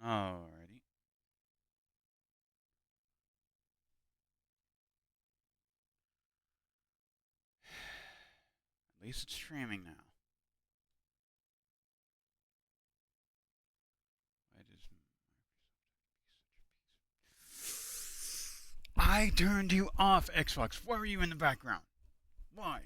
Alrighty. At least it's streaming now. Why does Microsoft be such a piece? I turned you off, Xbox. Why were you in the background? Why?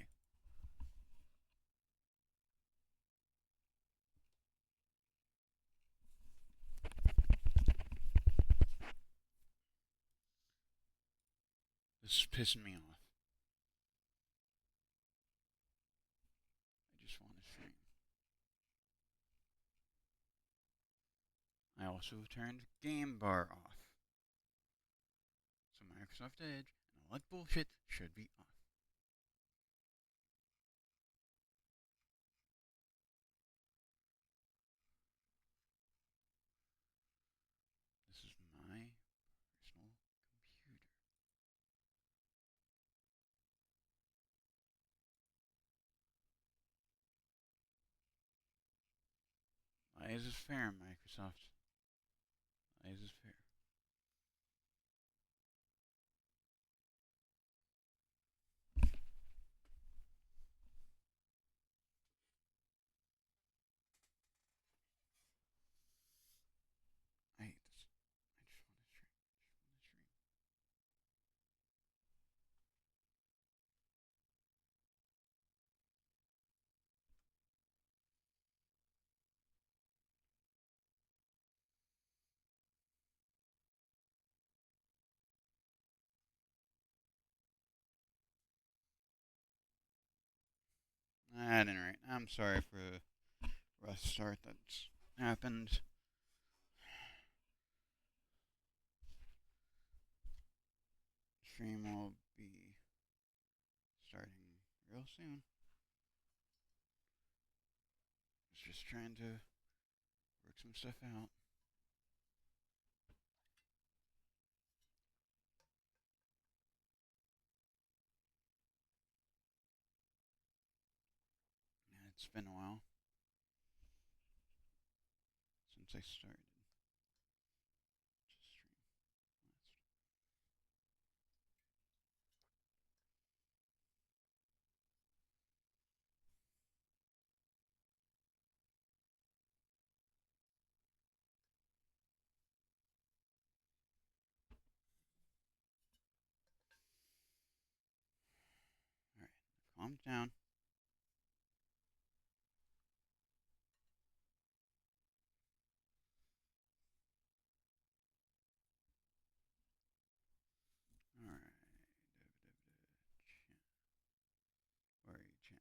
This is pissing me off. I just want to stream. I also turned Game Bar off. So Microsoft Edge and all that bullshit should be off. This is my personal computer. Why is this fair, Microsoft? Why is this fair? I hate this. I just want to stream. I just want to stream. At any rate, I'm sorry for the rough start that's happened. Stream will be starting real soon. Was just trying to work some stuff out. And it's been a while since I started to stream last. Alright, I've calmed down. Alright. Where are you, chat?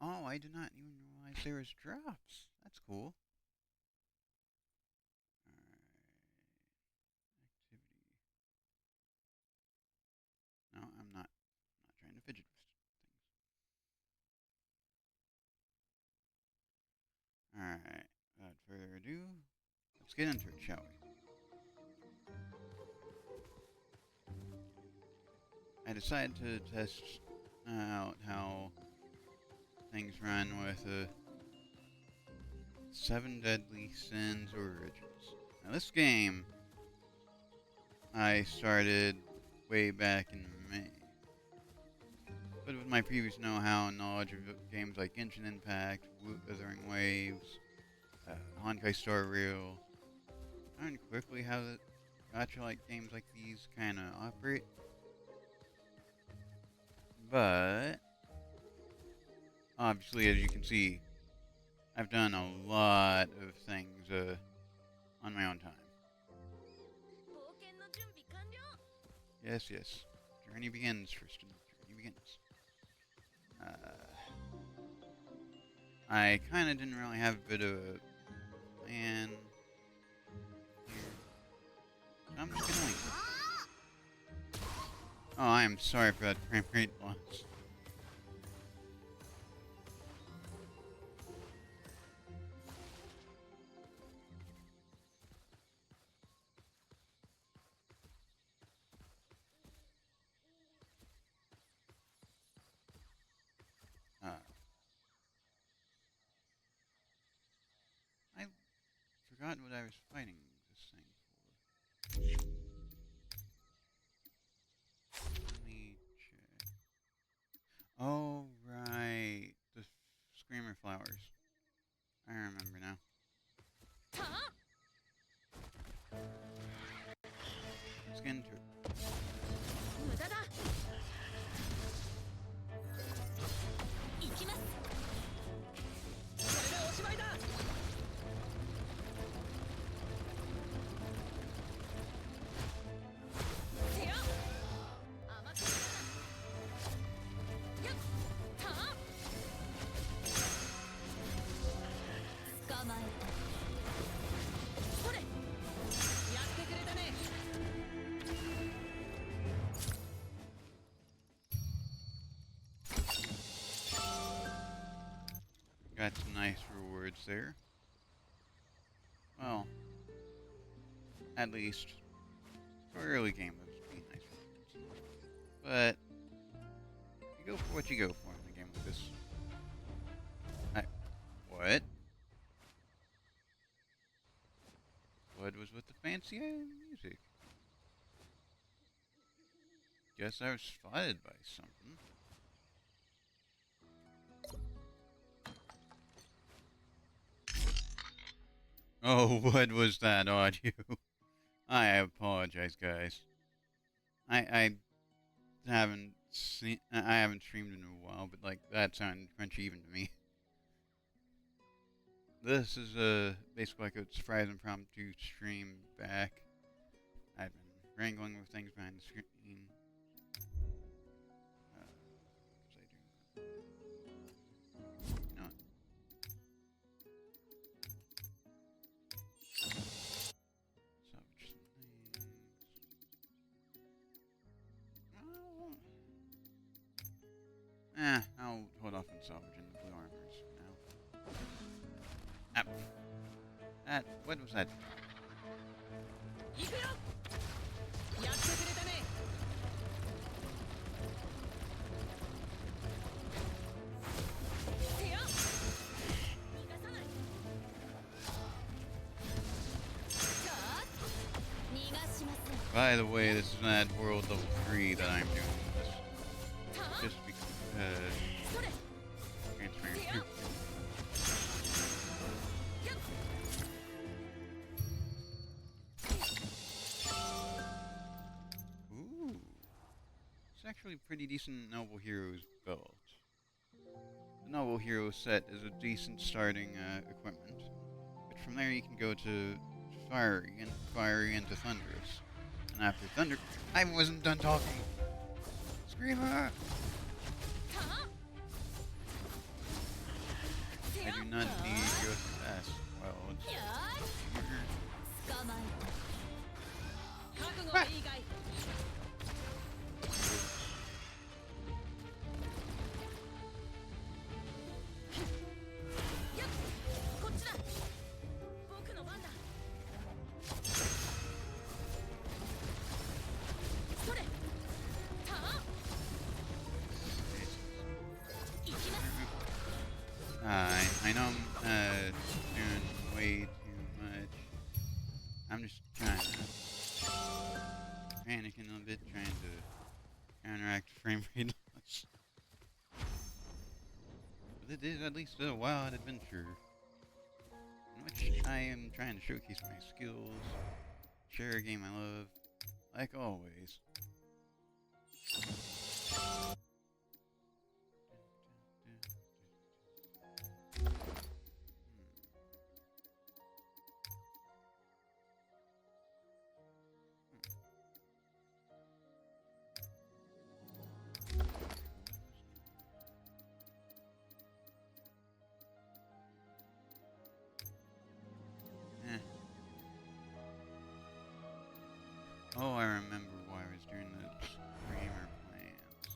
Oh, I did not even realize there was drops. That's cool. Alright. Activity. No, I'm not. I'm not trying to fidget with things. Alright. Without further ado, let's get into it, shall we? I decided to test out how things run with the 7 Deadly Sins Origins. Now, this game I started way back in May. But with my previous know-how and knowledge of games like Genshin Impact, Withering Waves, Honkai Star Rail, I learned quickly how the gacha-like games like these kind of operate. But obviously, as you can see, I've done a lot of things on my own time. Yes, yes. Journey begins, Tristan. Journey begins. I kind of didn't really have a bit of a plan here. So I'm just gonna wing it. Oh, I am sorry for that frame rate loss. forgot what I was fighting this thing for. Let me check. Oh, right. The Screamer Flowers. I remember now. Let's get into it. Got some nice rewards there. Well, at least for early game, those would be nice rewards. But you go for what you go for in a game like this. What? What was with the fancy music? Guess I was spotted by something. Oh, what was that audio? I apologize, guys. I haven't I haven't streamed in a while, but like that sounded crunchy even to me. This is basically like a surprise impromptu stream back. I've been wrangling with things behind the screen. What was I doing? You know what? Salvage some things. I'll hold off on salvaging the blue armors for now. What was that? By the way, this is not World Level 3 that I'm doing this. Just because... transferring here. Ooh. It's actually a pretty decent Noble Heroes belt. The Noble Hero set is a decent starting equipment. But from there you can go to Fiery, and Fiery into Thunderous. And after Thunder... I wasn't done talking! Screamer! I do not need your sass. Well, it's... Ah! I know I'm doing way too much. I'm just trying to panicking a bit, trying to counteract frame rate loss. But it is at least a wild adventure in which I am trying to showcase my skills, share a game I love, like always. Oh, I remember why I was doing the Screamer plans.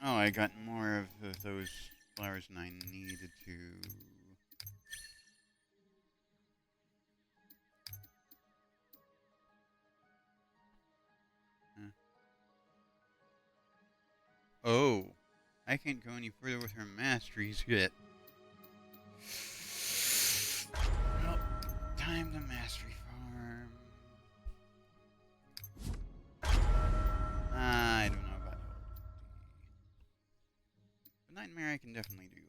Oh, I got more of those flowers than I needed to. Huh. Oh, I can't go any further with her masteries yet. Well, time to mastery farm. I don't know about all. But Nightmare I can definitely do.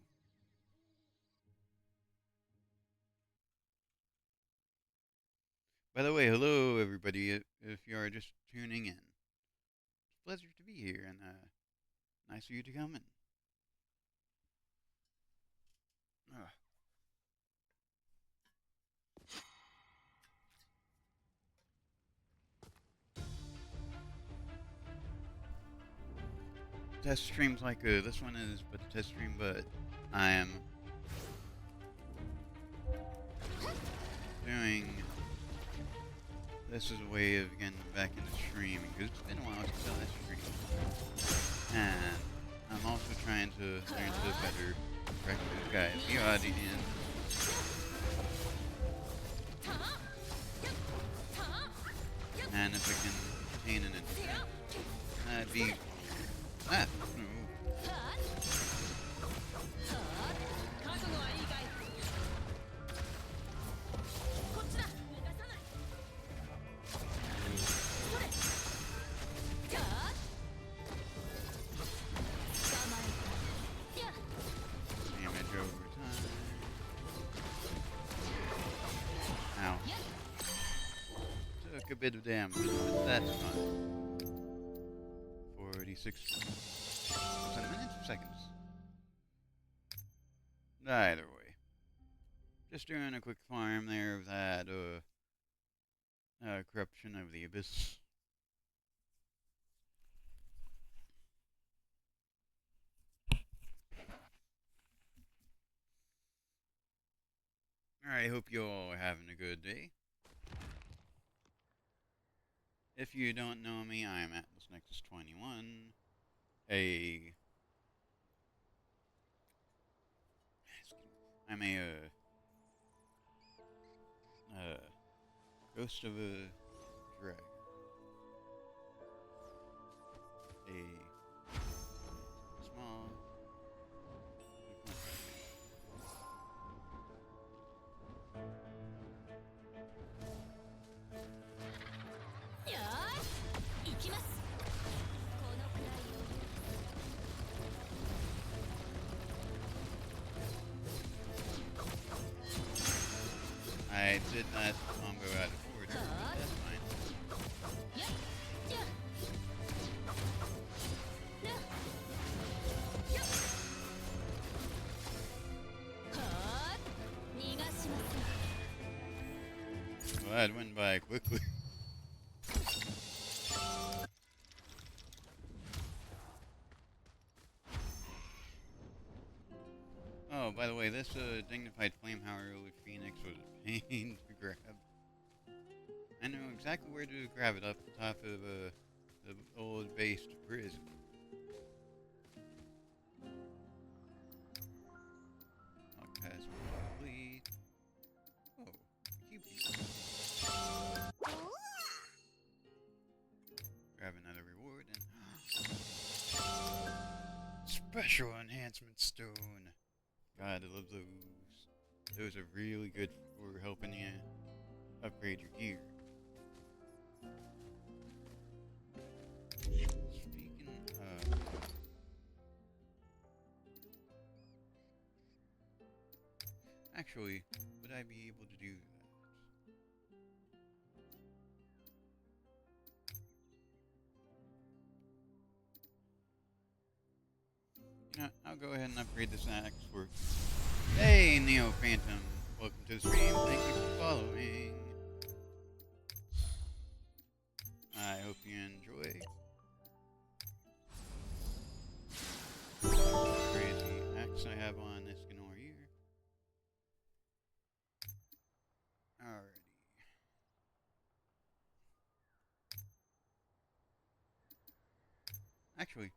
By the way, hello everybody, if you are just tuning in. It's a pleasure to be here, and nice of you to come in. Ugh. Test streams like this one is but a test stream, but I am doing this as a way of getting back into streaming, because it's been a while since I streamed. And I'm also trying to learn to better practice guys the audience. And if I can obtain an intent, that'd be that. Damage over time. Ow. Took a bit of damage, but that's fine. 46 minutes or seconds? Either way. Just doing a quick farm there of that, corruption of the abyss. Alright, hope you all are having a good day. If you don't know me, I am Atlas Nexus 21, I'm a, ghost of a dragon. A small... I did not combo out of order, but that's fine. Well, that went by quickly. Oh, by the way, this dignified flamepower Phoenix was a pain to grab. I know exactly where to grab it, up the top of the old based prison. Outcast complete. Oh, keep grab another reward and special enhancement stone. God, I love those. Those are really good for helping you upgrade your gear. Speaking of... Actually, would I be able to do that? You know, I'll go ahead and upgrade this axe for... Hey, Neo Phantom! Welcome to the stream. Thank you for following. I hope you enjoy. Crazy axe I have on this Gnor here. Alrighty. Actually,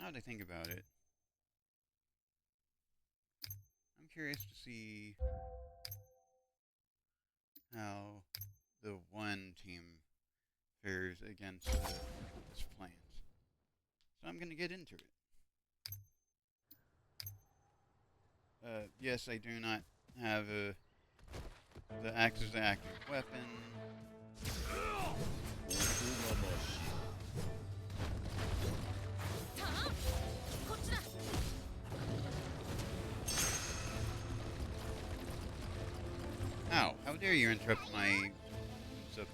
now that I think about it, I'm curious to see how the one team fares against this plant. So I'm gonna get into it. Yes, I do not have the axe as the active weapon. Ow, how dare you interrupt my stuff.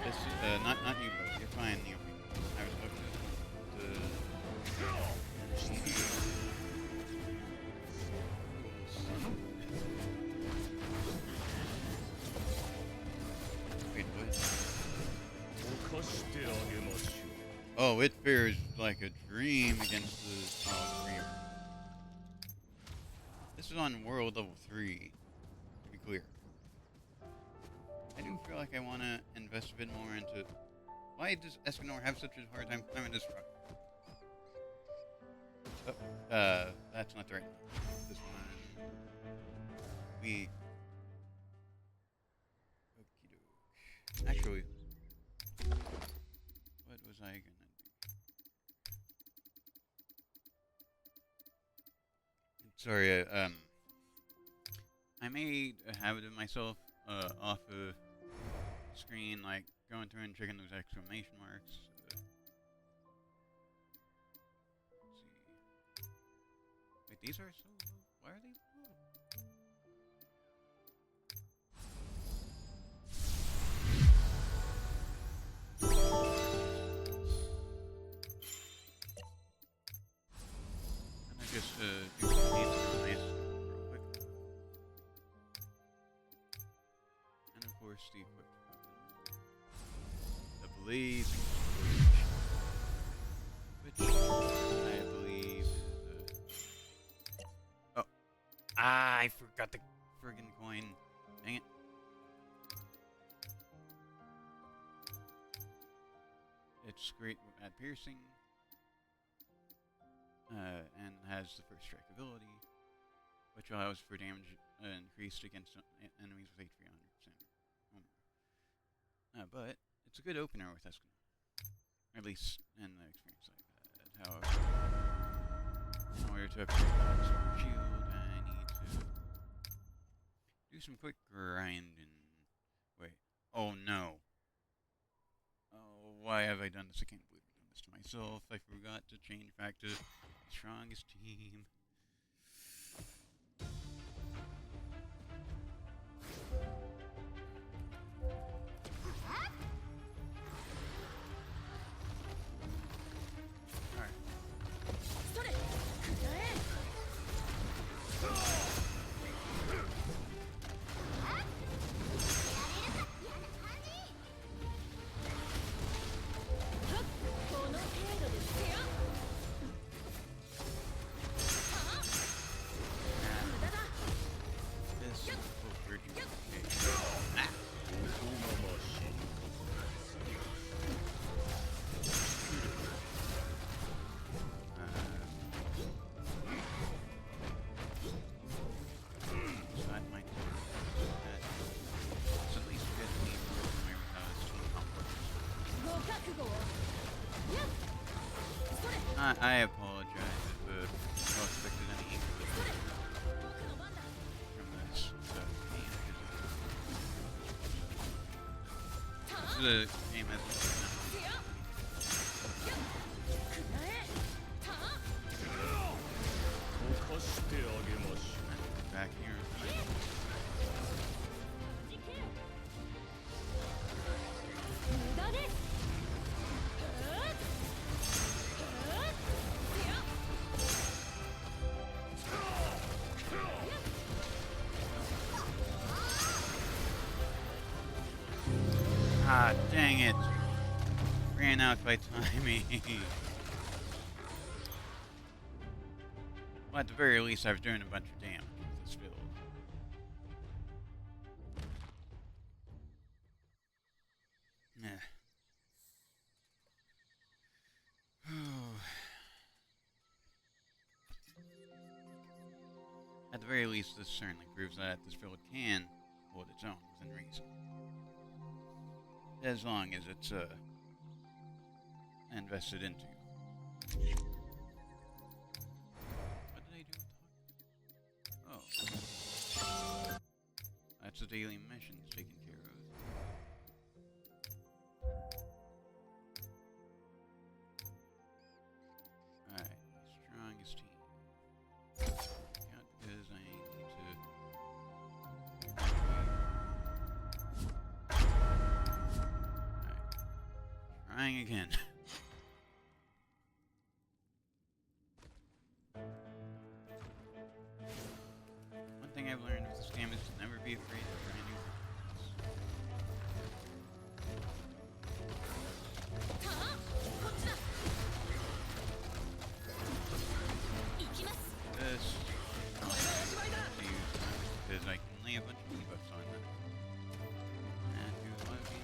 This is, not you, but you're fine, you. I was looking at wait, what? Oh, it fares like a dream against the solid reaver. This is on world level 3, to be clear. I do feel like I want to invest a bit more into... Why does Escanor have such a hard time climbing this rock? Oh, that's not the right one. This one... We... Okie doke. Actually... What was I gonna do? Sorry, I made a habit of myself, off of screen, like, going through and checking those exclamation marks. Let's see. Wait, these are so low? Why are they low? And I just, do these real nice real quick. And of course, the equipped weapon. The blazing switch, which I believe is oh, I forgot the friggin' coin. Dang it. It's great at piercing, and has the first strike ability, which allows for damage increased against enemies with HP 100% or more. But it's a good opener with Escanor. At least in the experience I've had. However, in order to upgrade my sword shield, I need to do some quick grinding. Wait. Oh no. Oh, why have I done this? I can't believe I've done this to myself. I forgot to change back to the strongest team. I apologize if I expected any English from this game. This is a game that's back here. Ah, dang it. Ran out by timing. Well, at the very least, I was doing a bunch of damage with this build. At the very least, this certainly proves that this build can hold its own within reason. As long as it's invested into. What did I do with oh. That's the daily missions taken care of. Alright, strongest team. Count because I need to. Alright. Trying again. One thing I've learned with this game is to never be afraid to try new things. This because I can lay a bunch of debuffs on that. And do a lot of damage.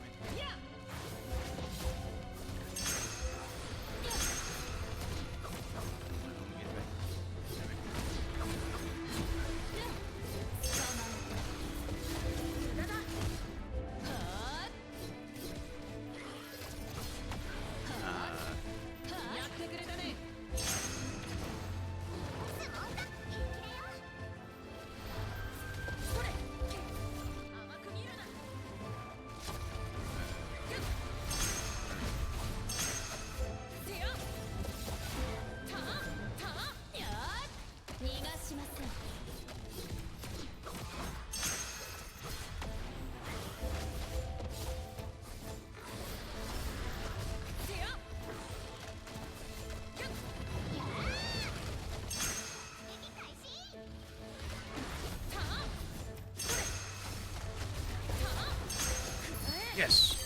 Yes!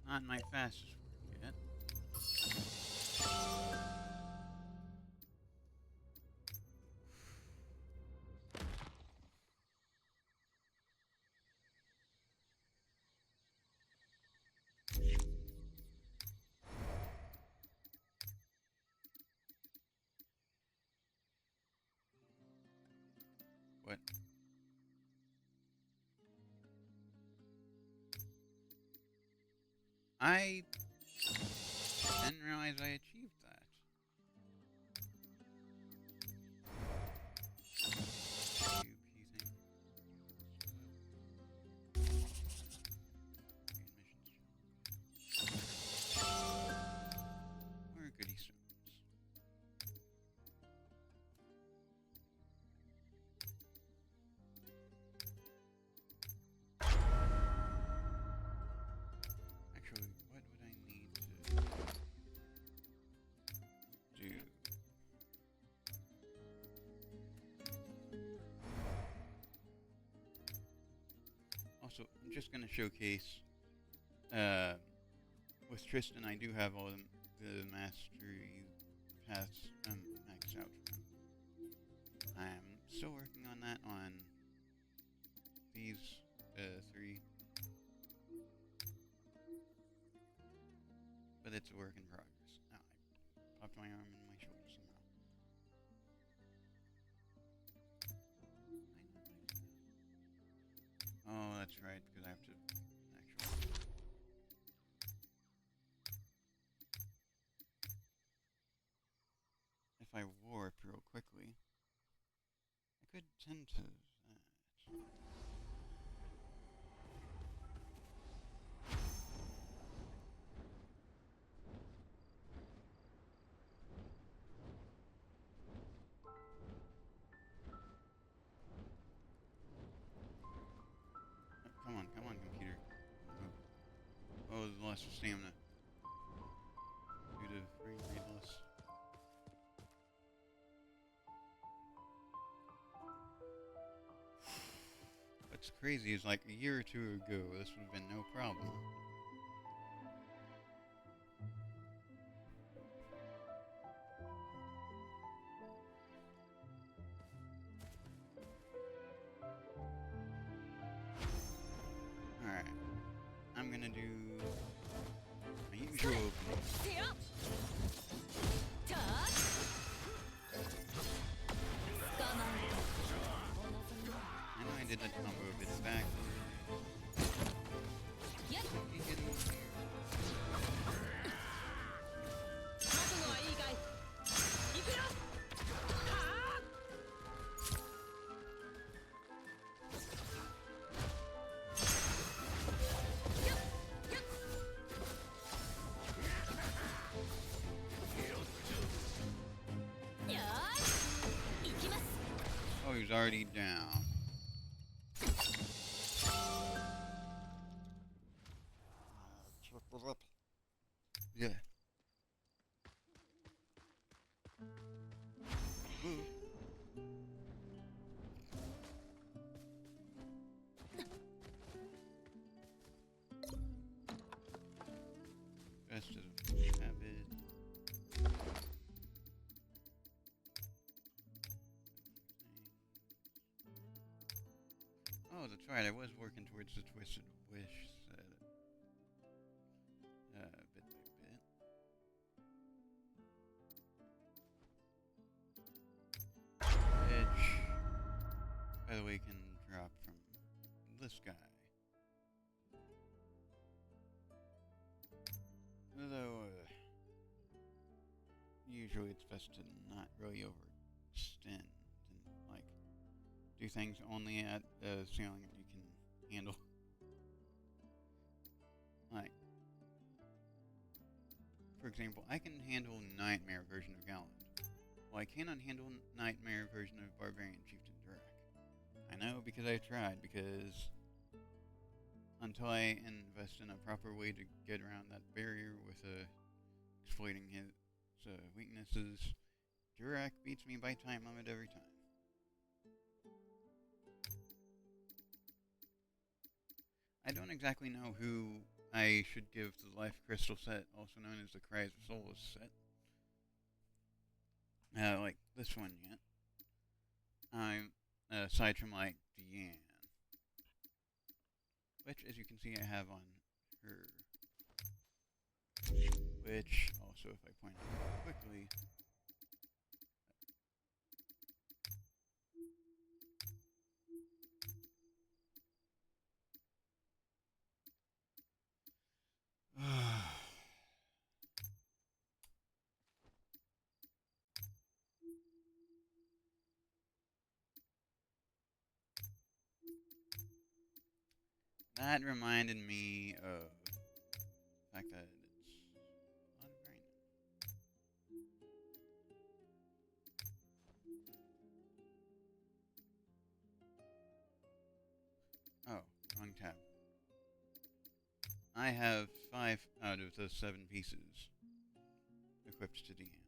Not my fastest work yet. What? I didn't realize I achieved that. Where goody stones? Actually, what would I need to do? Also, I'm just gonna showcase, with Tristan, I do have all the mastery paths maxed out for him. I'm still working on that on these three, but it's a work in progress. Now, I popped my arm in my shoulder somehow. Oh, that's right, because I have to actually. If I warp real quickly, I could tend to that. Come on, computer. Oh, the loss of stamina. Due to frame rate loss. What's crazy is like a year or two ago, this would have been no problem. Alright. I'm gonna do my usual opening. is already down. Yeah. Ooh. Festive habit. Oh, that's right. I was working towards the twisted wish set. Bit by bit. Which, by the way, can drop from this guy. Although, usually it's best to not really overextend and, like, do things only at a ceiling that you can handle. Like, for example, I can handle Nightmare version of Gallant. Well, I cannot handle Nightmare version of Barbarian Chieftain Durak. I know because I tried, because until I invest in a proper way to get around that barrier with exploiting his weaknesses, Durak beats me by time limit every time. I don't exactly know who I should give the Life Crystal set, also known as the Cries of Souls set. Like this one yet. I'm, aside from like Deanne. Which, as you can see, I have on her. Which, also, if I point out quickly, that reminded me of the fact that it's a lot of rain. Oh, wrong tab. I have 5 out of the 7 pieces equipped to Deanne.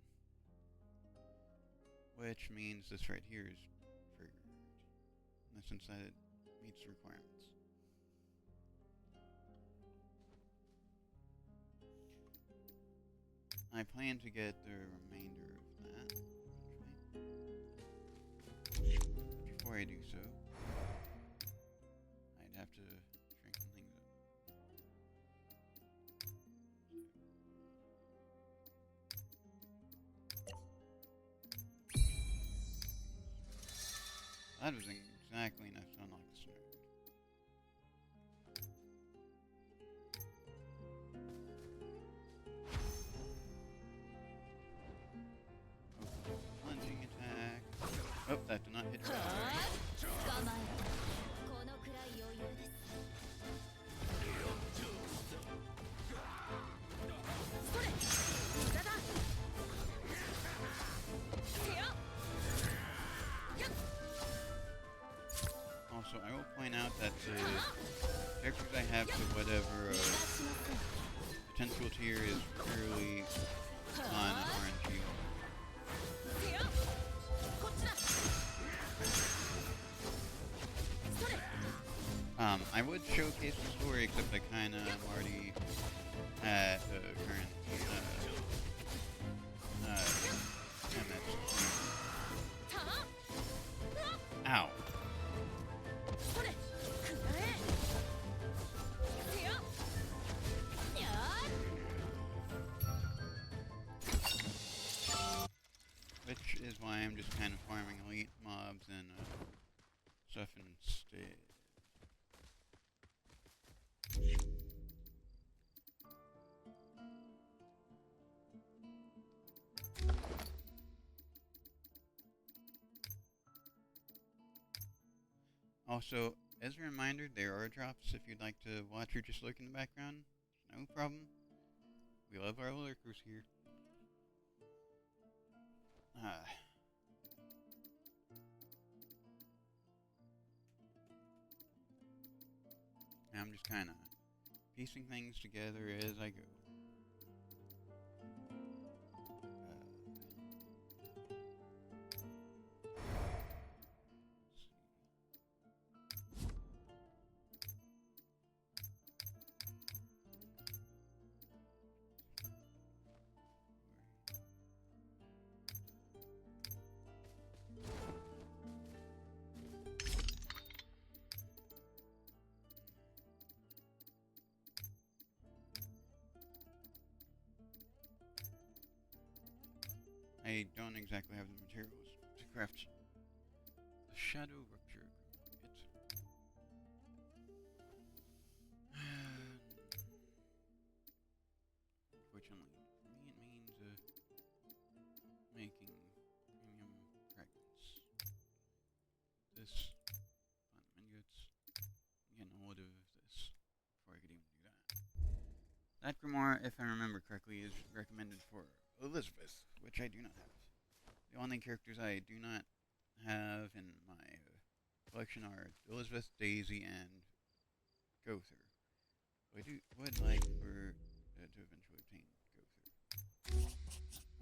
Which means this right here is triggered. In the sense that it meets the requirements. I plan to get the remainder of that, eventually. Before I do so, I'd have to strengthen things up. That was exactly enough to unlock the snare. Plunging attack. Oh, that did not hit her. Also, I will point out that the characters I have to whatever potential tier is purely on RNG. I would showcase the story, except I kinda am already at current MS. Ow. Which is why I'm just kind of farming elite mobs and stuff instead. Also, as a reminder, there are drops if you'd like to watch or just look in the background. No problem. We love our lurkers here. I'm just kind of piecing things together as I go. I don't exactly have the materials to craft the Shadow Rupture kit. Unfortunately, for me it means making premium fragments. This, platinum ingots, getting a load of this before I could even do that. That grimoire, if I remember correctly, is recommended for Elizabeth, which I do not have. The only characters I do not have in my collection are Elizabeth, Daisy, and Gother. I would like for to eventually obtain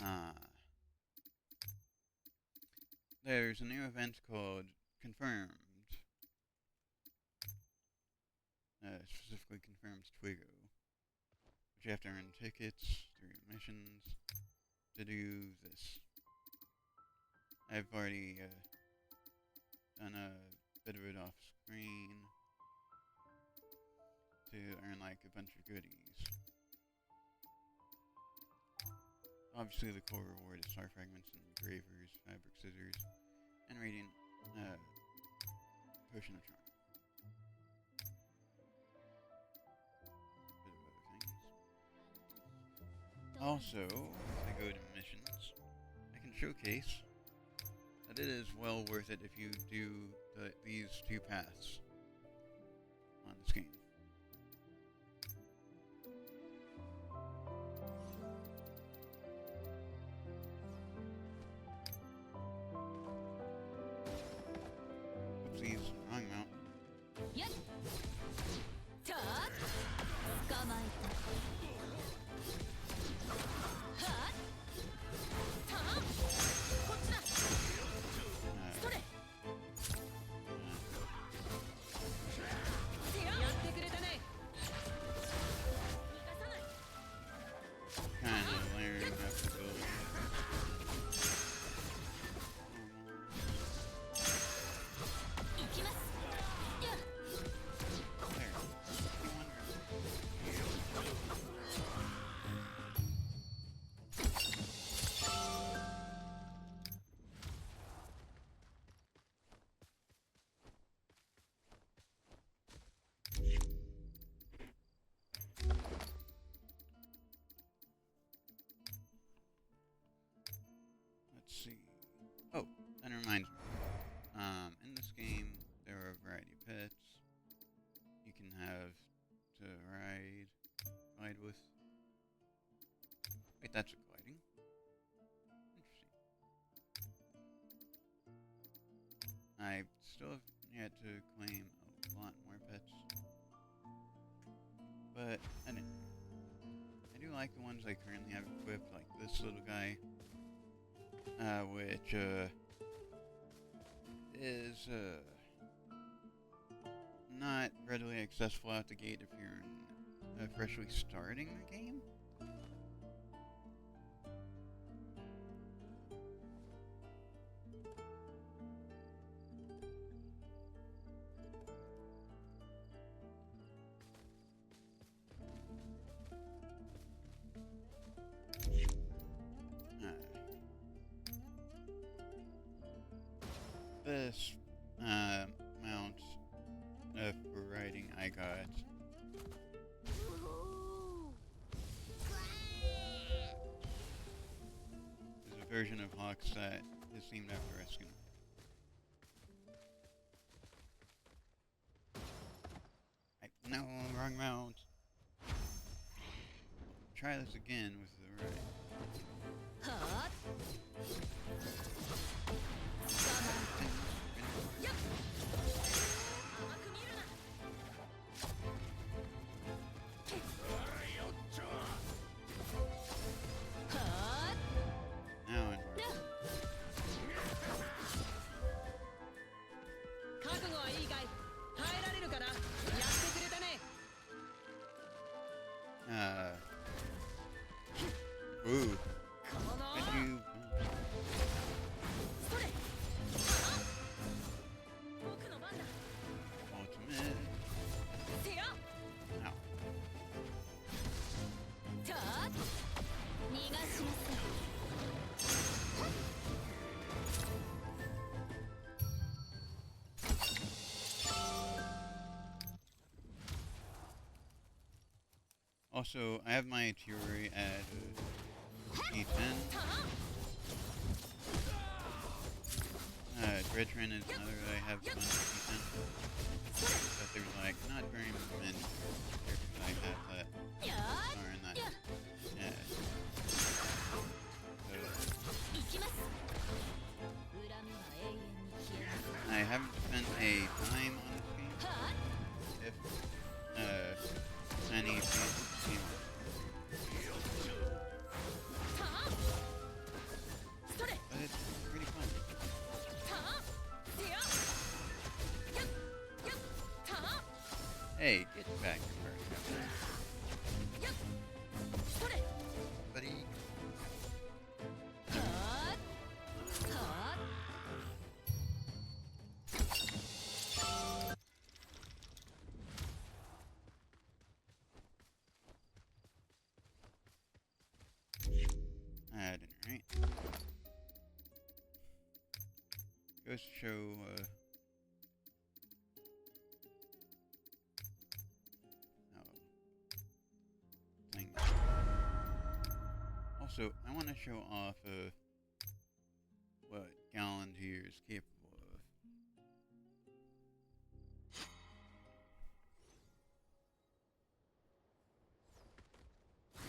Gother. There's a new event called Confirmed. Specifically Confirmed Twigo, which you have to earn tickets through missions to do this. I've already done a bit of it off screen to earn like a bunch of goodies. Obviously the core reward is star fragments and engravers, fabric scissors, and radiant potion of charm. Bit of other things. Also, as I go to missions, I can showcase that it is well worth it if you do these two paths on this game. Oopsies, wrong mount. Yep. Kind of layering up the building. Let's see. Oh, that reminds me. In this game, there are a variety of pets you can have to ride with. Wait, that's a gliding. Interesting. I still have yet to claim a lot more pets, but I do like the ones I currently have equipped, like this little guy. Which is not readily accessible out the gate if you're freshly starting the game. This mount for riding I got. There's a version of Hawks that is named after Reskin. No, wrong mount. Try this again with the right. Ooh. Did you? Ultimate. Ow. Also, I have my Fury at E10. Red Trend is another that I have on E10. But there's like not very many characters I have that are in that. Yeah. So, I haven't spent a time on this game. If any people. But it's pretty fun. Hey, get back here, buddy. I didn't, right? Goes to show, things. Also, I want to show off, what Galland here is capable of.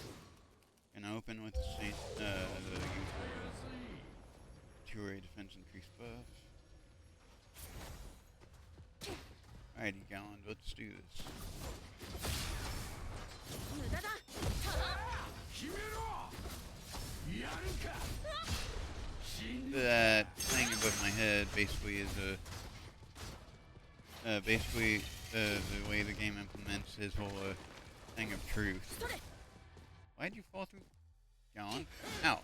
Gonna open with the same, the usual Fury defense increase buff. Alrighty, Galland, let's do this. That thing above my head basically is the way the game implements his whole thing of truth. Why'd you fall through? Galland? Ow.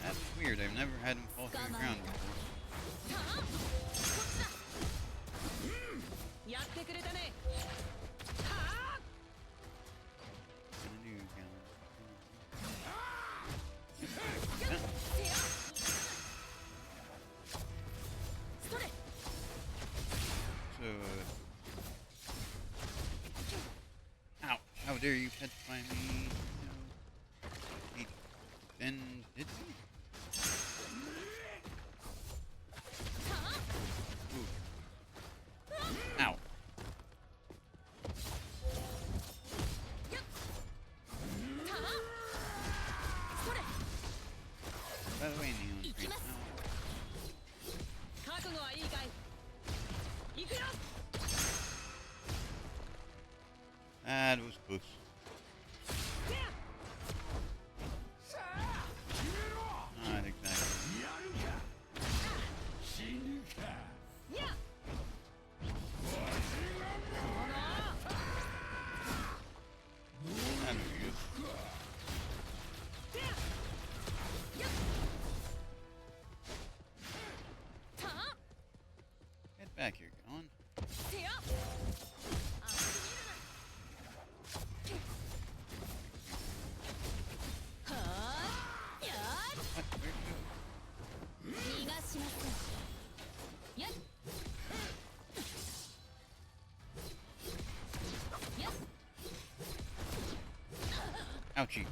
That's weird, I've never had him fall through the ground before. Ow! How dare you petrify me? No. Then did we? Ooh. Ow. By the way, Neon Creep, that was close. Not exactly. That'd be good. Get back here, Galland. Ouchie.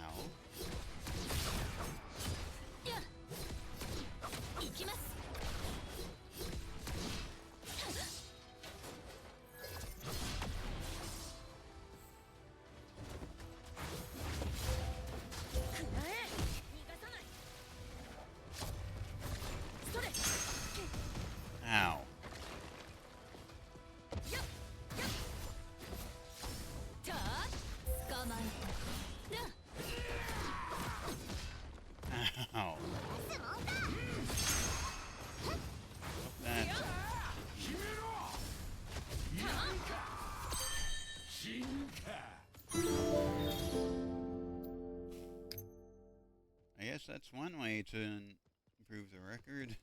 Ow. Ow. way to improve the record.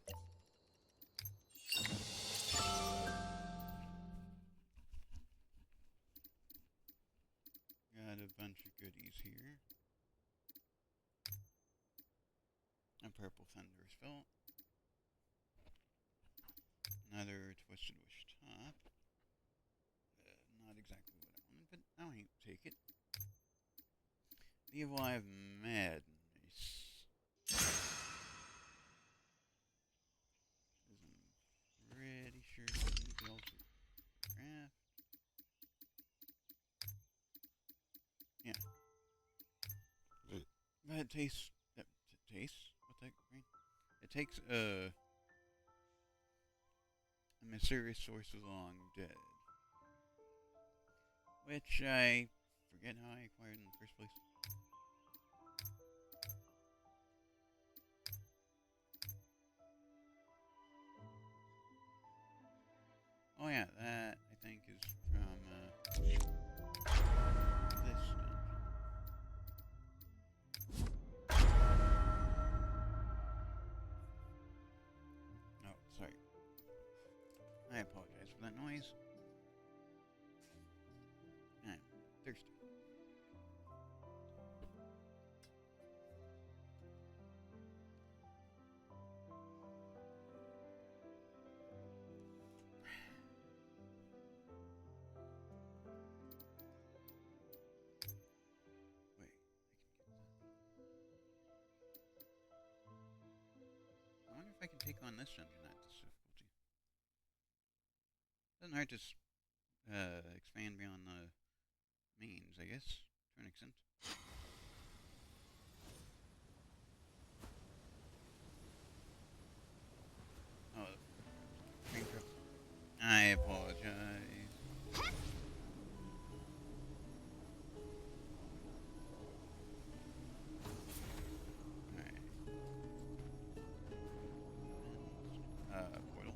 Got a bunch of goodies here. A purple thunderous felt. Another twisted wish top. Not exactly what I wanted, but I'll take it. The Evil Eye of Madness. I'm pretty sure something else to craft. Yeah. But it tastes. What's that green? It takes a mysterious source of the long dead, which I forget how I acquired in the first place. Oh yeah, that I think is from this dungeon. Oh, sorry. I apologize for that noise. I'm thirsty. Wait, I wonder if I can take on this dungeon at this difficulty. Doesn't hurt to expand beyond the means, I guess, to an extent. Oh, train trip. I apologize. Alright. Portal.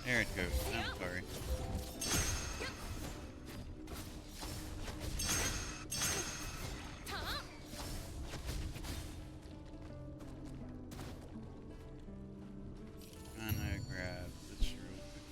There it goes. I'm sorry. I'm gonna grab this real quick.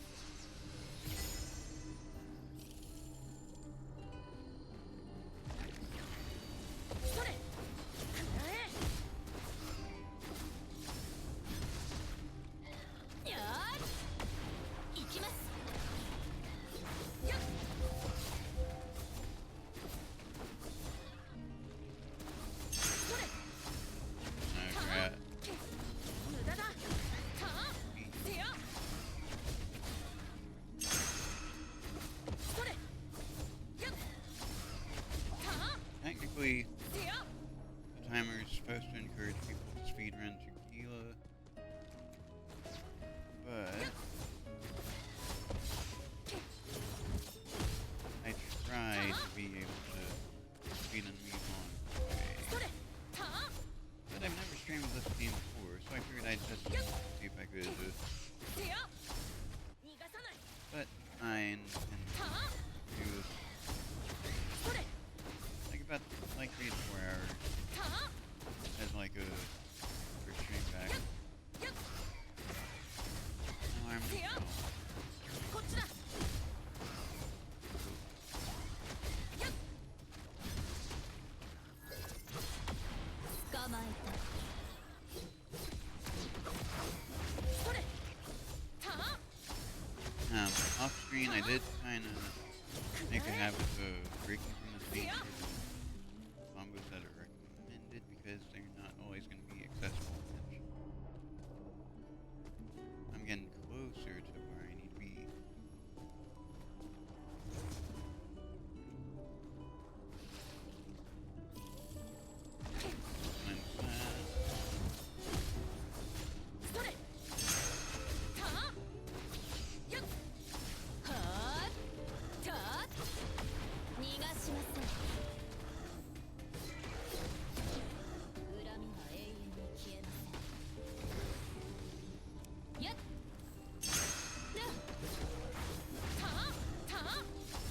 Technically, the timer is supposed to encourage people to speedrun tequila, but I tried to be able to speedrun Move On way. But I've never streamed this game before, so I figured I'd test it to see if I could. But I intend to do this about like 3 to 4 hours as like a first stream back. Now I'm off screen I did kind of make a habit of breaking from the stage combos that are recommended because they're not always going to be accessible. I'm getting closer to where I need to be.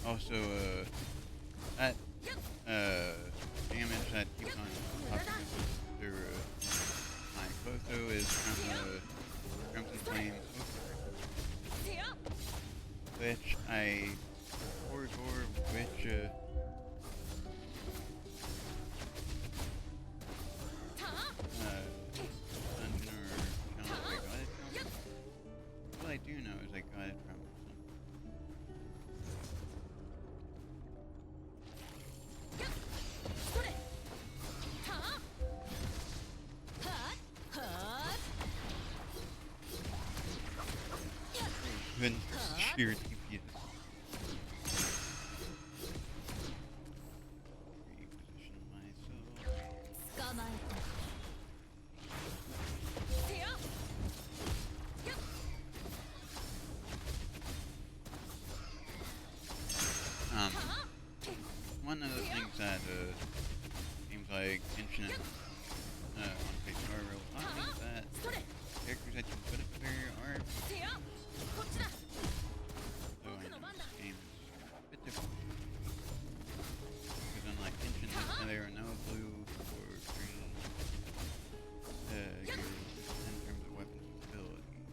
Also, that damage that keeps on popping up through my photo is from Crimson Flames, which I corridor, which all I do know is I got it from goodness, sheer DPS. Reposition myself. One of the things that seems like Genshin on face are real fun is that characters that you put up there are so I know this game is a bit different. Because unlike Genshin, there are no blue or green gears in terms of weapons and abilities.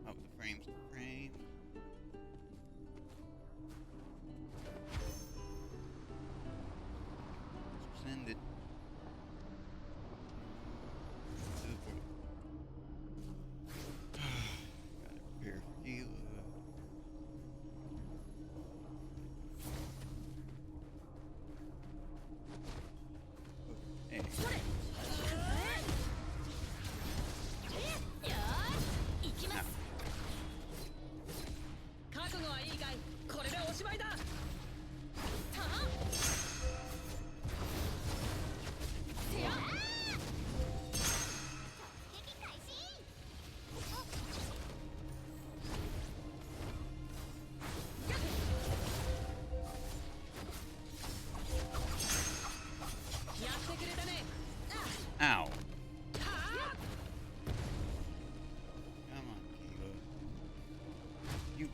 Oh, the frames. Send it to the portal. Gotta prepare for Gila. Hey. Ow. Come on, Gila. You.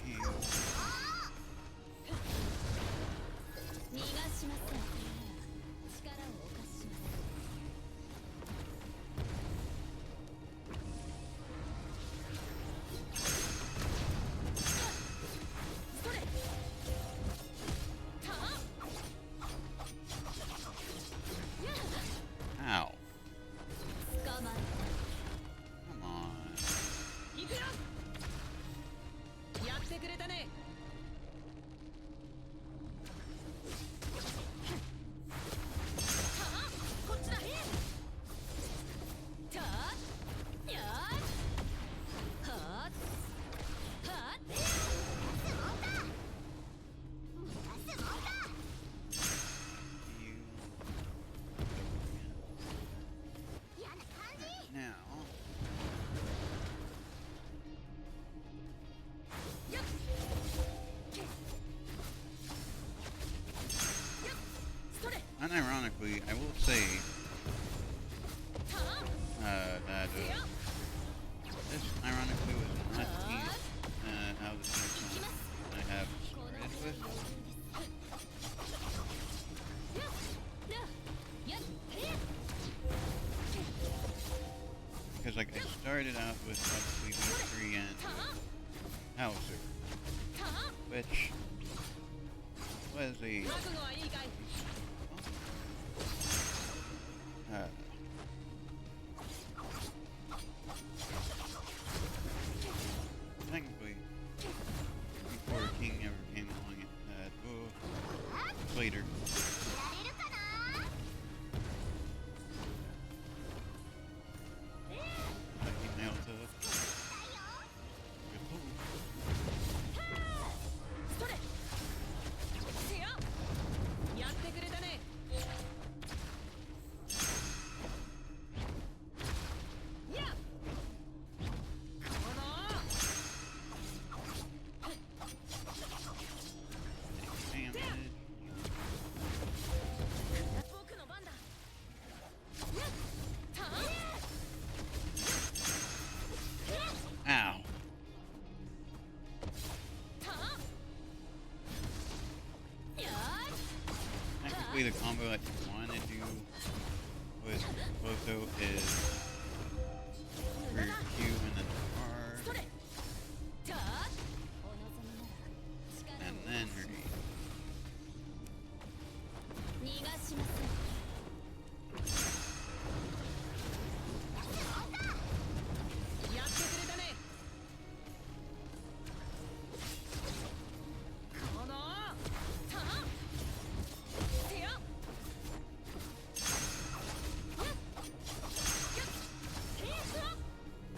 You. Ow. Come on. Now. Unironically, I will say that this ironically was not the team out of the team I have started with. Because like I started out with obviously V3 and Hauser, which was a technically before King ever came along later. He nailed it. Damn. basically the combo that you want to do with Boto is for your Q and then R, and then her E.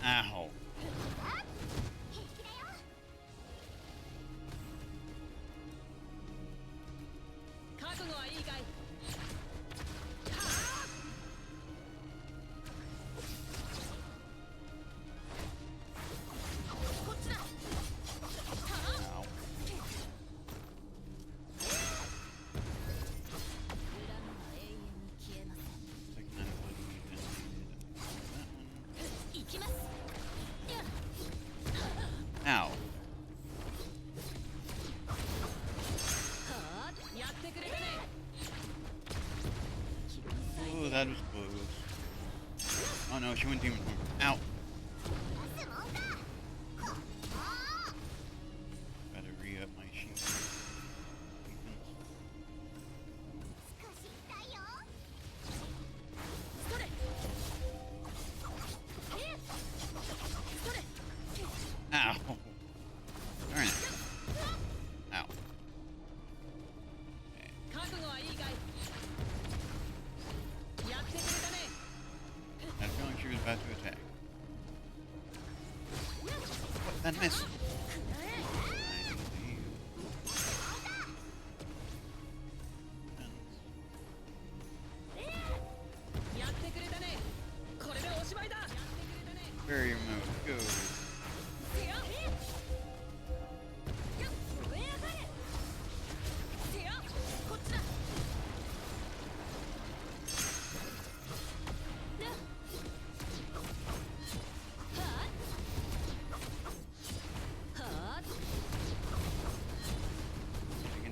Ow. Ow. Ooh, that was close. Oh no, she went demon form. Ow. Gotta re-up my sheet. Ow. Darn it. Ow. Okay. I had a feeling she was about to attack. What? That missed. Barrier mode, go.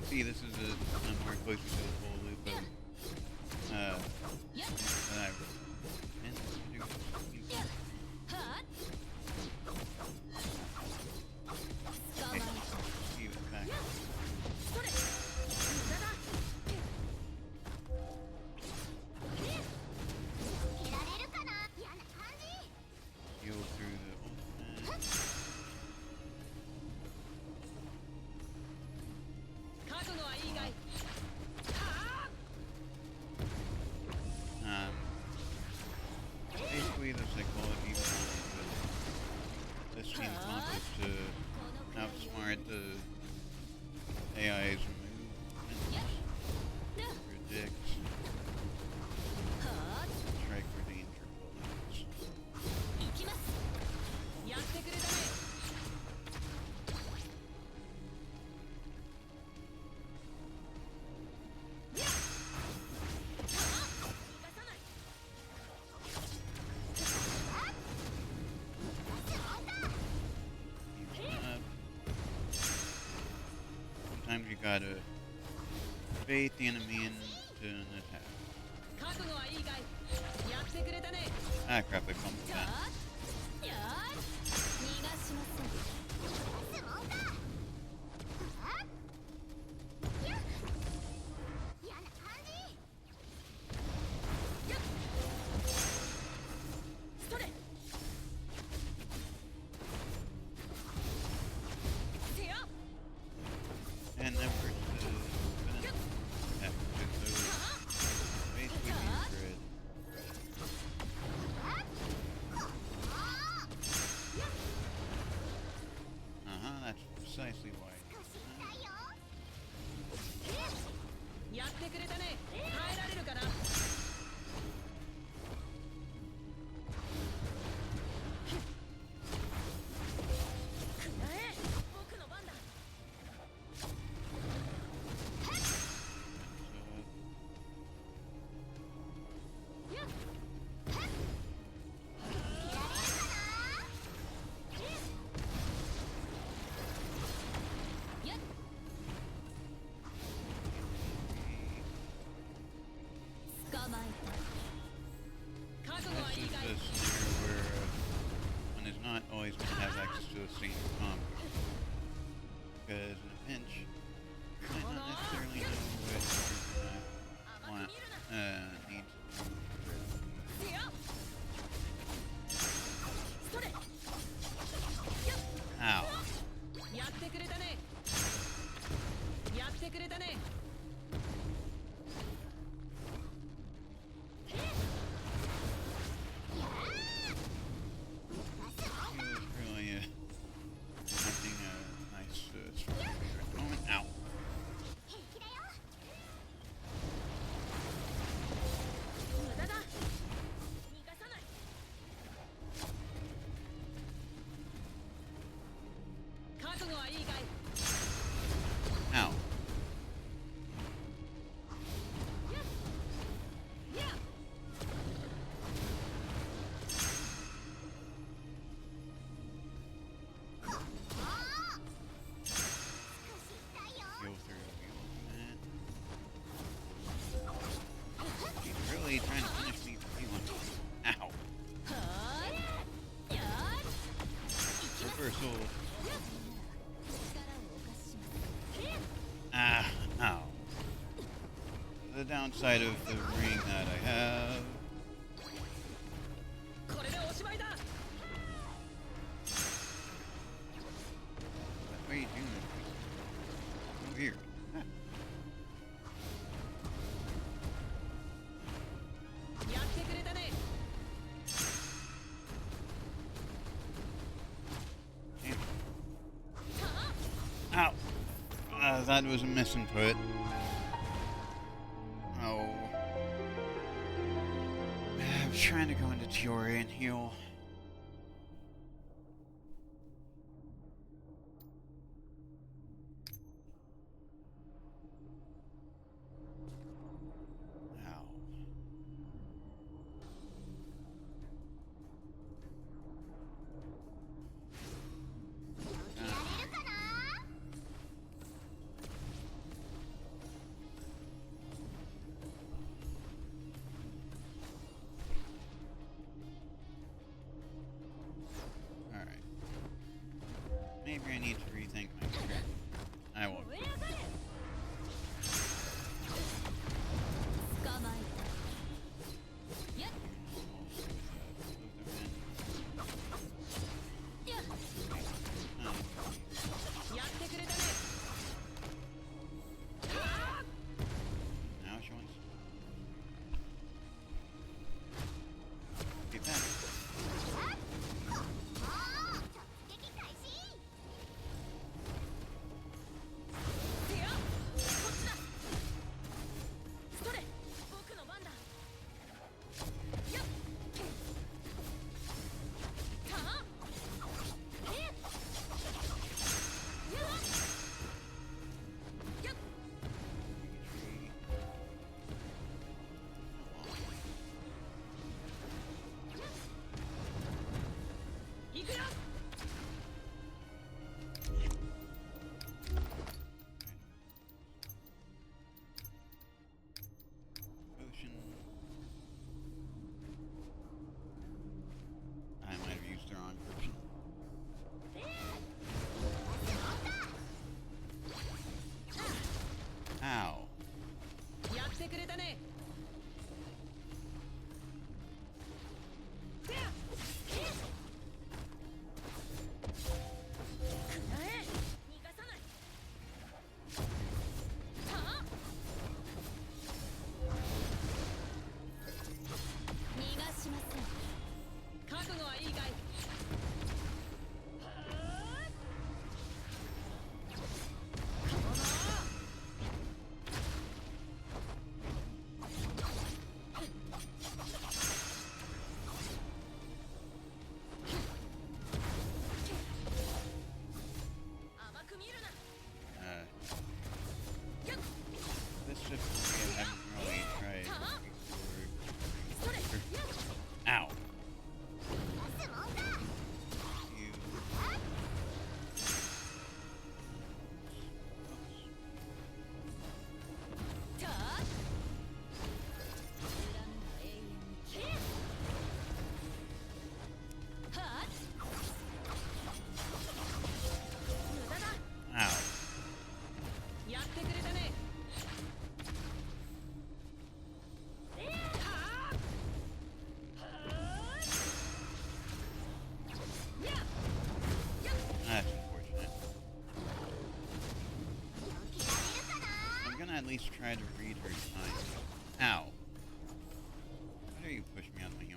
See, this is a more closer to the full loop of that I meant to do. Okay, see it back. Heal through the ultimate. Basically, the psychology behind this team comp is to outsmart the AI's movements, predict, strike for danger blows. Sometimes you gotta bait the enemy into an attack. Ah crap, I fumbled that. And that works. Basically means grid. staying calm. Because in a pinch, you might not necessarily know what you're gonna need to do. Ow. Ow. Go through that. He's really trying to finish me for me one. Ow. Reversal. Ah, ow. The downside of the ring that I have. What are you doing? So weird. Ah. Ow. That was a misinput. Oh. I was trying to go into Tiori and heal. Ow. Maybe I need to rethink my career. I won't. Now she wants. Get back. I might have used the wrong version. Ow. gonna at least try to read her signs. Ow. Why do you push me out of my heel?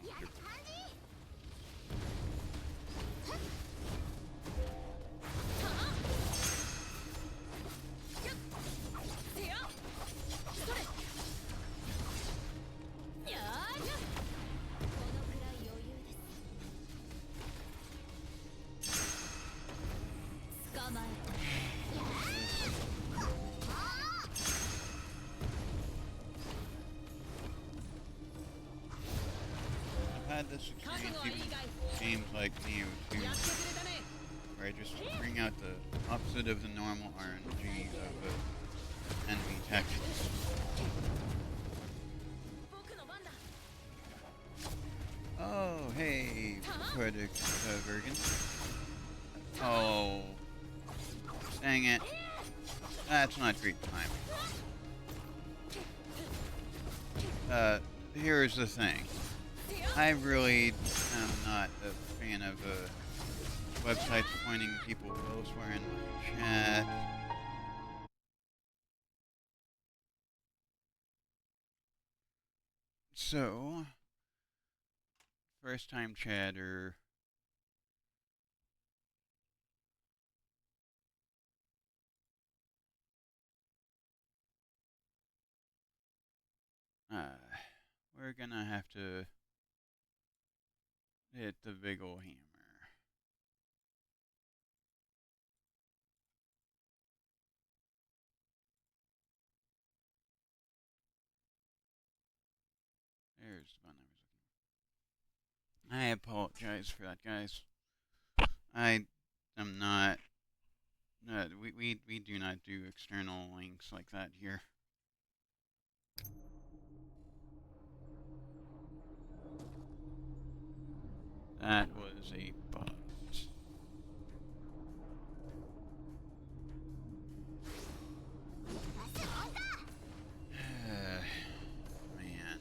I've had this experience even in games like Neo 2, where I just bring out the opposite of the normal RNG of enemy tactics. Oh, hey, Verdict Vergen. Oh, dang it. That's not great timing. Here's the thing. I really am not a fan of websites pointing people elsewhere in my chat. So, first time chatter. We're gonna have to hit the big ol' hammer. There's the button I was looking for. I apologize for that, guys. I am not. We do not do external links like that here. That was a bug. Man.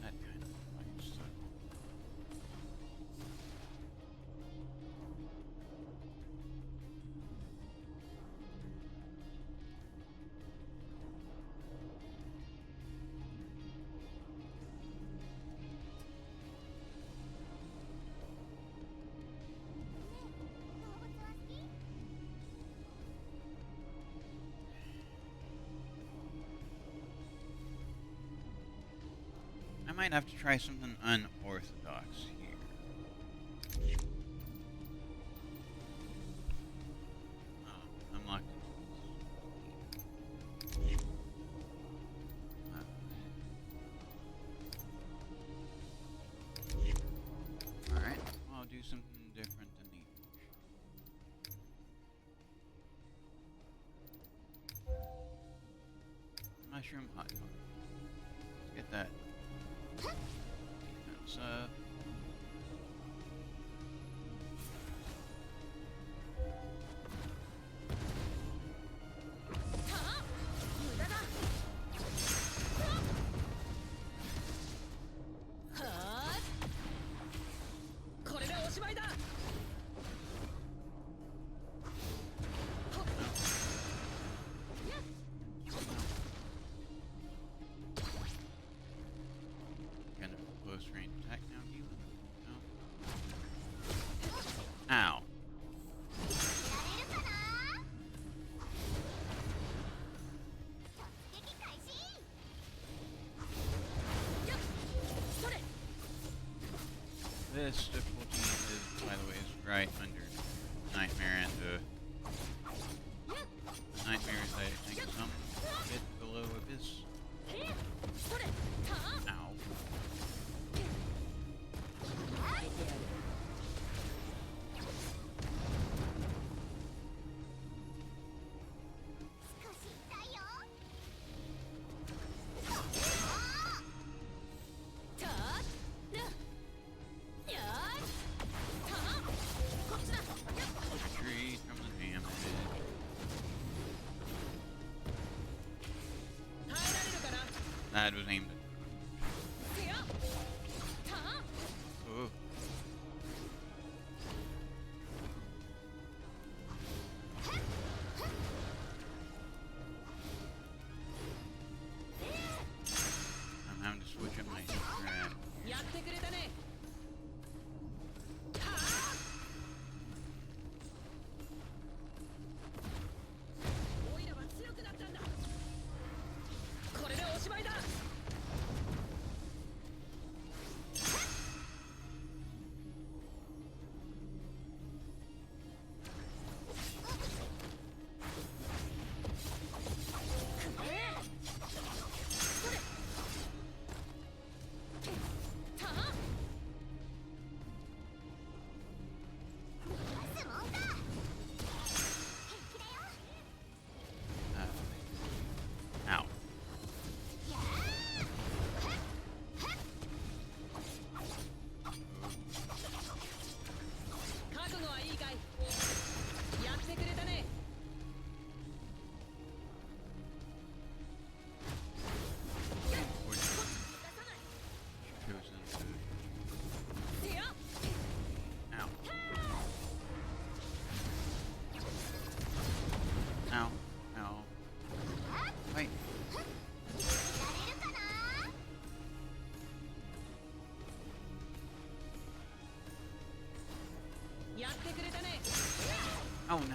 That kind of fight sucked. I might have to try something unorthodox here. Oh, I'm locked in. Alright, I'll do something different than the mushroom hot dog. Let's get that. Defense up. Ow. This difficulty is, by the way, is right under Nightmare, and Nightmare is, I think, some bit below Abyss. Ow. Retreat from the damage. That was aimed at. Ooh.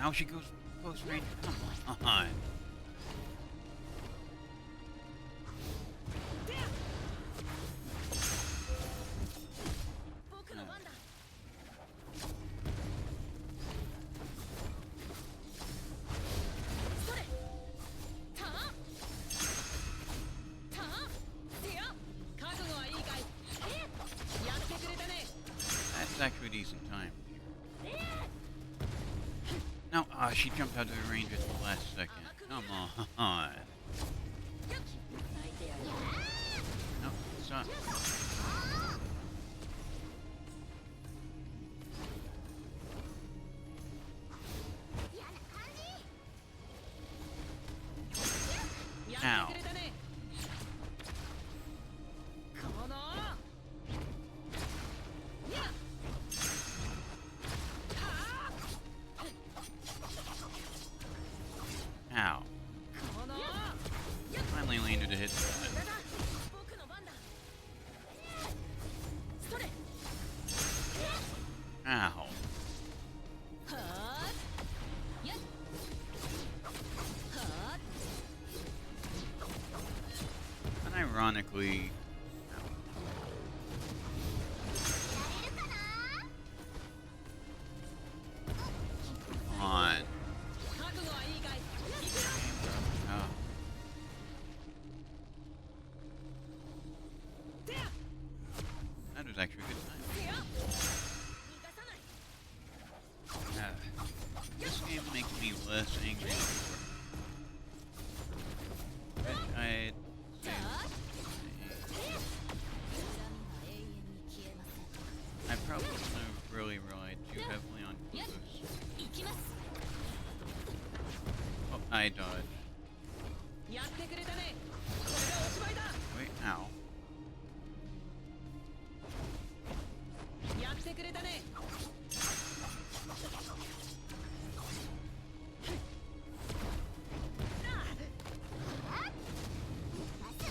How she goes close range? Come on. That's actually a decent time. No, she jumped out of the range at the last second. Come on. No, stop. Ow. Ow. Finally landed a hit. Ow. And ironically... Come on. Oh. That was actually a good time. This game makes me less angry than before. I'd say I probably wouldn't have really relied too heavily on boost. Oh, I dodged. Wait, ow.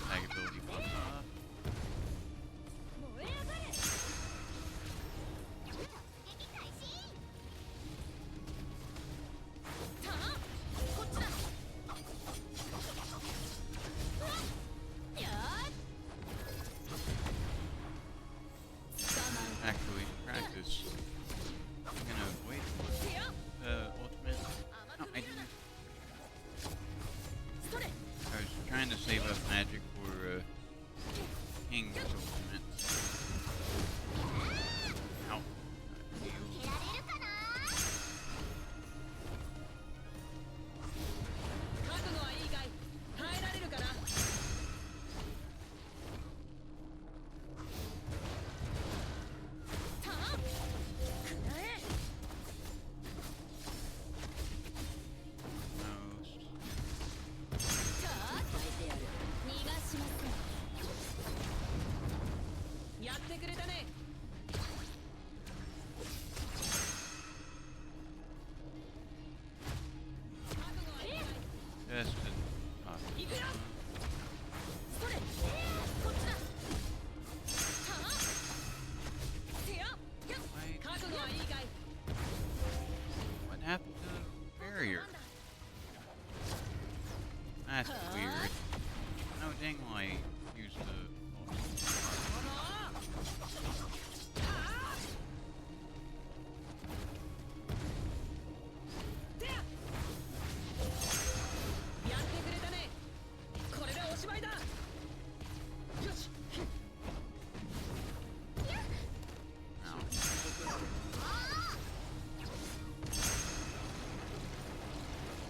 Tag ability pops off. Actually, practice. I'm gonna wait for ultimate. No, I didn't. I was trying to save up magic for King's ultimate. Ow. Just to talk. What happened to the barrier? That's weird. No, dang, well, I used the...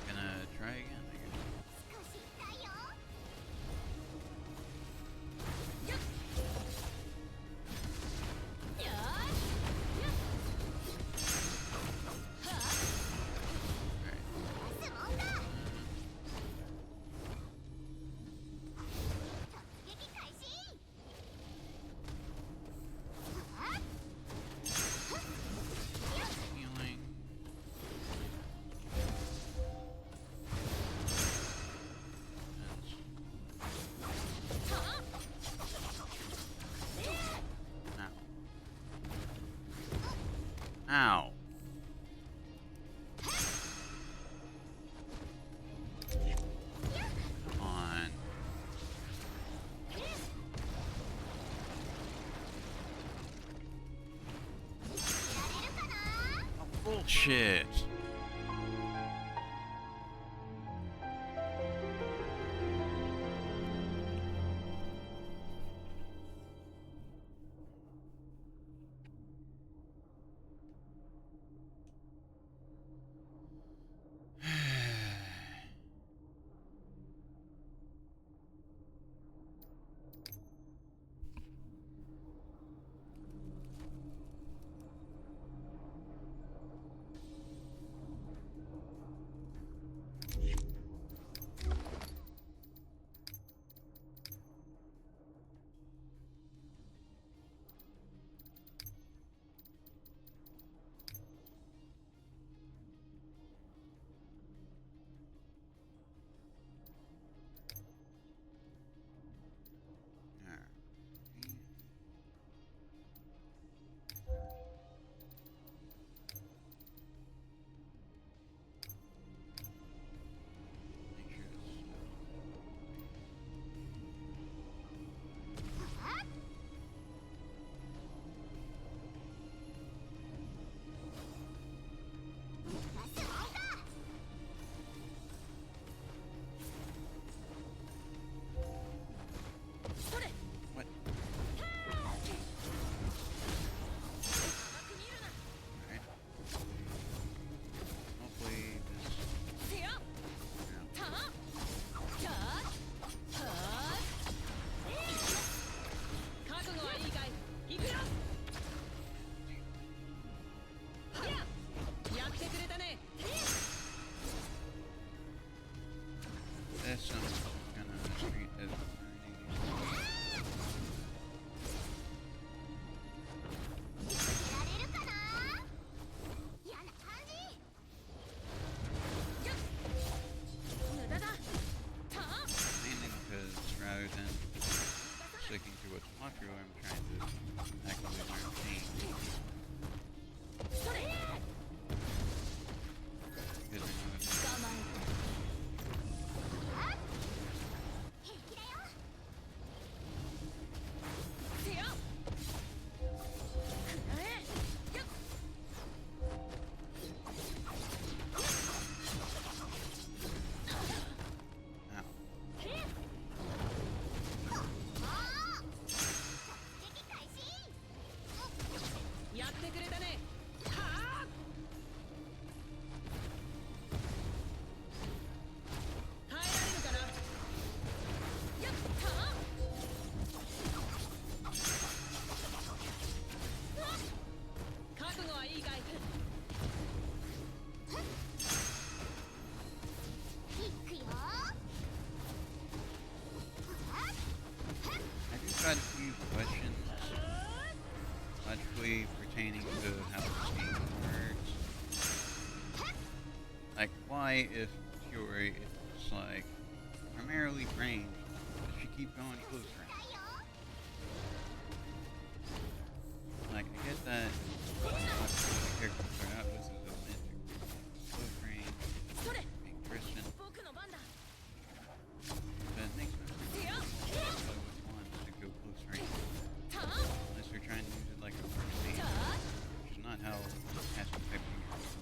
Gonna try again, I guess. Healing. Ow. Shit. This I'm gonna treat as mainly because rather than sticking to what's popular, I'm trying to actively learn pain. Because I know it's quite a few questions logically pertaining to how this game works. Like, why, if Fury is like primarily ranged, does she keep going close range? Like, I get that the character start out with is a close range, being Christian, but it makes no sense. Go close range. Unless you're trying to use it like a first aid, which is not how passive type of usually works.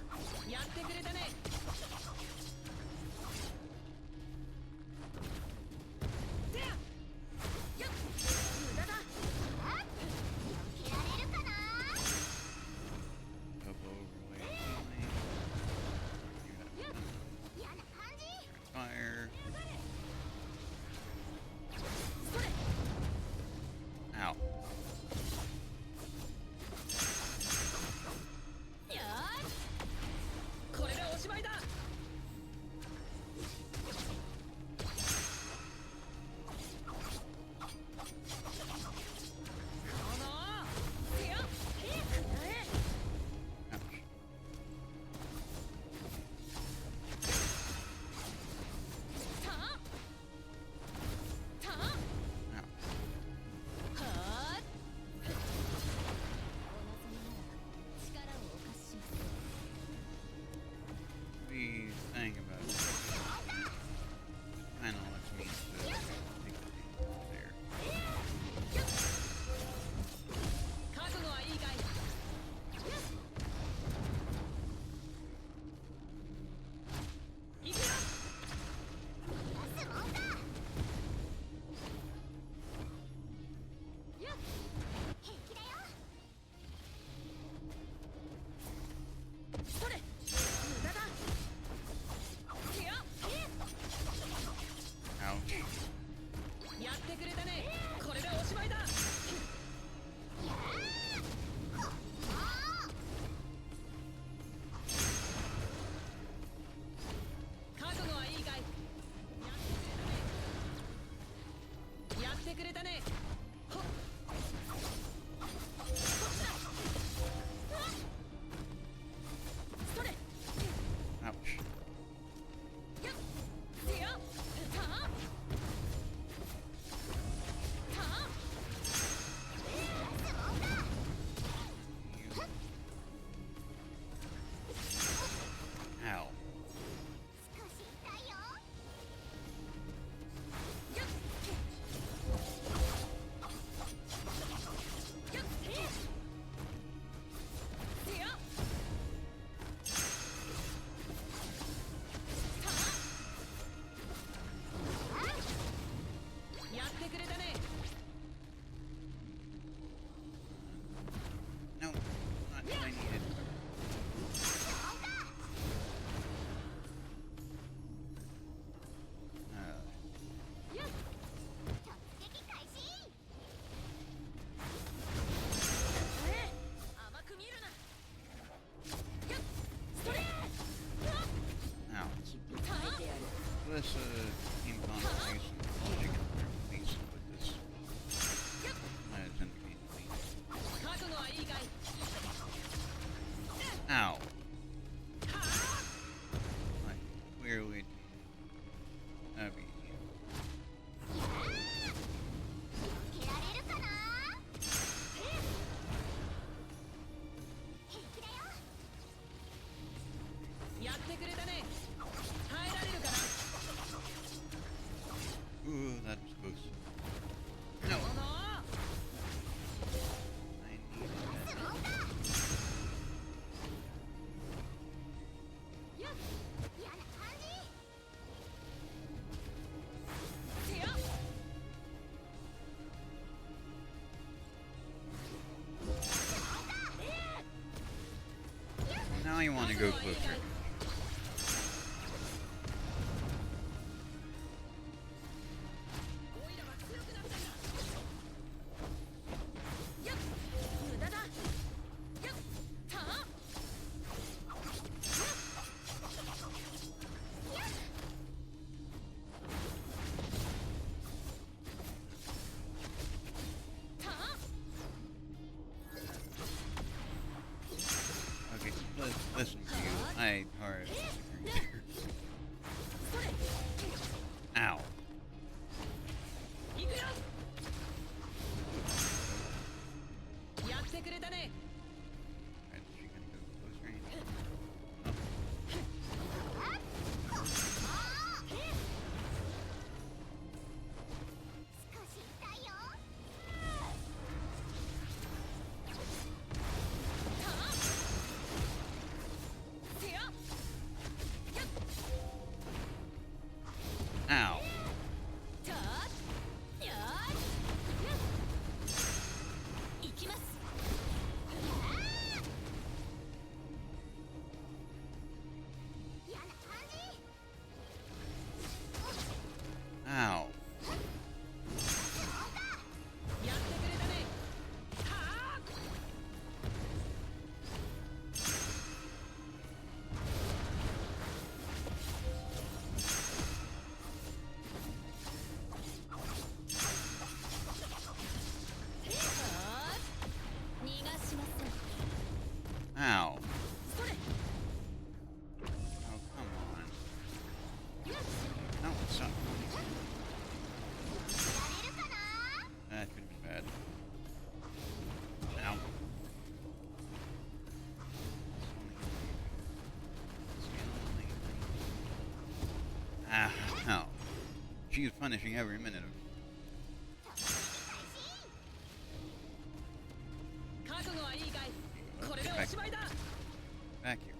this team conversation logic and please put this as indicated, please. Ow. Like, clearly that'd be easy. Ooh, that was close. No. I need that. Now you want to go closer. Okay, listen to you. I hard disagree there. Ow. Alright, is she gonna go close range? Oh. Ow. Ow. Ow. Oh, come on. No, stop. That could have been bad. Ow. Ow. She is punishing every minute of it. Back here.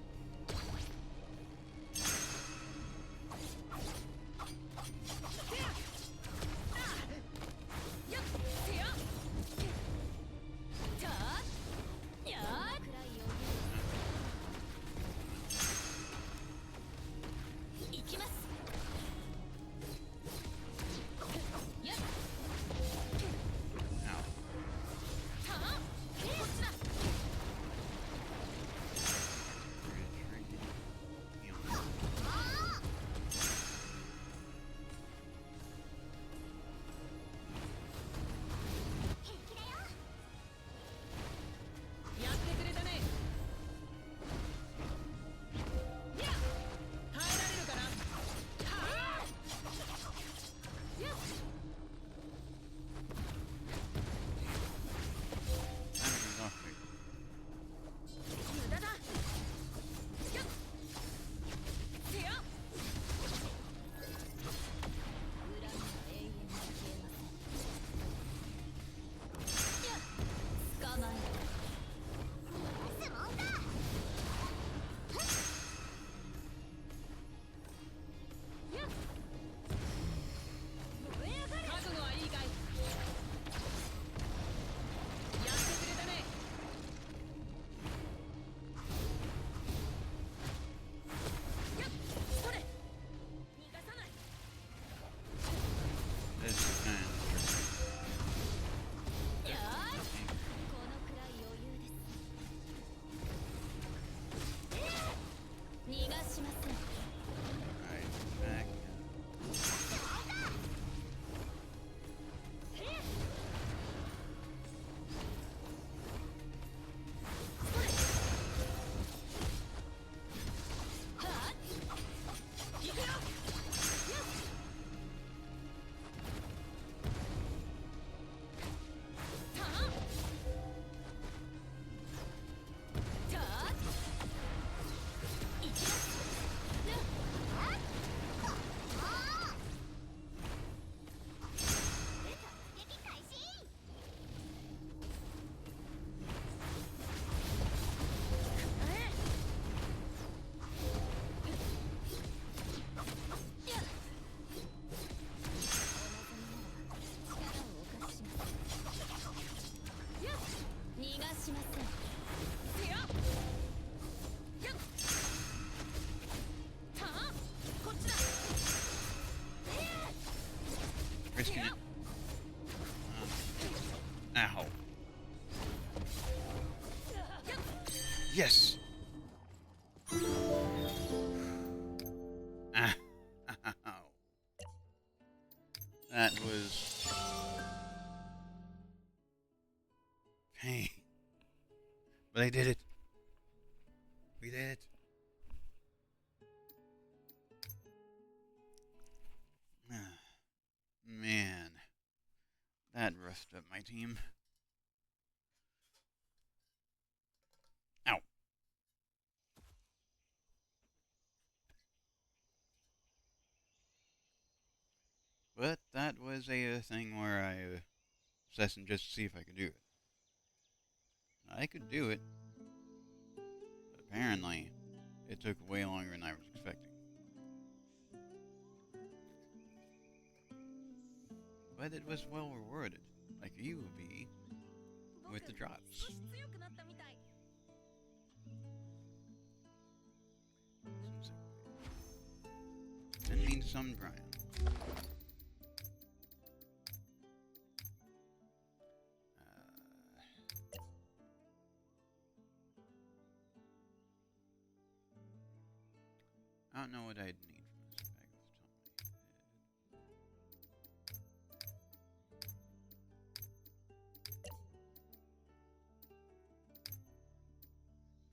risking it. Ow. Yes! Ow. That was pain. But I did it. We did it. Man. That roughed up my team. Ow. But that was a thing where I assessed just to see if I could do it. I could do it. But apparently, it took way longer than I was expecting. But it was well rewarded, like you would be, with the drops. Didn't mean to summon Brian. I don't know what I'd need from this bag off the top of my head.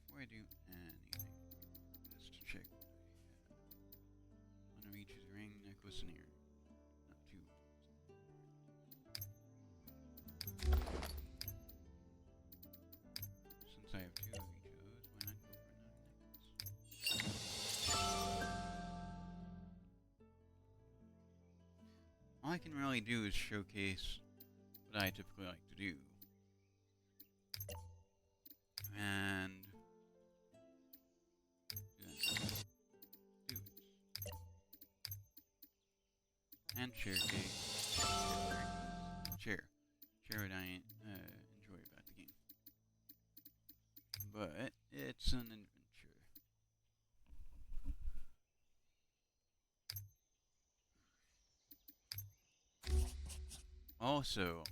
Before I do anything, just to check what I have. One of each is ring, necklace, and ear. Not two. Since I have two of each of those, why not go for another necklace? All I can really do is showcase what I typically like to do. And do it. And share case. Share what I enjoy about the game. But it's an adventure. Also,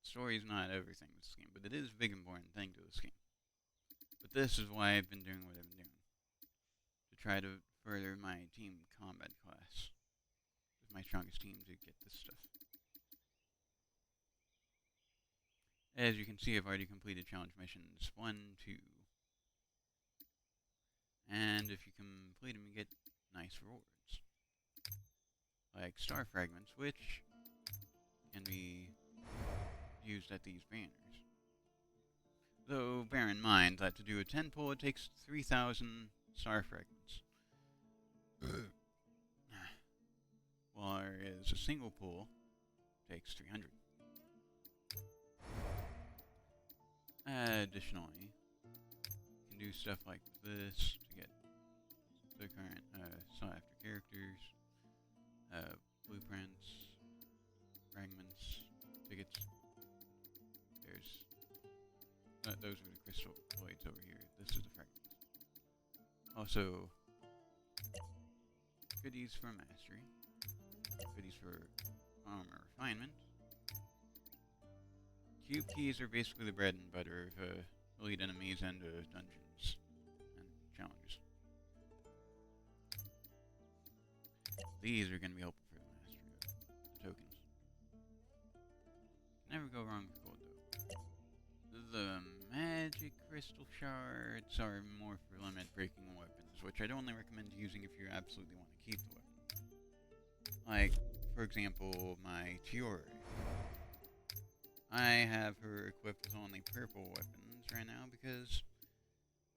story is not everything in this game, but it is a big important thing to this game. But this is why I've been doing what I've been doing. To try to further my team combat class. With my strongest team to get this stuff. As you can see, I've already completed challenge missions 1, 2. And if you complete them, you get nice rewards. Like star fragments, which can be used at these banners. Though, bear in mind that to do a 10 pull, it takes 3,000 star fragments. Whereas a single pull takes 300. Additionally, you can do stuff like this to get the current sought after characters, blueprints, fragments, tickets. There's those are the crystal blades over here. This is the fragments. Also, goodies for mastery, goodies for armor refinement. Cube keys are basically the bread and butter of elite enemies and dungeons and challenges. These are going to be helpful for the mastery of the tokens. Never go wrong with gold, though. The magic crystal shards are more for limit breaking weapons, which I'd only recommend using if you absolutely want to keep the weapon. Like, for example, my Tiori. I have her equipped with only purple weapons right now because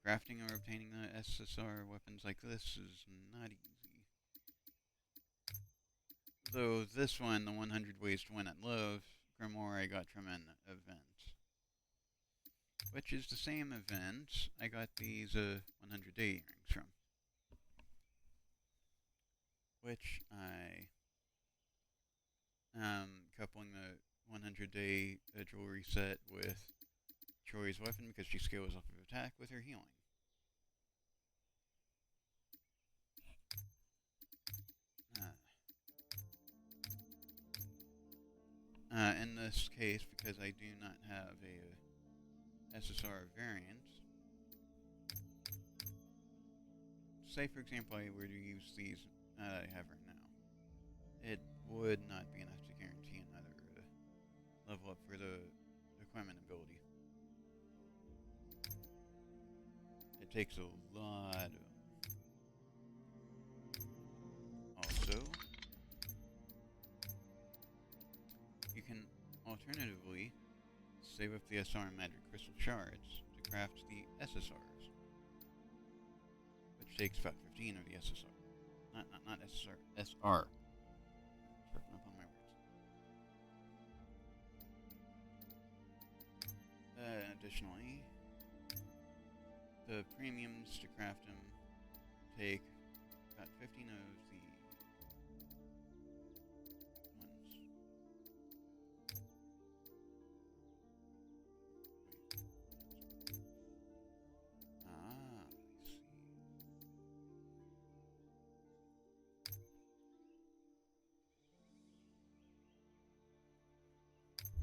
crafting or obtaining the SSR weapons like this is not easy. Though this one, the 100 Ways to Win at Love, Grimoire I got from an event. Which is the same event I got these 100 day earrings from. Which I coupling the 100 day jewelry set with Troy's weapon because she scales off of attack with her healing. in this case, because I do not have a SSR variant, say for example I were to use these that I have right now, it would not be enough to guarantee another level up for the equipment ability. It takes a lot of... Also, you can alternatively save up the SR magic crystal shards to craft the SSRs, which takes about 15 of the SSR. Not SSR, SR. Tripping up on my words. Additionally, the premiums to craft them take about 15 of the ones. I see.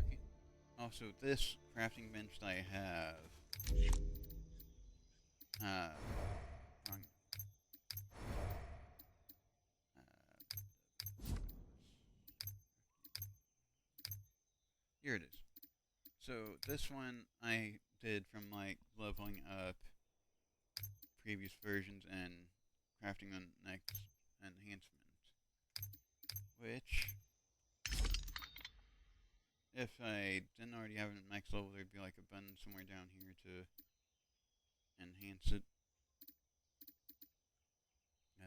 Okay. Also, this crafting bench that I have, wrong. Here it is. So this one I did from like leveling up previous versions and crafting the next enhancement, which, if I didn't already have it at max level, there'd be like a button somewhere down here to enhance it.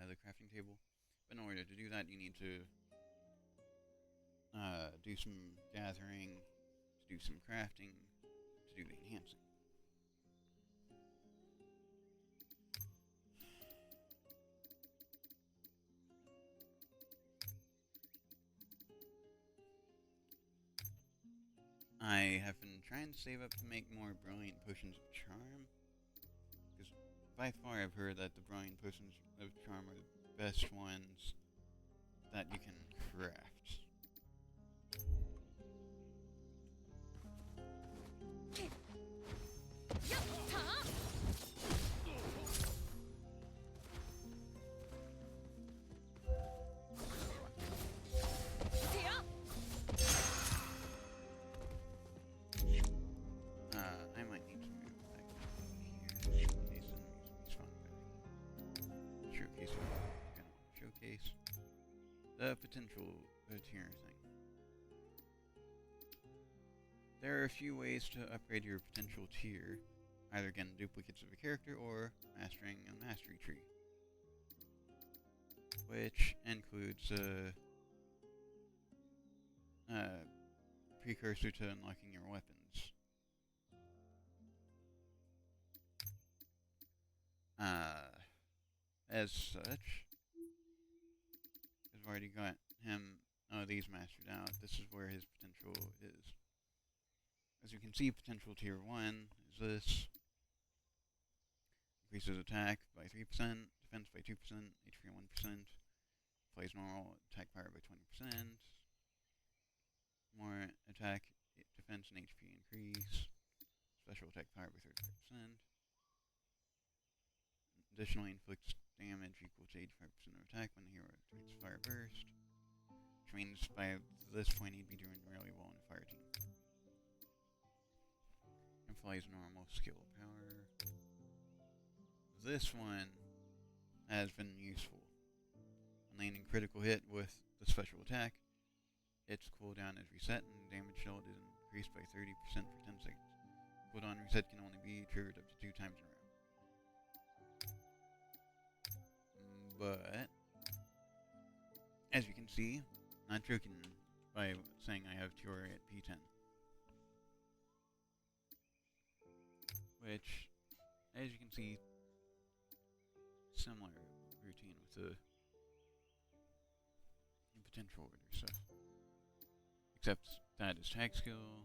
The crafting table. But in order to do that, you need to do some gathering, to do some crafting, to do the enhancing. I have been trying to save up to make more brilliant potions of charm, because by far I've heard that the brilliant potions of charm are the best ones that you can craft. I might need to move back here, showcase showcase the potential tier thing. There are a few ways to upgrade your potential tier, either getting duplicates of a character or mastering a mastery tree, which includes precursor to unlocking your weapons. As such, I've already got him, these mastered out. This is where his potential is. As you can see, potential tier 1 is this. Increases attack by 3%, defense by 2%, HP 1%, plays normal, attack power by 20%, more attack, defense, and HP increase, special attack power by 35%, additionally inflicts damage equal to 85% of attack when the hero activates Fire Burst, which means by this point he'd be doing really well in a fire team. Implies normal skill power. This one has been useful. When landing critical hit with the special attack, its cooldown is reset and damage dealt is increased by 30% for 10 seconds. Cooldown reset can only be triggered up to 2 times in a round. But, as you can see, not joking by saying I have Tiori at P10. Which, as you can see, similar routine with the potential order stuff. Except that is tag skill,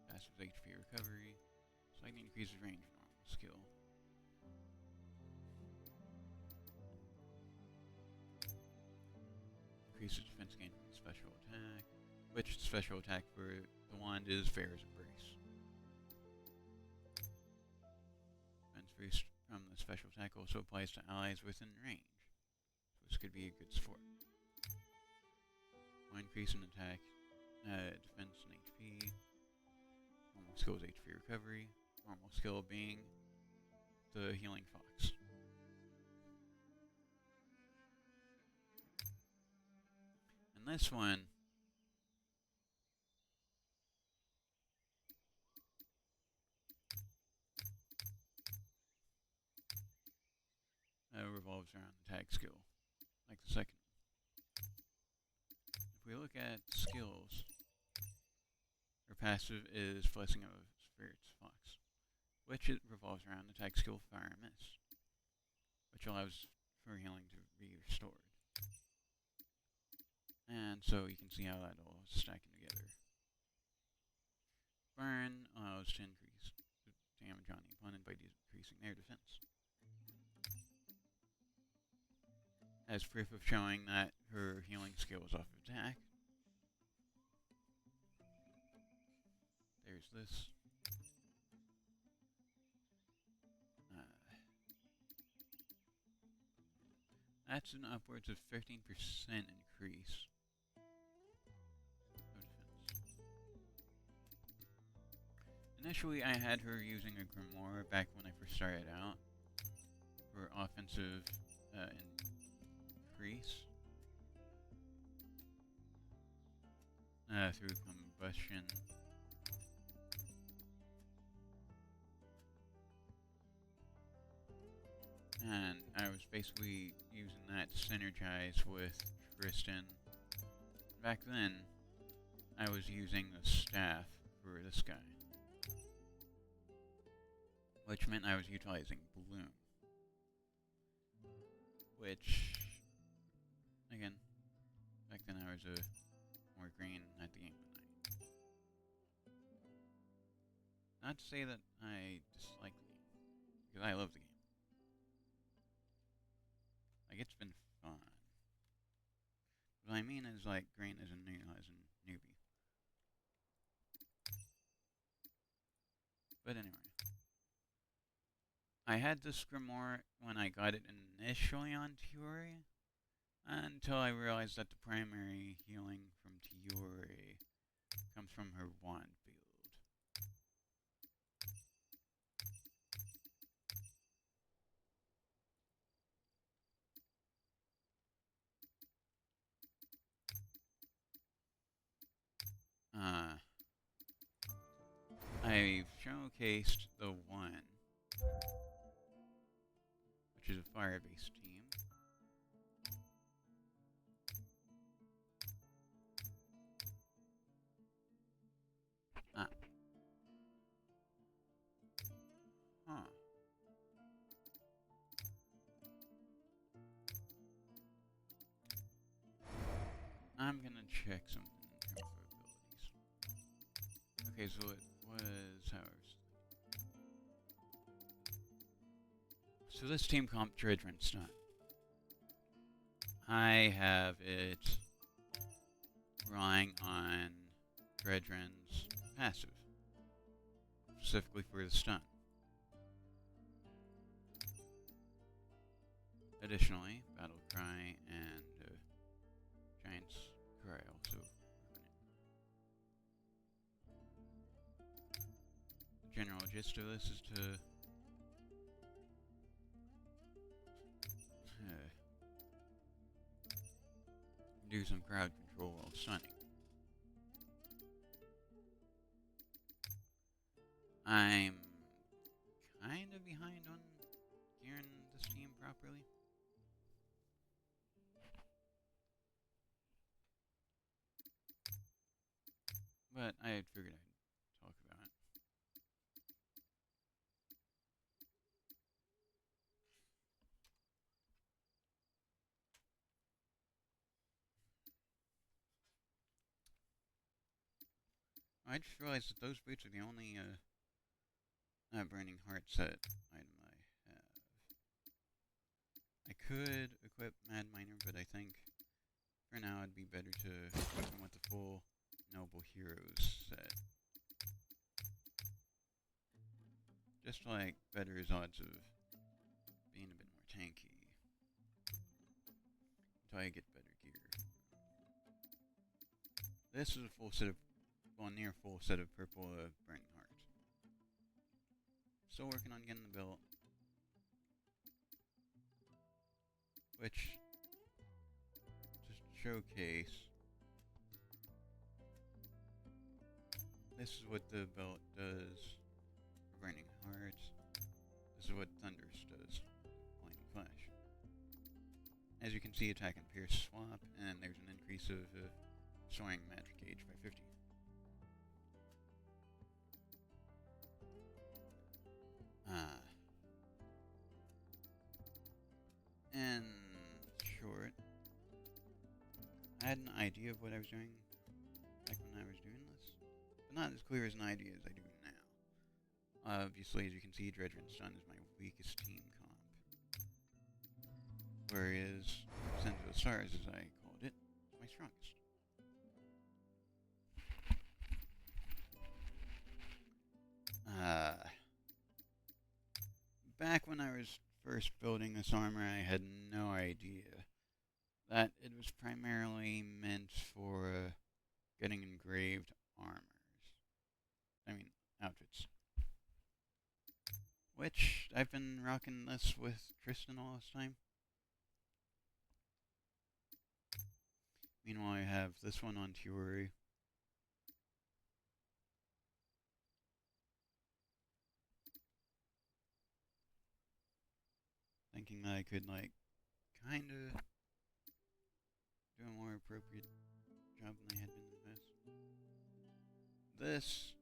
passive HP recovery, slightly increases range of normal skill. Increases defense gain from special attack, which special attack for the wand is Fair's Embrace. Defense boost from the special attack also applies to allies within range, so this could be a good sport. One increase in attack, defense, and HP. Normal skill is HP recovery. Normal skill being the Healing Fox. And this one revolves around attack skill, like the second one. If we look at skills, her passive is Blessing of Spirit's Fox, which it revolves around attack skill Fire and Mist, which allows for healing to be restored. And so you can see how that all is stacking together. Burn allows to increase the damage on the opponent by decreasing their defense. As proof of showing that her healing skill is off of attack, there's this. That's an upwards of 15% increase of defense. Initially, I had her using a Grimoire back when I first started out for offensive increase through combustion. And I was basically using that to synergize with Tristan. Back then, I was using the staff for this guy, which meant I was utilizing Bloom. Which, again, back then I was more green at the game than I. Not to say that I dislike the game, because I love the game. Like, it's been fun. What I mean is, like, green as a newbie. But anyway. I had this Grimoire when I got it initially on Tiori, until I realized that the primary healing from Tiori comes from her wand build. I've showcased the one, which is a fire-based team. I'm gonna check something in terms of abilities. Okay, so it was ours. So this team comp Dredren's done. I have it relying on Dredren's passive, specifically for the stun. Additionally, Battle Cry and Giant's Cry also. The general gist of this is to do some crowd control while stunning. I'm kind of behind on gearing this team properly. But I had figured I'd talk about it. I just realized that those boots are the only Burning Heart set item I have. I could equip Mad Miner, but I think for now it'd be better to equip him with the full heroes set. Just like better odds of being a bit more tanky. Until I get better gear. This is a full set of, well, near full set of purple Burning Heart. Still working on getting the belt. Which, just showcase, this is what the belt does for Burning Hearts. This is what Thunderous does, Flame Flash. As you can see, attack and pierce swap, and there's an increase of soaring magic gauge by 50. In short, I had an idea of what I was doing back when I was doing this, but not as clear as an idea as I do now. Obviously, as you can see, Dredger and Stun is my weakest team comp, whereas Send to the Stars, as I called it, is my strongest. Back when I was first building this armor, I had no idea that it was primarily meant for getting engraved armors. I mean, outfits. Which, I've been rocking this with Tristan all this time. Meanwhile, I have this one on Fury. Thinking that I could, like, kinda do a more appropriate job than I had been in the past. This.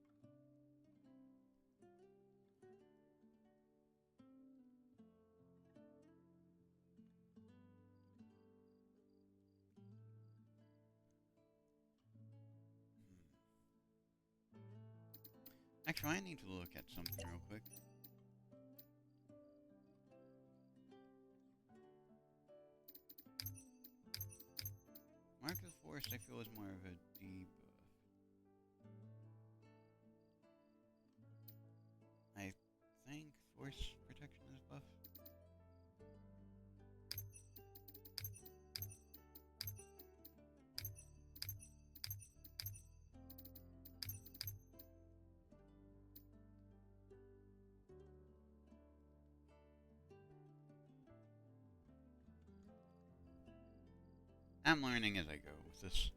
Actually, I need to look at something real quick. Mark of the Forest, I feel, is more of a debuff. I think Force Protection is buff. I'm learning as I go with this.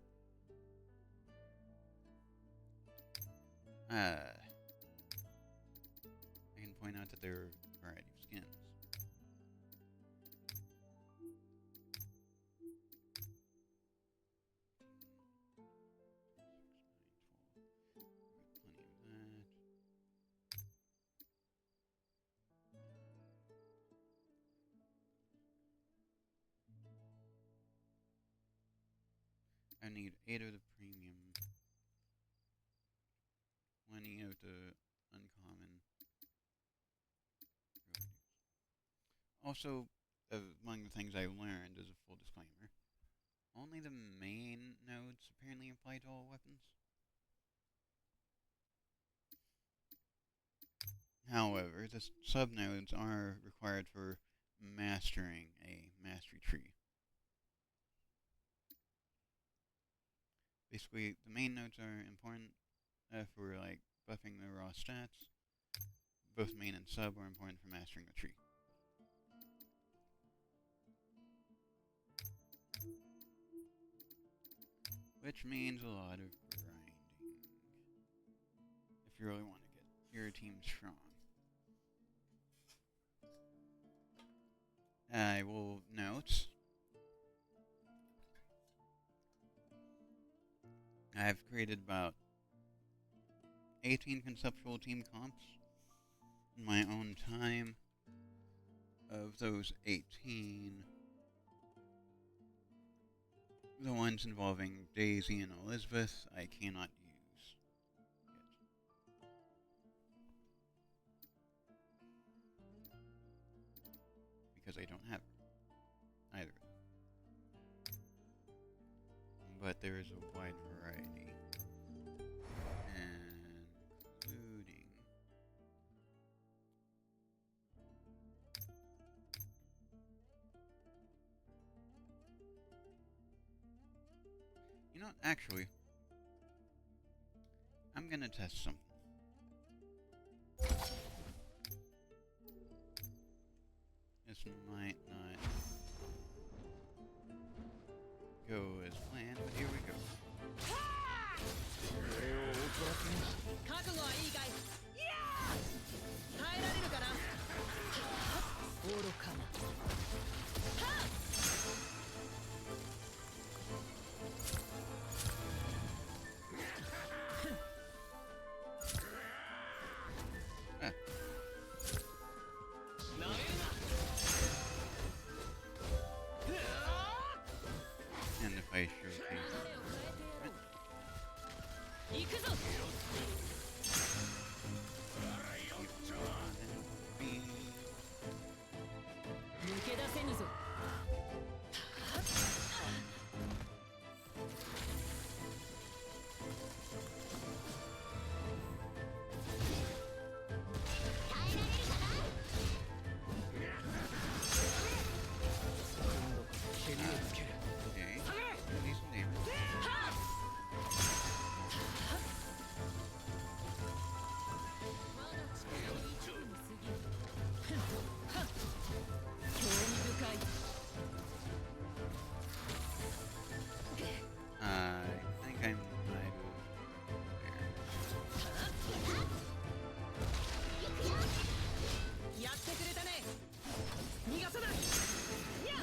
I can point out that there are a variety of skins. I need 8 of the premium, 20 of the uncommon. Also, among the things I learned, as a full disclaimer, only the main nodes apparently apply to all weapons. However, the sub-nodes are required for mastering a mastery tree. Basically, the main nodes are important for like buffing the raw stats. Both main and sub are important for mastering the tree. Which means a lot of grinding. If you really want to get your team strong. I will note I've created about 18 conceptual team comps in my own time. Of those 18, the ones involving Daisy and Elizabeth I cannot use yet. Because I don't have her. Either. But there is a wide variety. know, actually, I'm gonna test something. This might not go as planned, but here we go. 覚悟はいいかい？耐えられるかな？愚かな。Ah. And if I showcase 行くぞ。 抜け出せぬぞ。Okay, decent damage. 興味深い。 I think I might have there. やってくれたね。逃がさない。にゃ。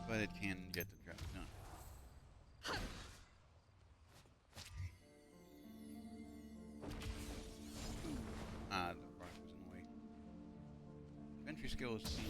But it can get the job done. Ah, the rock was in the way. Entry skill is useful.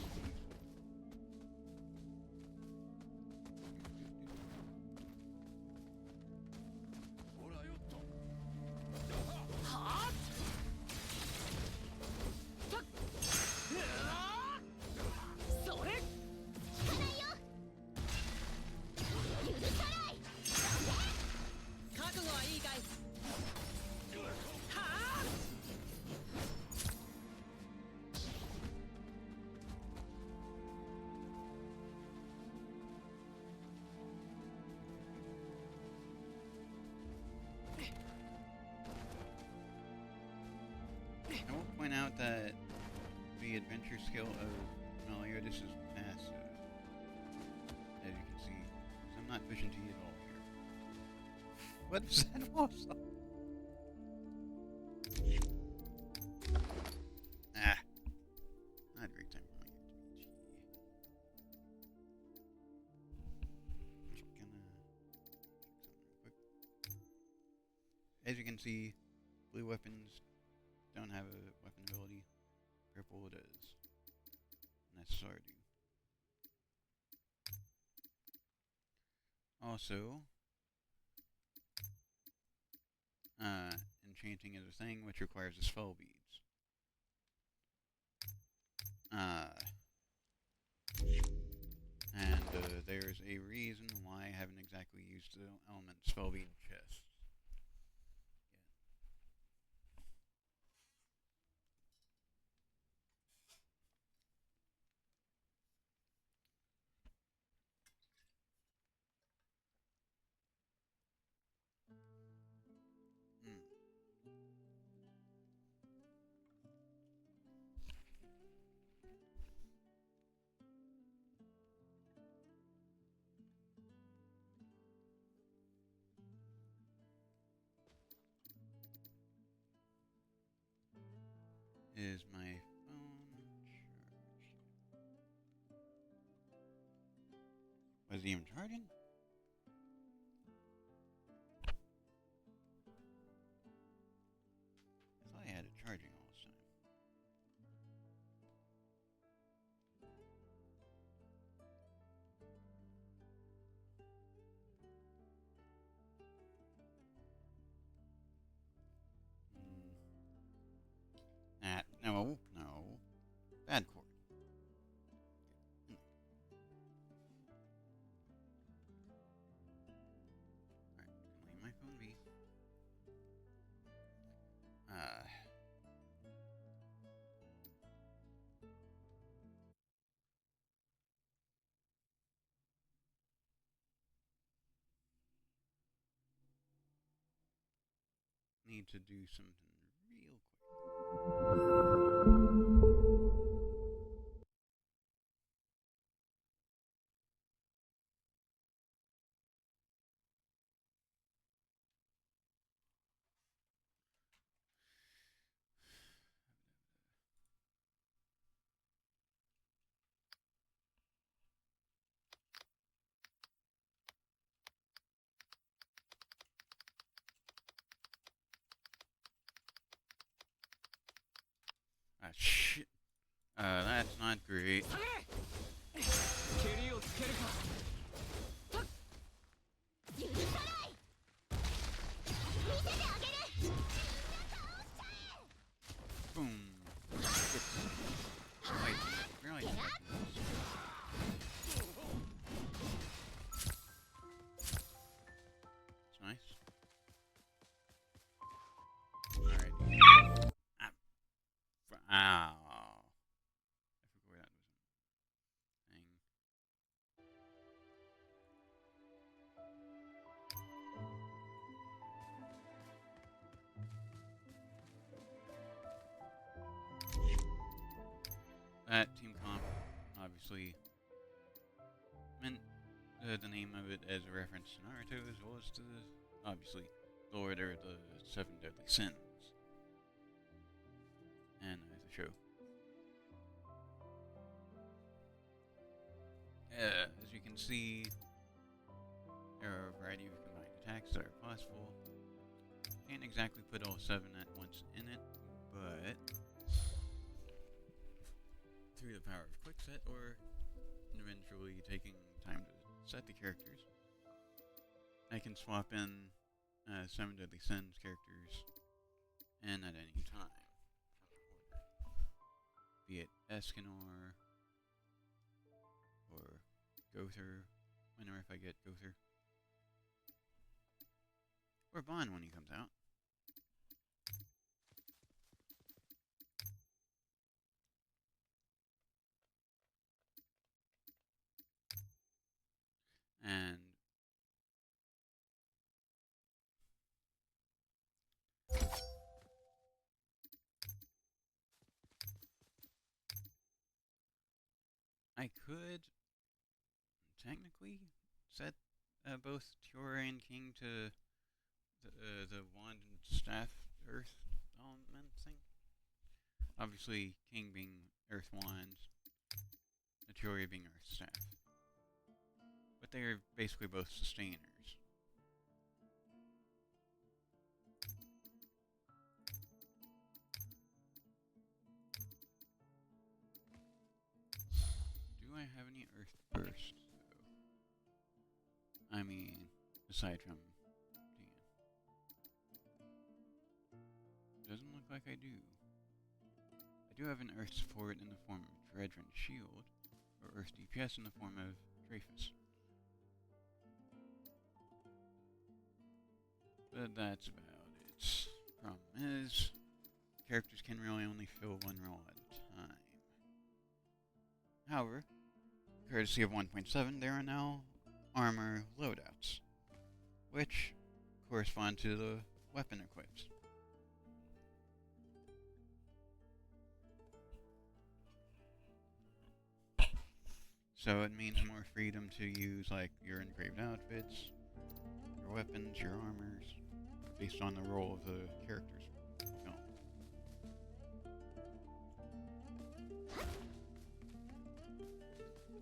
I will point out that the adventure skill of Hiatus is massive. As you can see, so I'm not pushing T at all here. What is that also? Ah. Not a great time for me to be T. I'm just gonna check something real quick. As you can see, blue weapons don't have a weapon ability. Purple does. And that's Sardu. Also, enchanting is a thing which requires the spell beads. And there's a reason why I haven't exactly used the element spell bead chest. Is my phone charged? Was it even charging? I thought I had it charging all this time. No. Bad cord. need to do something real quick. Ah, shit. That's not great. 蹴りをつけるか。許さない。見せてあげる。 Boom. Wait, really? It's nice. Alright. Ow. I forgot where that was. Thing. That team comp obviously meant the name of it as a reference to Naruto as well as to the, obviously, the Order of the Seven Deadly Sins. And the show. As you can see, there are a variety of combined attacks that are possible. Can't exactly put all 7 at once in it, but through the power of quick set or eventually taking time to set the characters, I can swap in 7 Deadly Sins characters in at any time. Be it Escanor or Gother, whenever if I get Gother, or Bond when he comes out. And I could technically set both Tiora and King to the wand and staff earth element thing. Obviously, King being earth wand, Tiora being earth staff. But they are basically both sustainers. Do I have any earth burst, though? I mean, aside from Dean. Doesn't look like I do. I do have an earth support in the form of Dredren Shield, or earth DPS in the form of Dreyfus. But that's about it. Problem is, characters can really only fill one role at a time. However, courtesy of 1.7, there are now armor loadouts, which correspond to the weapon equips. So it means more freedom to use like your engraved outfits, your weapons, your armors, based on the role of the characters.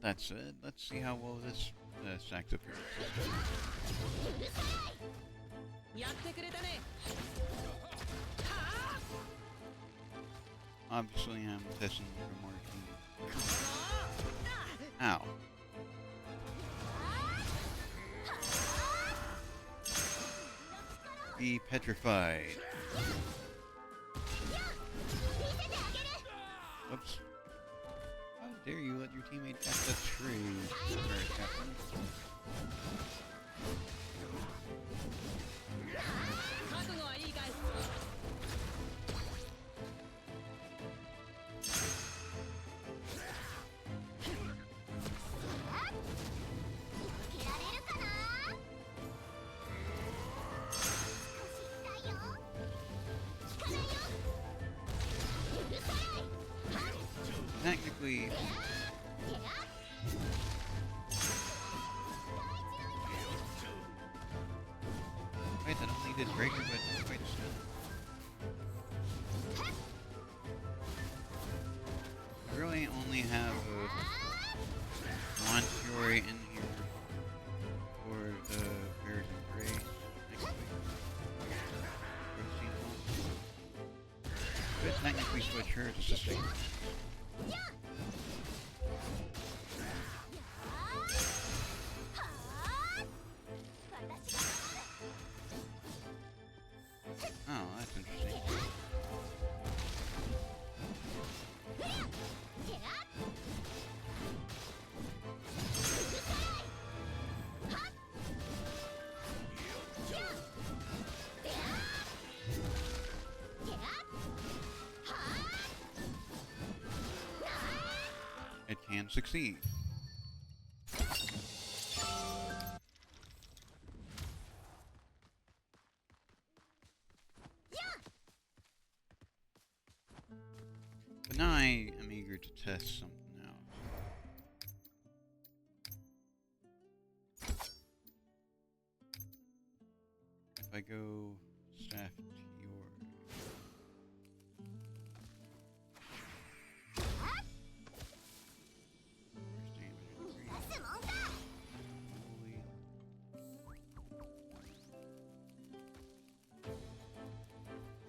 That said, let's see how well this stacks up here. Obviously, I'm testing for more key. Ow. Be petrified. Whoops. How dare you let your teammate catch that tree, Captain? sleep. Wait, that only did breaker, but wait still. I really only have one Fury in here for the Bears and Grace next week. But technically switch her to sustain. Oh, that's interesting. It can succeed. But now I am eager to test something out. If I go staff Tiori.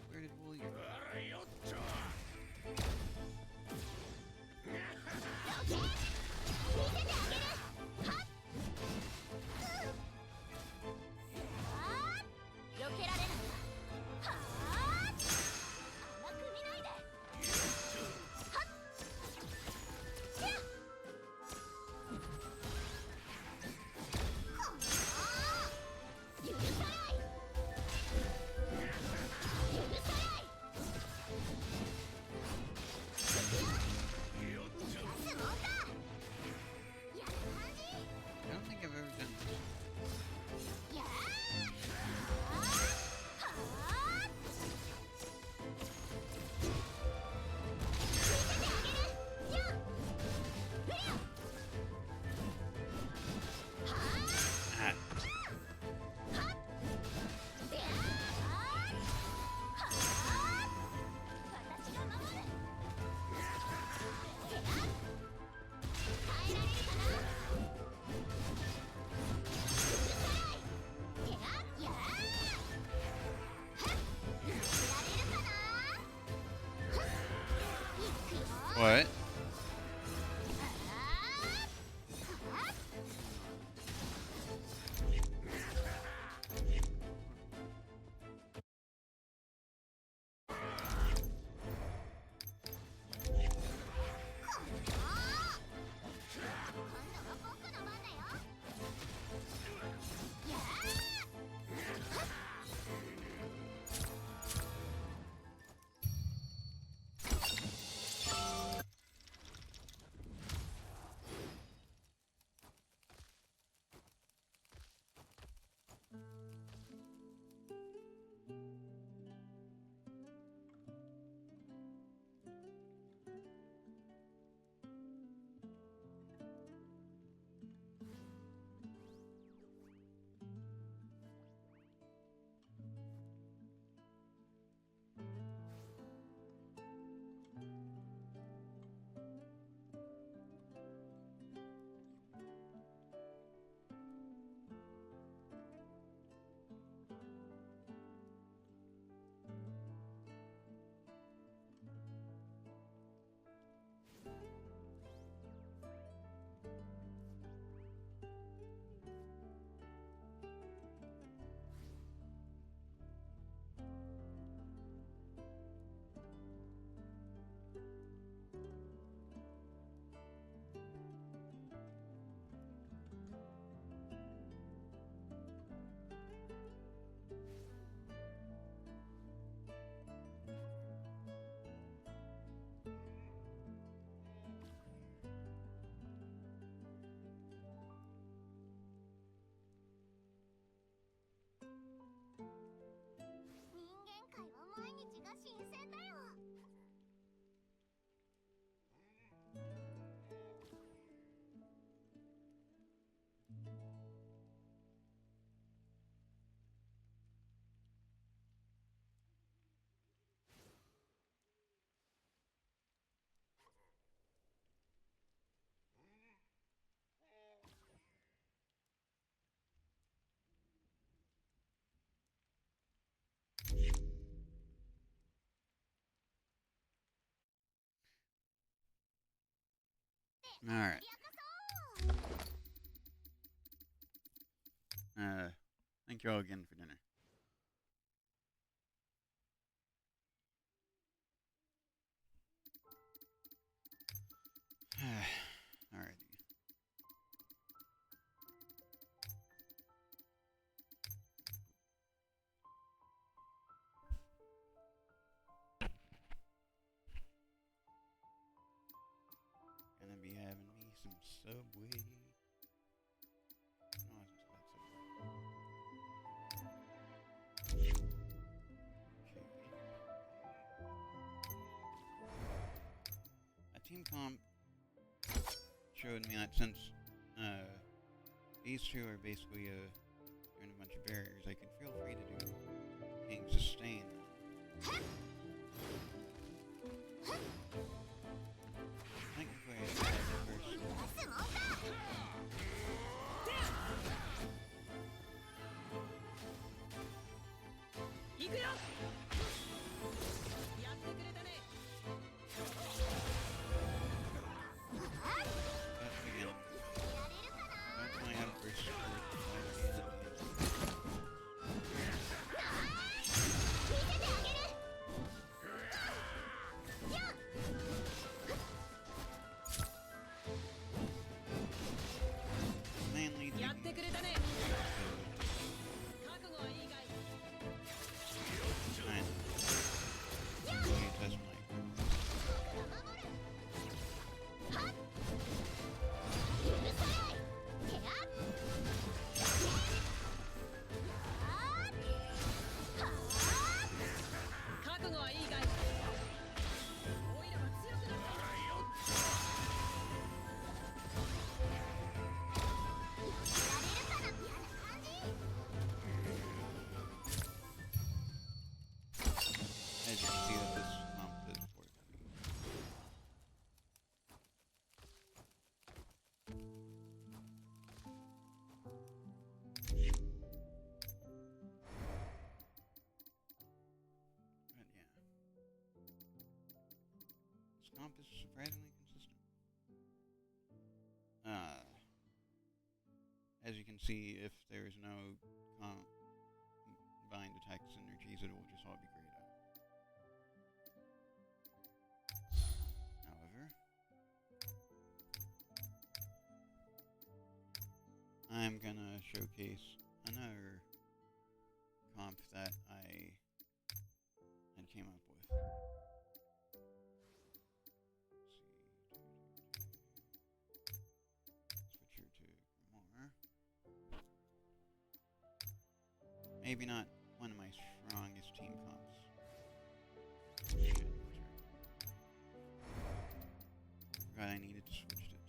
Where did Wooly go? Alright. Thank you all again for dinner. Alrighty. Gonna be having me some Subway. No, it's not Subway. Okay. A team comp showed me that since these two are basically doing a bunch of barriers, I could feel free to do King Sustain. Technically, I should have it first. But again, don't only have first support, mainly thinking trying to test my as you can see that this comp is working. But yeah. This comp is surprisingly consistent. As you can see, if there's no combined attack synergies, it will just all be grayed out. However, I'm gonna showcase another comp that I had came up with. Switch here to more. Maybe not one of my strongest team comps. Shit, sorry. Forgot I needed to switch to team.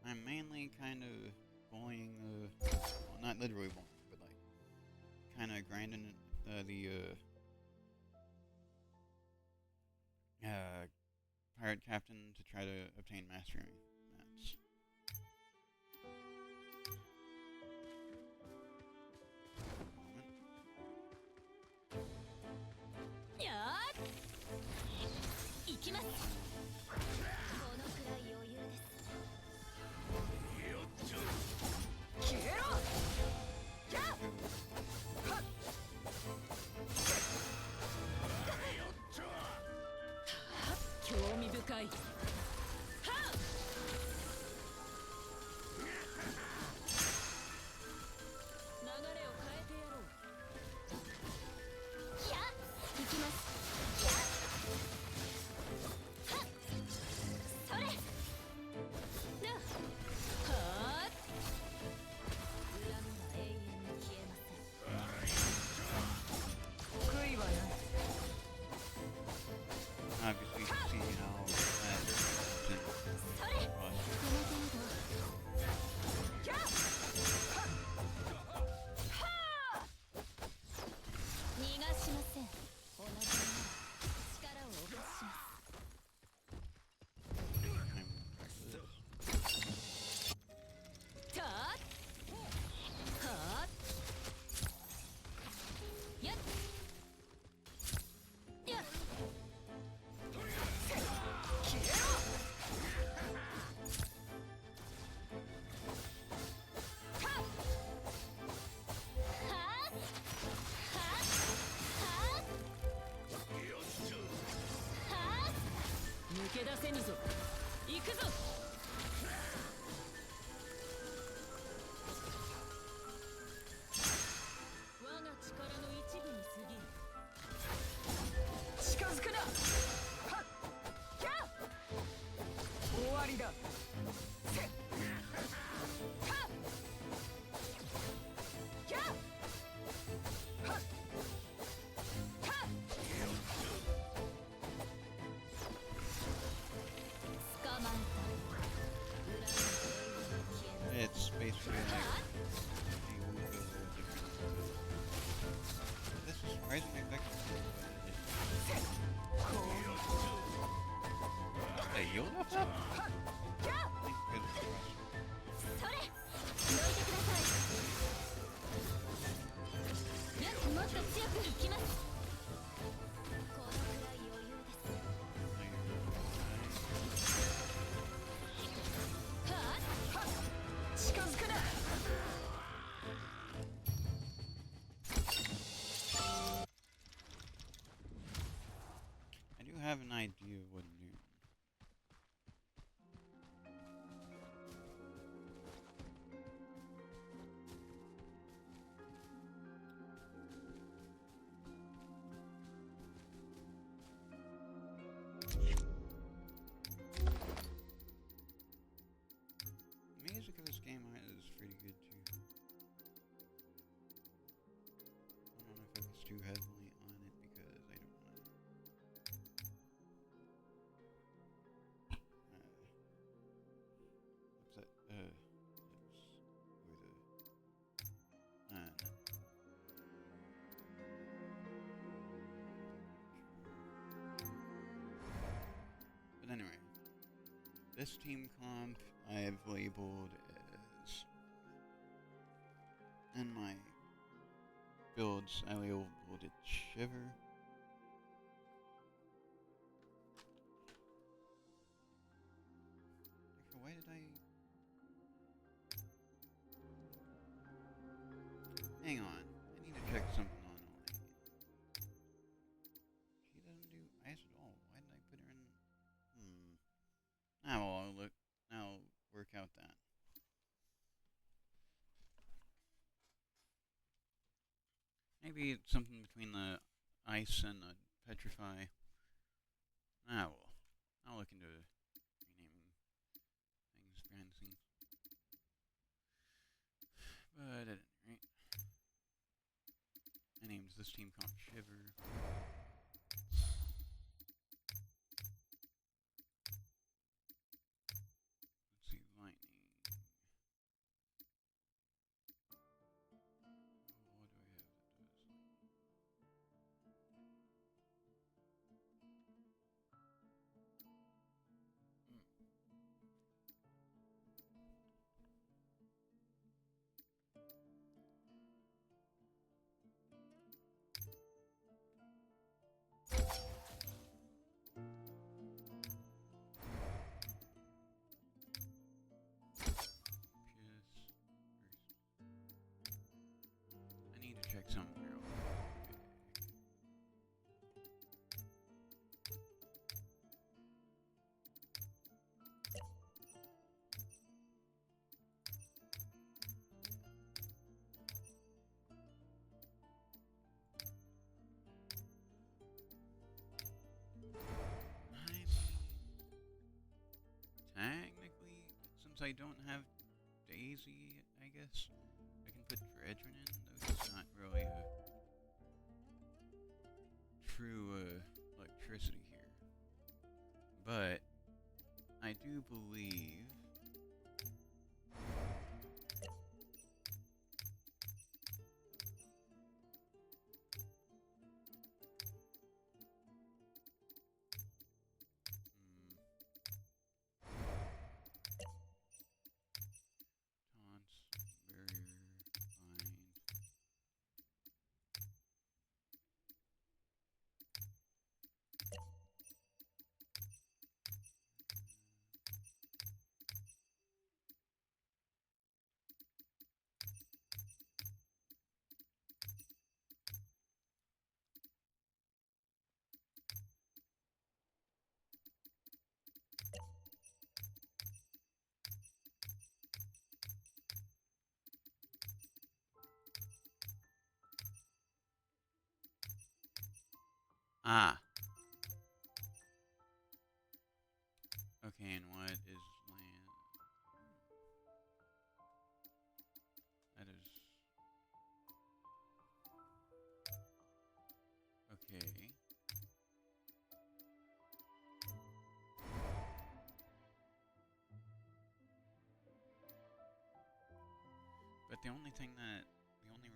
I'm mainly kind of bullying well, not literally bullying, but like kind of grinding the pirate captain to try to obtain mastery. That's わりだ。せっはっキャッはっはっ捕まえた。 It's basically like the Wooga different. This is surprisingly effective. Hey, you left up? I think good question. それどいてください。よくもっと強く吹きます。このくらい余裕です。はっはっ近づくな。 I do have an idea of what to do. The music of this game is pretty good too. I don't know if I focus too heavily on it because I don't want to. Upset lips or the no. But anyway, this team comp I have labeled as, in my builds I labeled it Shiver. Why did I? Hang on, I need to check something on Elaine. She doesn't do ice at all. Why did I put her in? Now I'll look. Now I'll work out that. Maybe it's something between the ice and the petrify. Well, I'll look into renaming things behind the scenes. But at any rate, I named this team comp Shiver. Let's see, lightning. What do I have that does lightning? I need to check something real quick. Technically, since I don't have Daisy, I guess I can put Dredrin in, though it's not really a true electricity here. But I do believe taunts, barrier, bind. Ah. Okay, and what is the only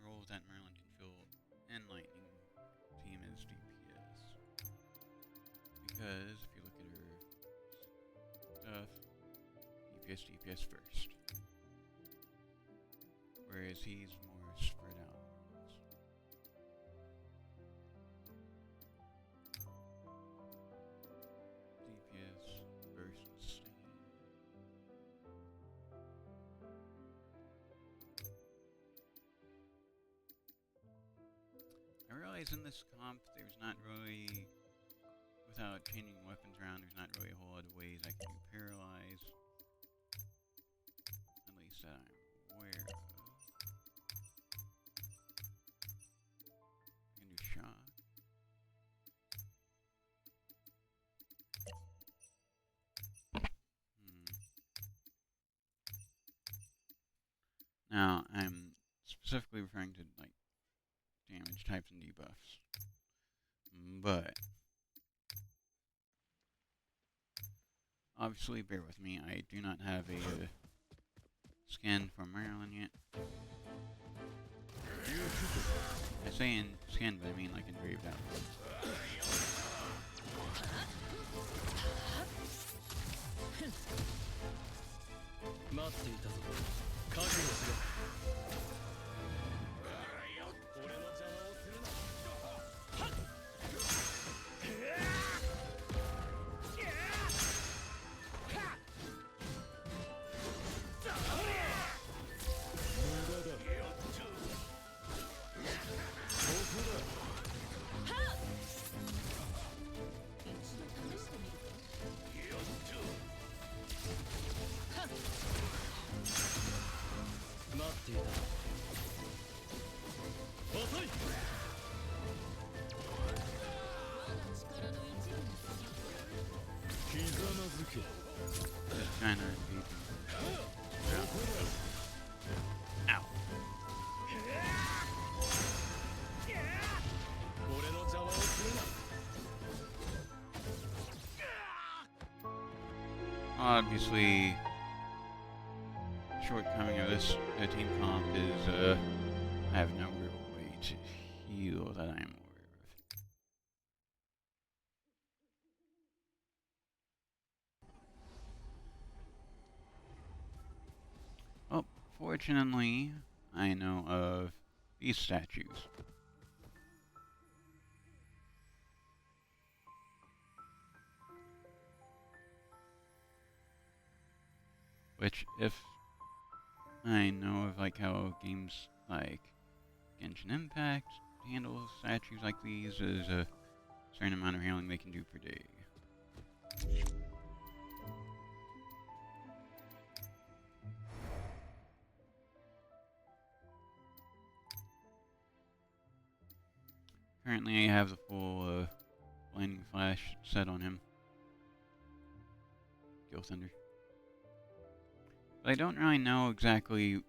role that Merlin can fill in Lightning Team is DPS. Because if you look at her stuff, DPS first. Whereas he's more spread out. DPS first sustain. I realize in this comp there's not really, without changing weapons around, there's not really a whole lot of ways I can do paralyze. At least that I'm aware of. I can do shock. Now, I'm specifically referring to, like, damage types and debuffs. But obviously, bear with me, I do not have a skin for Maryland yet. I say in skin, but I mean like engraved out. 待っていたぞ。覚悟しろ。俺の邪魔をするな。はっ。待っていた。遅い。ひざまずけ。 Just kinda repeat. Ow. 俺の邪魔をするな。 Obviously, shortcoming of this team comp is I have no real way to heal that I'm aware of. Well, fortunately, I know of these statues. Which, if I know of, like, how games like Genshin Impact handle statues like these, is a certain amount of healing they can do per day. Currently, I have the full Blinding Flash set on him. Kill Thunder. But I don't really know exactly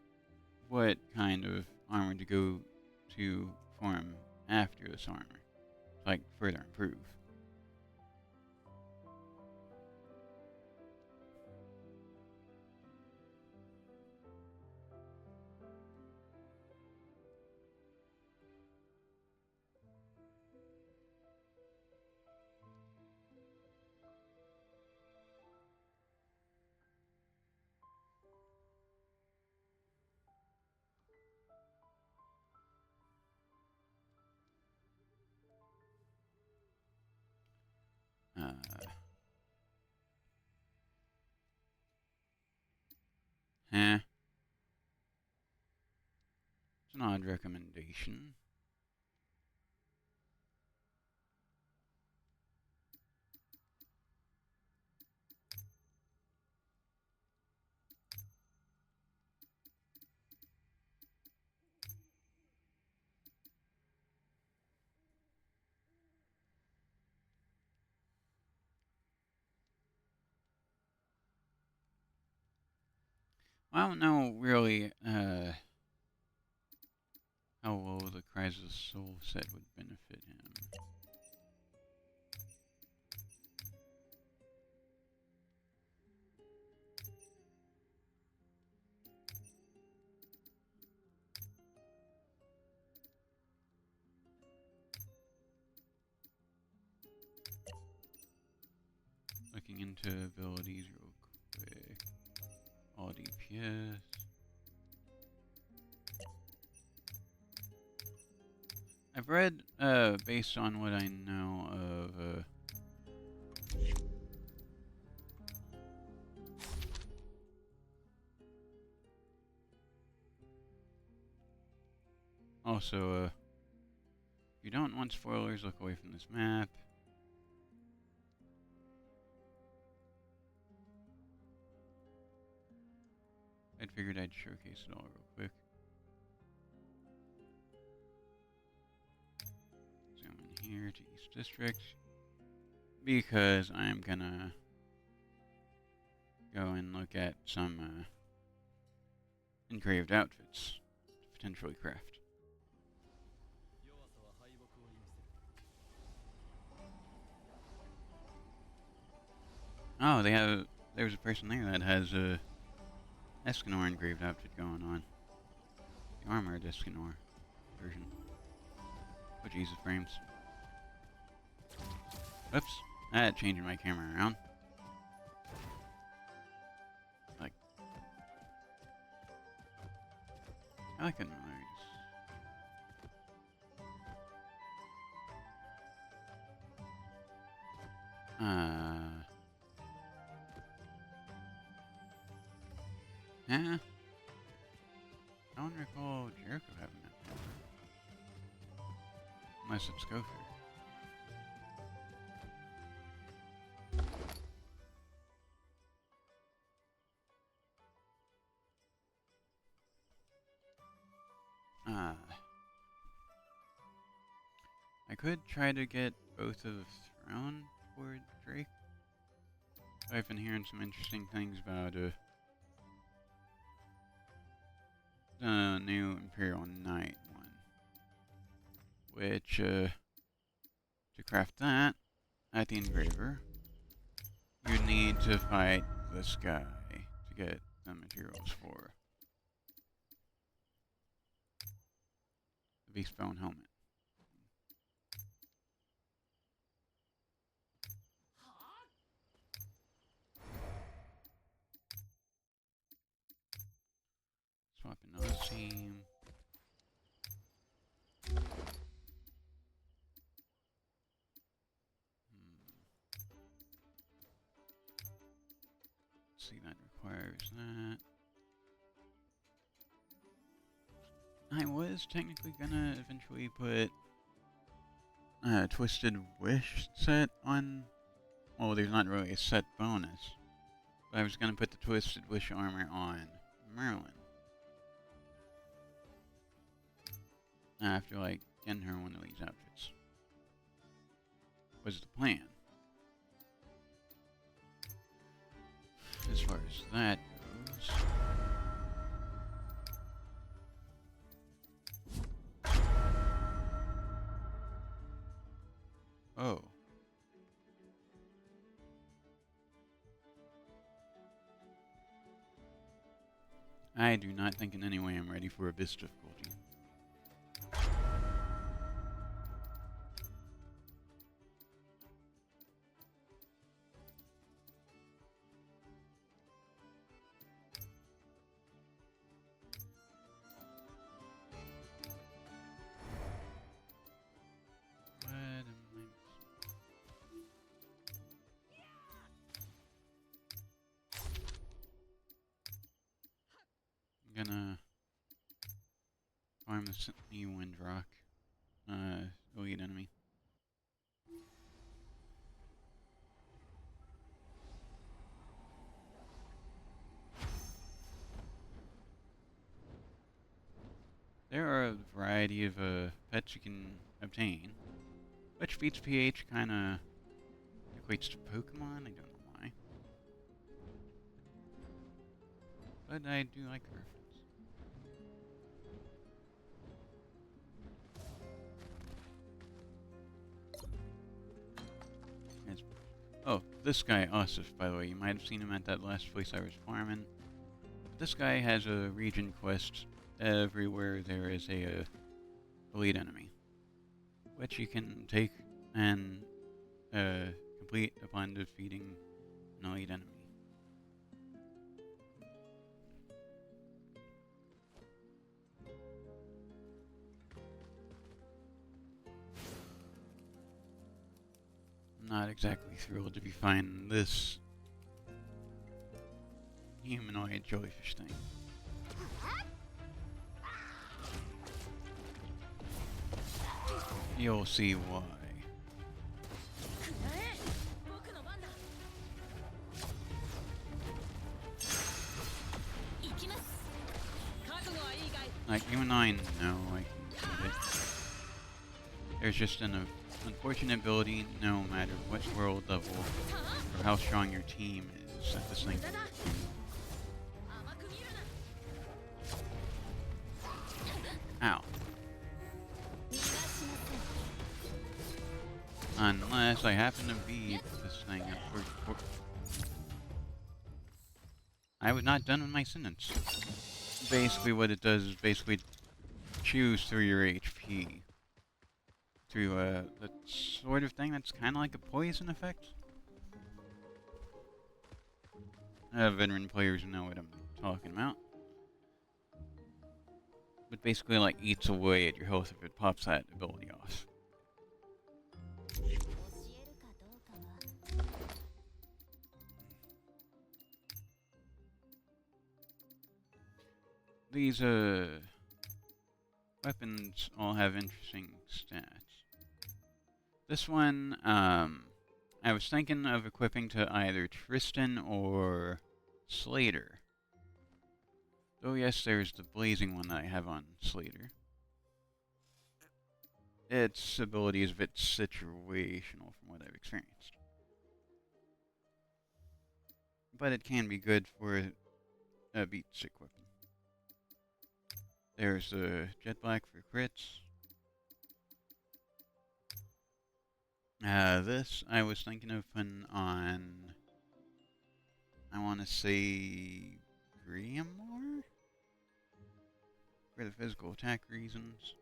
what kind of armor to go to for him after this armor. To, like, further improve. It's an odd recommendation. I don't know really how well the Cries of the Soul set would benefit him. into abilities real quick. All DPS. I've read, based on what I know of, also, if you don't want spoilers, look away from this map. I figured I'd showcase it all real quick. Zoom in here to East District, because I'm gonna go and look at some engraved outfits to potentially craft. 弱さは敗北を意味する。 Oh, there's a person there that has a Escanor engraved outfit going on. The armored Escanor version. Oh Jesus, frames. Whoops. I had changing my camera around. Like, I like it noise. Yeah. I don't recall Jericho having that. Unless it's Gopher. I could try to get both of Throne for Drake. I've been hearing some interesting things about the new Imperial Knight one. Which, to craft that at the engraver, you need to fight this guy to get the materials for the Beastbone helmet. Swap another team. Let's see, that requires that. I was technically gonna eventually put Twisted Wish set on. Well, there's not really a set bonus. But I was gonna put the Twisted Wish armor on Merlin. After, like, getting her one of these outfits. Was the plan. As far as that goes. Oh. I do not think in any way I'm ready for Abyss difficulty. I'm gonna farm the new Windrock, elite enemy. There are a variety of pets you can obtain, which beats PH kinda equates to Pokemon, I don't know why. But I do like the reference. Oh, this guy, Asif, by the way, you might have seen him at that last place I was farming. This guy has a region quest everywhere there is a elite enemy, which you can take and complete upon defeating an elite enemy. I'm not exactly thrilled to be finding this humanoid jellyfish thing. You'll see why. くらえ僕の番だ行きます。覚悟はいいかい。 Like, even though I know I can do it, there's just an unfortunate ability, no matter what world level or how strong your team is, that this thing. 無駄だ甘く見るな Ow. 逃がしません Unless I happen to beat this thing I was not done with my sentence. Basically what it does is basically choose through your HP. Through that sort of thing that's kind of like a poison effect. Veteran players know what I'm talking about. But basically like eats away at your health if it pops that ability off. 教えるかどうかは These weapons all have interesting stats. This one, I was thinking of equipping to either Tristan or Slater. Oh yes, there's the blazing one that I have on Slater. Its ability is a bit situational from what I've experienced. But it can be good for a beat stick weapon. There's the Jet Black for crits. This I was thinking of putting on, I want to say, Grimoire? For the physical attack reasons.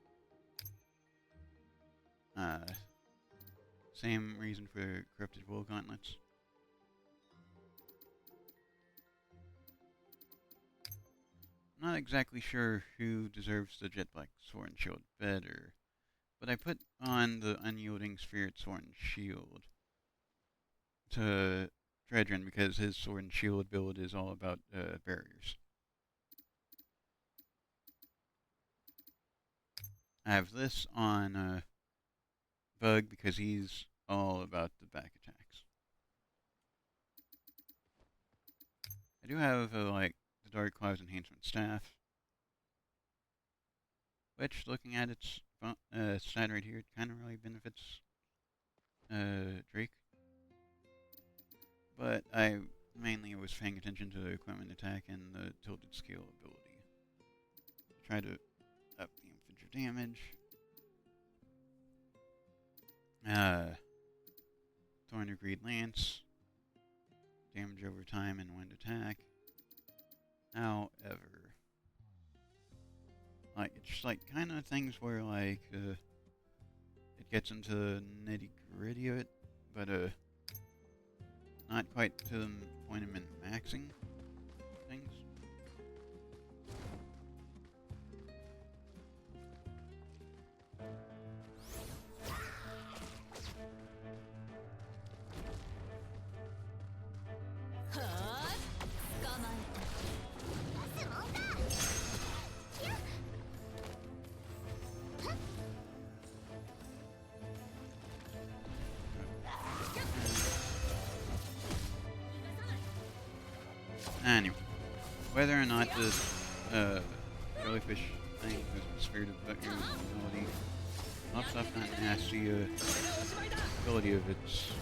Same reason for Corrupted Will Gauntlets. I'm not exactly sure who deserves the Jet Black Sword and Shield better, but I put on the Unyielding Spirit Sword and Shield to Dredrin because his Sword and Shield build is all about barriers. I have this on Bug because he's all about the back attacks. I do have like the Dark Clouds Enhancement Staff, which, looking at its stat right here, it kind of really benefits Drake. But I mainly was paying attention to the equipment attack and the tilted scale ability. Try to up the infantry damage. Thorn of Greed Lance. Damage over time and wind attack. However, like, it's just like kind of things where like it gets into the nitty gritty of it, but not quite to the point of min-maxing things. Anyway, whether or not this jellyfish thing has the spirit of ability pops up that nasty ability of its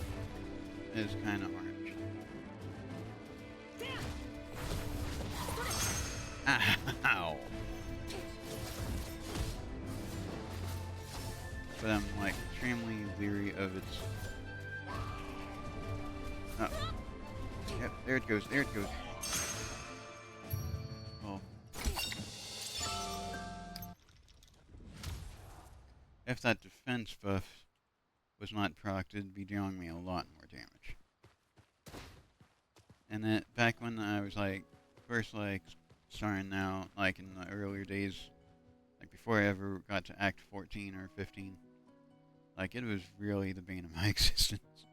is kind of orange. Ow! But I'm like extremely leery of its. Oh. Yep, there it goes, there it goes. Well, if that defense buff was not procced, it'd be dealing me a lot more damage. And then back when I was like first like starting out, like in the earlier days, like before I ever got to Act 14 or 15, like it was really the bane of my existence.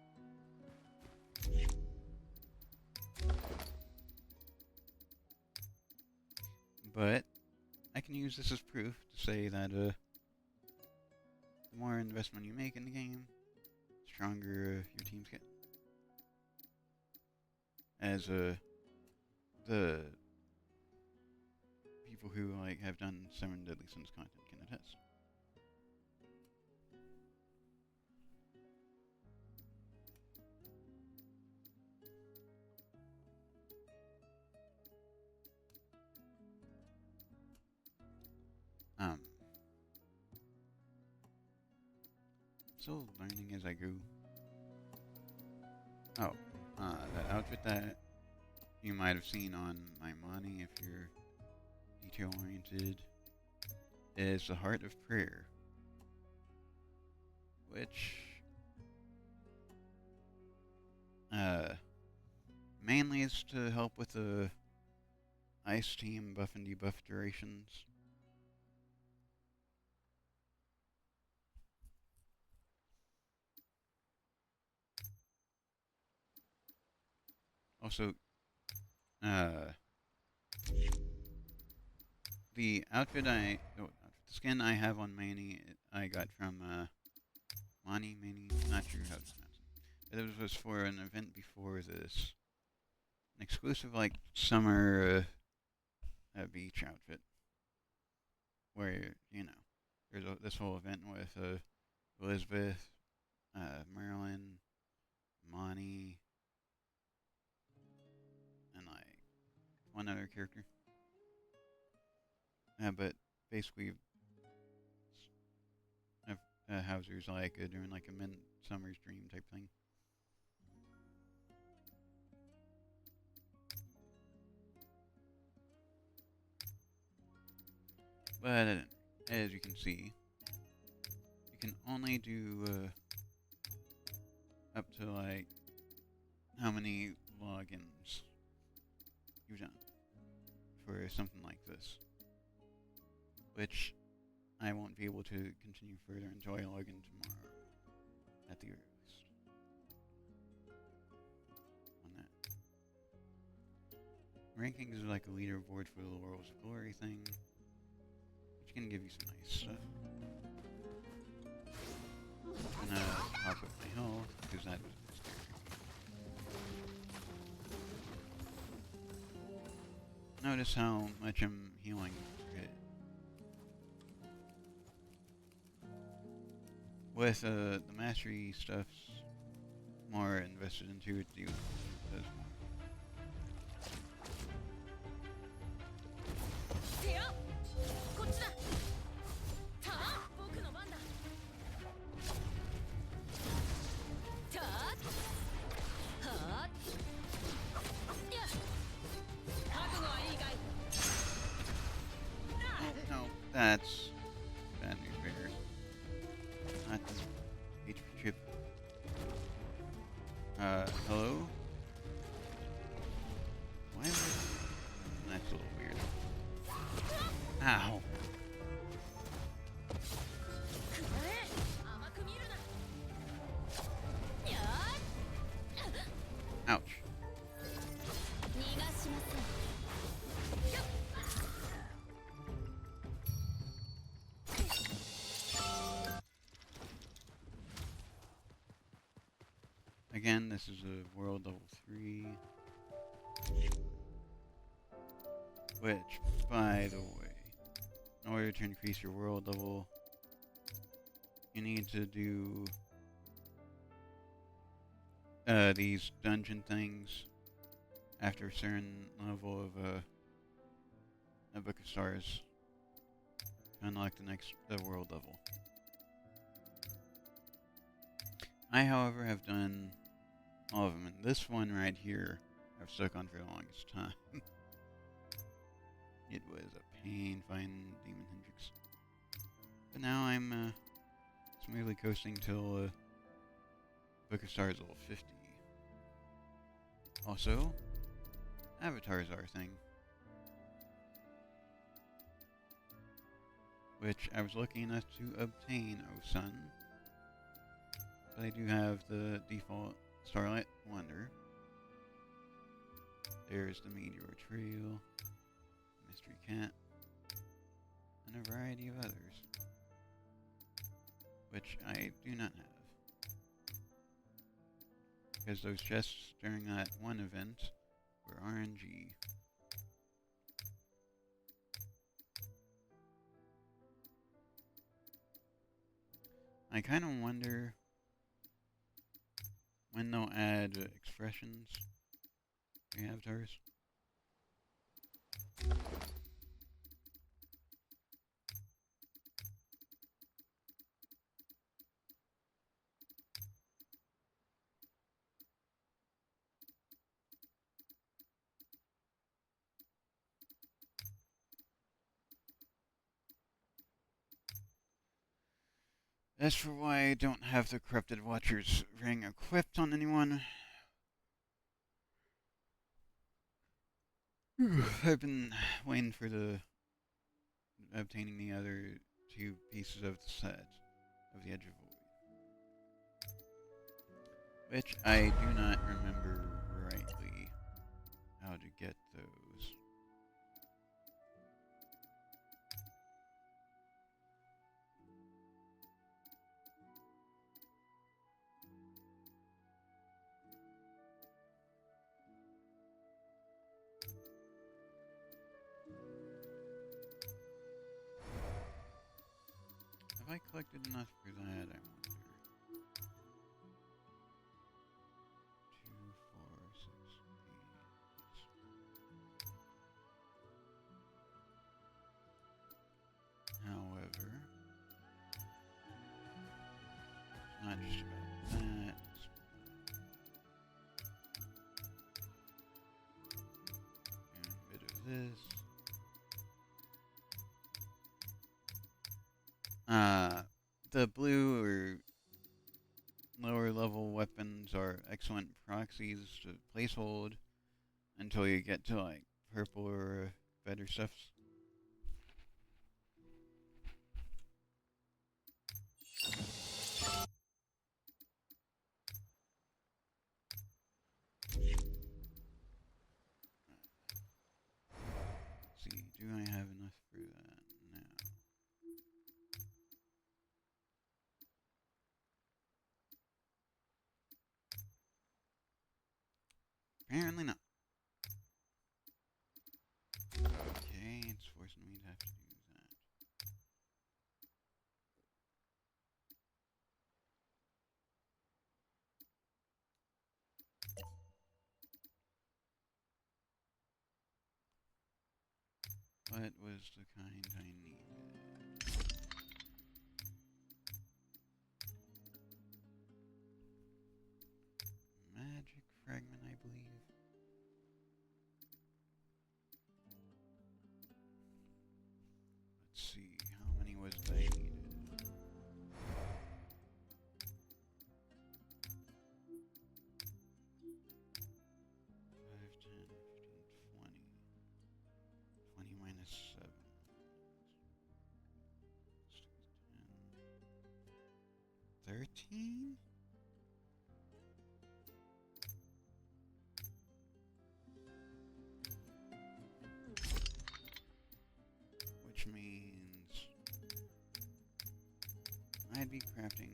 But I can use this as proof to say that the more investment you make in the game, the stronger your teams get. As the people who like have done Seven Deadly Sins content can attest. Um, Still learning as I go. Oh, the outfit that you might have seen on my money if you're detail oriented is the Heart of Prayer, which mainly is to help with the ice team buff and debuff durations. Also, the outfit the skin I have on Manny, I got from Manny, not sure how to pronounce it. It was for an event before this, an exclusive like summer beach outfit, where there's this whole event with Elizabeth, Marilyn, Monty, and like one other character. But basically, Hauser's like doing like a midsummer's dream type thing. But as you can see, you can only do up to like how many logins you've done for something like this, which I won't be able to continue further until I log in tomorrow at the earliest. On that. Rankings is like a leaderboard for the Laurels of Glory thing, which can give you some nice stuff. I'm gonna top up my health, because that was scary. Notice how much I'm healing per hit. With the mastery stuff's more invested into it, do does more. てやこっちだたあ僕の番だたあはあや覚悟はいいかい No, that's bad news bears. Not the HP chip. Hello? Why is it? That's a little weird. Ow. くらえ甘く見るなやー Ouch. 逃がしません Again, this is a world level 3. Which, by the way, in order to increase your world level, you need to do these dungeon things after a certain level of a Book of Stars to unlock the world level. I, however, have done all of them, and this one right here I've stuck on for the longest time. It was a pain finding Demon Hendrix. But now I'm smoothly coasting till Book of Stars level 50. Also, avatars are thing. Which I was lucky enough to obtain, oh son. But I do have the default Starlight Wonder. There's the Meteor Trail, Mystery Cat, and a variety of others. Which I do not have. Because those chests during that one event were RNG. I kind of wonder when they'll add expressions to avatars. As for why I don't have the Corrupted Watcher's ring equipped on anyone, I've been waiting for obtaining the other two pieces of the set of the Edge of Void, which I do not remember rightly how to get those. Have I collected enough for that, I wonder? 2, 4, 6, 8. However, it's not just about that. Get rid of this. The blue or lower level weapons are excellent proxies to placehold until you get to like purple or better stuff. Let's see, do I have enough for that? No. Apparently not. Okay, it's forcing me to have to do that. What was the kind I needed? Magic fragment, I believe. Let's see, how many was I needed? 5, 10, 15, 20. 20 minus 7. 10. 13? Which means I'd be crafting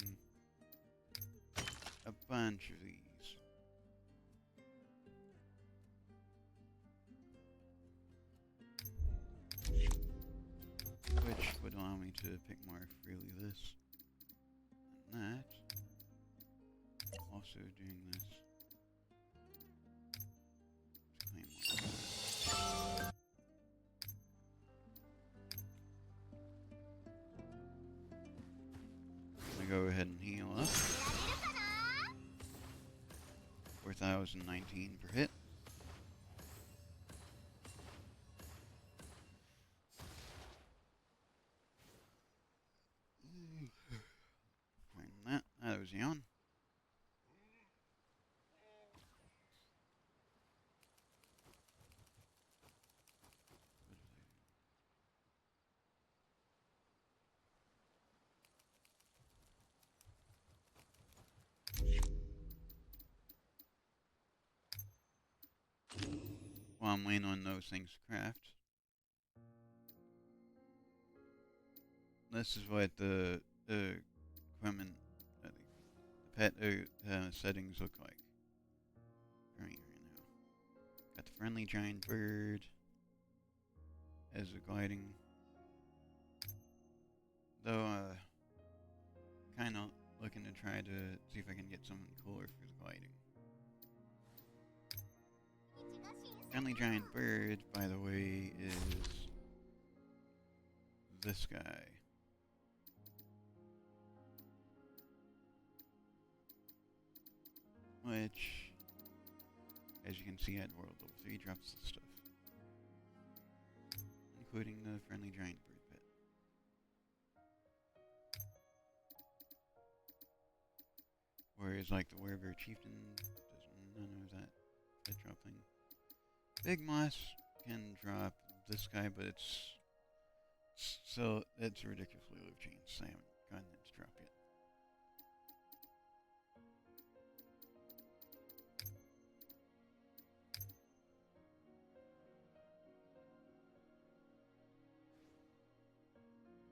a bunch of these. Which would allow me to pick more freely this and that. Also doing this to claim more of that. I'm gonna go ahead and heal up. 4,019 per hit. That was yawn. while I'm waiting on those things to craft. This is what the equipment, the pet settings look like. Right now. Got the friendly giant bird as a gliding. Though, kind of looking to try to see if I can get something cooler for the gliding. Friendly giant bird, by the way, is this guy. Which, as you can see at World Level 3, drops the stuff. Including the friendly giant bird pet. Whereas, like, the Werebear Chieftain does none of that pet drop thing. Big Moss can drop this guy, but it's a ridiculously low chance. I haven't gotten it to drop yet.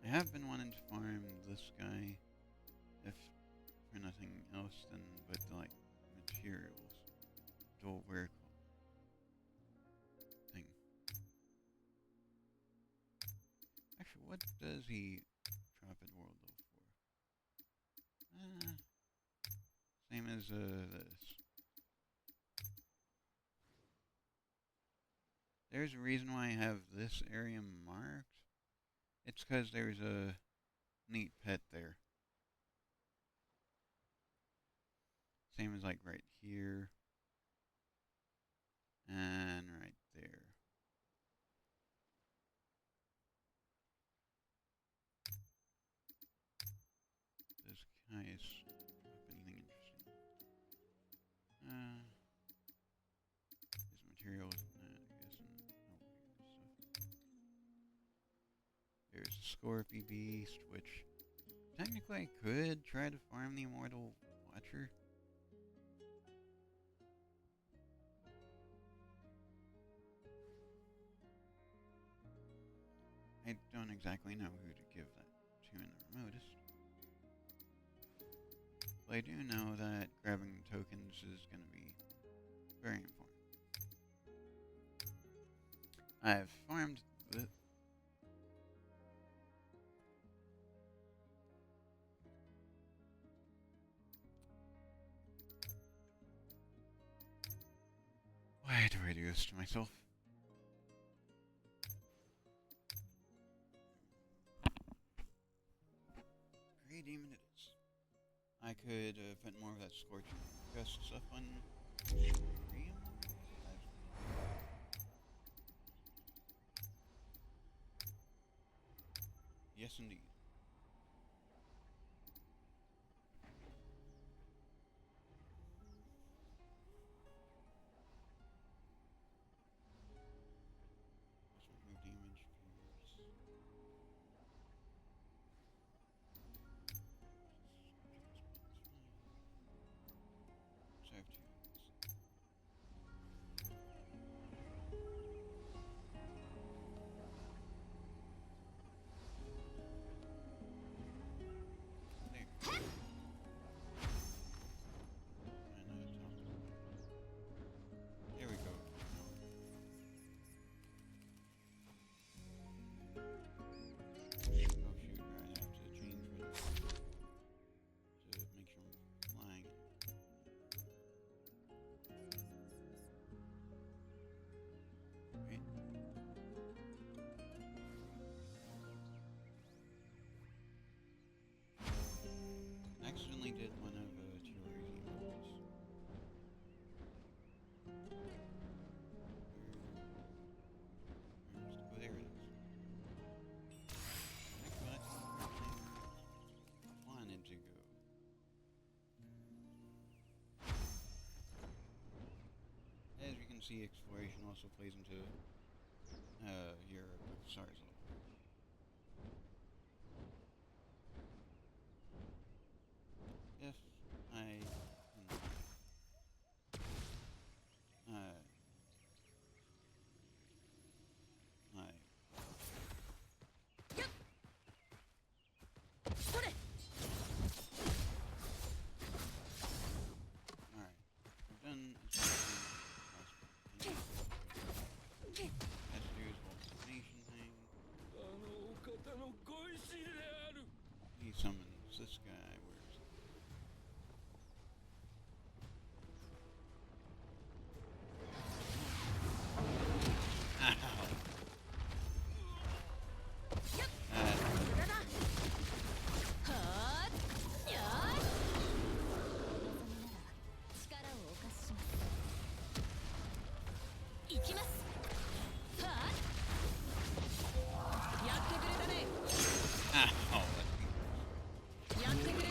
I have been wanting to farm this guy, if for nothing else than but like materials, dual wear thing. Actually, what does he drop at World Level 4? Same as this. There's a reason why I have this area marked. It's because there's a neat pet there. Same as like right here. And right there. This guy is drop anything interesting. His material is I guess stuff. There's a Scorpy Beast, which technically I could try to farm the Immortal Watcher. I don't exactly know who to give that to in the remotest. But I do know that grabbing tokens is going to be very important. I've farmed the... Why do I do this to myself? Great demon it is. I could put more of that Scorching Gust stuff on Dream. Yes, indeed. Move damage. So I have two. There. There we go. Oh shoot, I have to change it to make sure I'm flying. Wait. Accidentally did one of Tillery's emotes. Oh, there it is. That's what I wanted to go. As you can see, exploration also plays into your SARS level. If I can Has to do his whole summation thing. あのお方のご意志である He summons this guy. Where's Ow. 無駄だ。はーっよーし。お望みなら力をお貸しします。行きます。はーっやってくれたね。Ow. やってくれ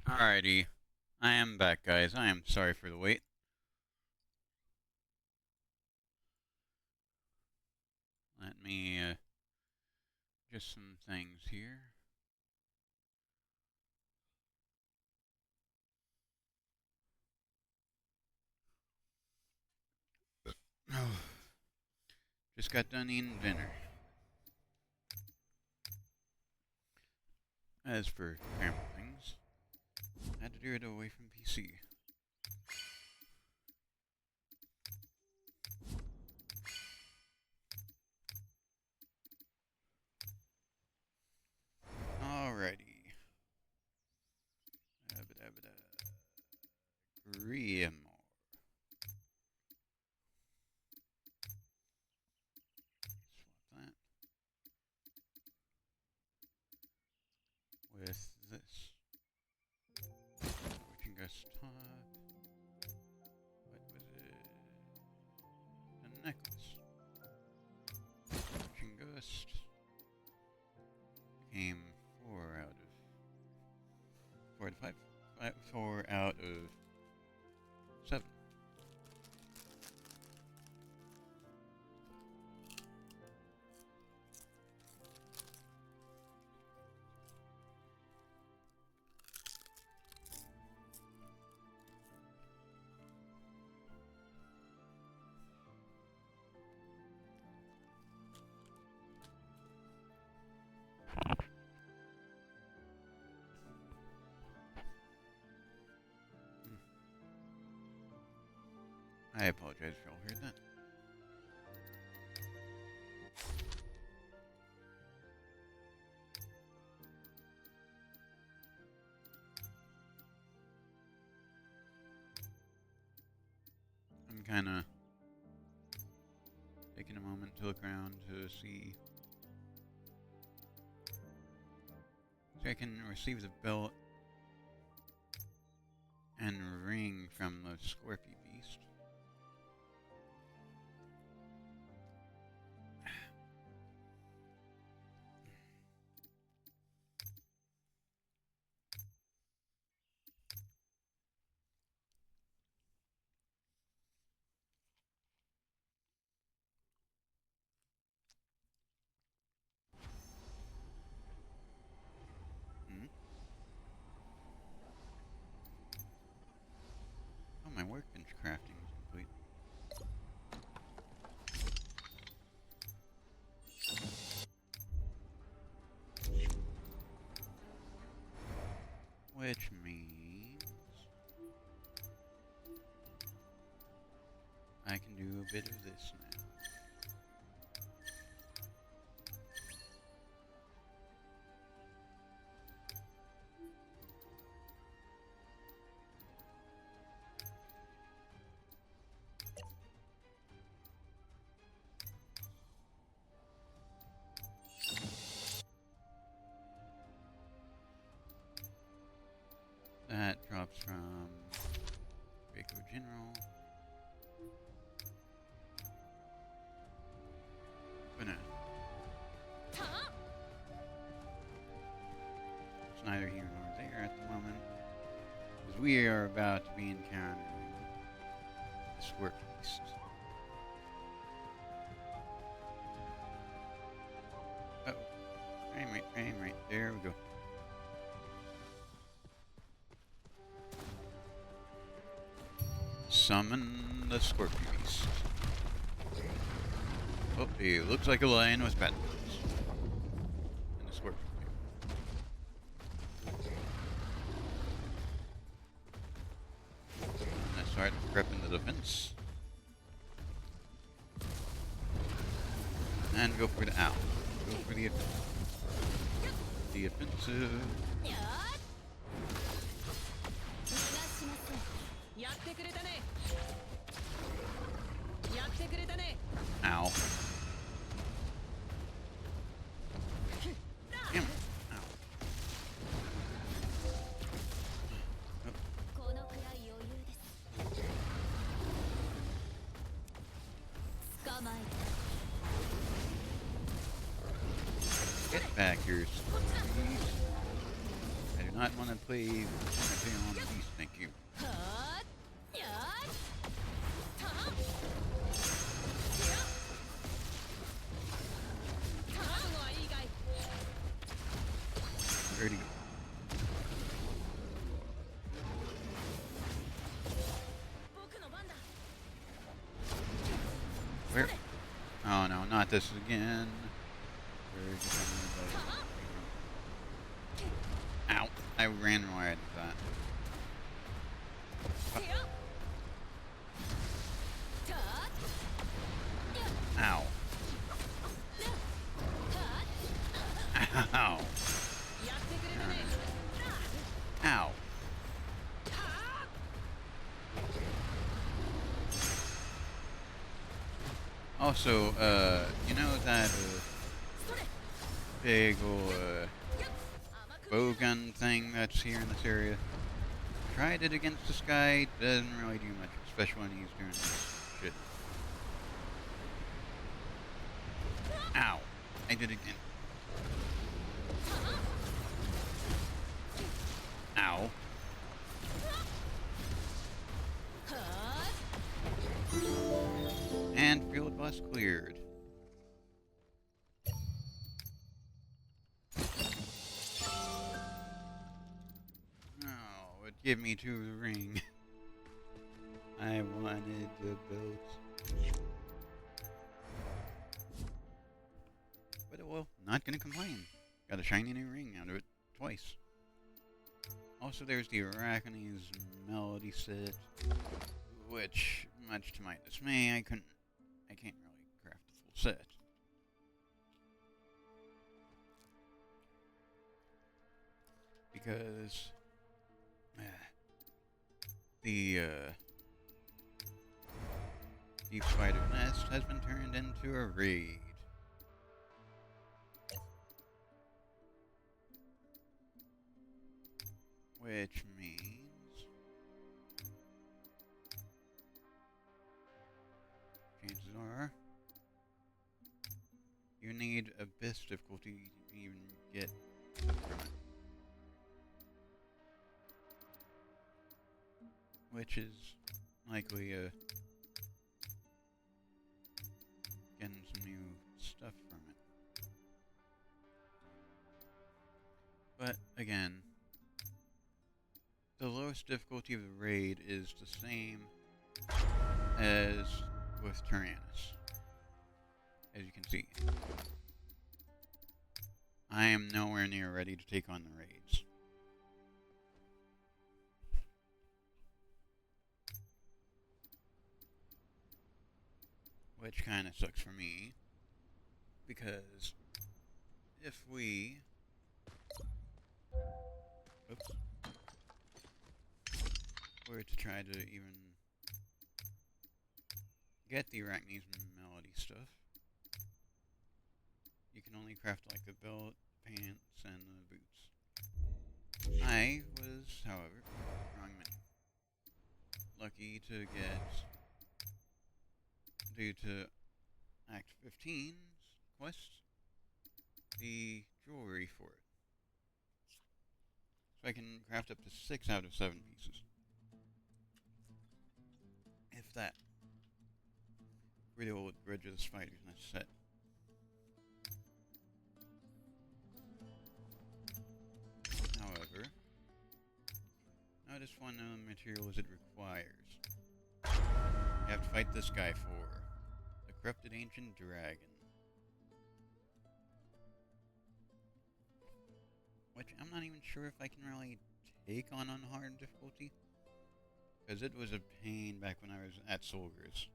Alrighty, I am back, guys. I am sorry for the wait. Let me just some things here. Just got done eating dinner. As for camera things, I had to do it away from PC. Alrighty. Grimoire. Swap that with this. Switching us top. What was it? A necklace. Switching ghost. Became 4 out of 4 out of 5. 4 out of 7. I apologize if y'all heard that. I'm kind of taking a moment to look around to see so I can receive the belt and ring from the Scorpion Beast. Oh, my workbench crafting is complete. Which means I can do a bit of this now. That drops from Draco General. Banana. It's neither here nor there at the moment, because we are about to be encountering the Squirt Beast. Uh oh. Frame rate. There we go. Summon the Scorpion Beast. Oh, he looks like a lion with bat wings. And the Scorpion. Let's start prepping the defense. And go for the owl. Go for the offensive. The offensive. Ow. Damn it. Ow. Get back here, please. I do not want to play on the beast, thank you. Where'd he go? Where? Oh no, not this again. Ow! I ran right at that. Ow! Ow! Ow! Also, you know that big ol' bow gun thing that's here in this area? Tried it against this guy, doesn't really do much, especially when he's doing this shit. Ow! I did it again. Ow. And field bus cleared. Oh, it gave me to the ring. I wanted the belt. But well, not gonna complain. Got a shiny new ring out of it twice. Also, there's the Arachne's melody set, which, much to my dismay, I can't really craft the full set. Because the Deep Spider Nest has been turned into a raid. Which means chances are you need Abyss difficulty to even get from it. Which is likely getting some new stuff from it. But again, the lowest difficulty of the raid is the same as with Tyrannus, as you can see. I am nowhere near ready to take on the raids. Which kind of sucks for me, because if we... Oops. Were to try to even get the Arachne's melody stuff, you can only craft like the belt, pants, and the boots. I was, however, wrong menu. Lucky to get, due to Act 15's quest, the jewelry for it. So I can craft up to 6 out of 7 pieces. If that. For the old Bridge of the Spiders Nest set. However, notice one of the materials it requires. You have to fight this guy for the Corrupted Ancient Dragon. Which I'm not even sure if I can really take on hard difficulty. Because it was a pain back when I was at Solgers.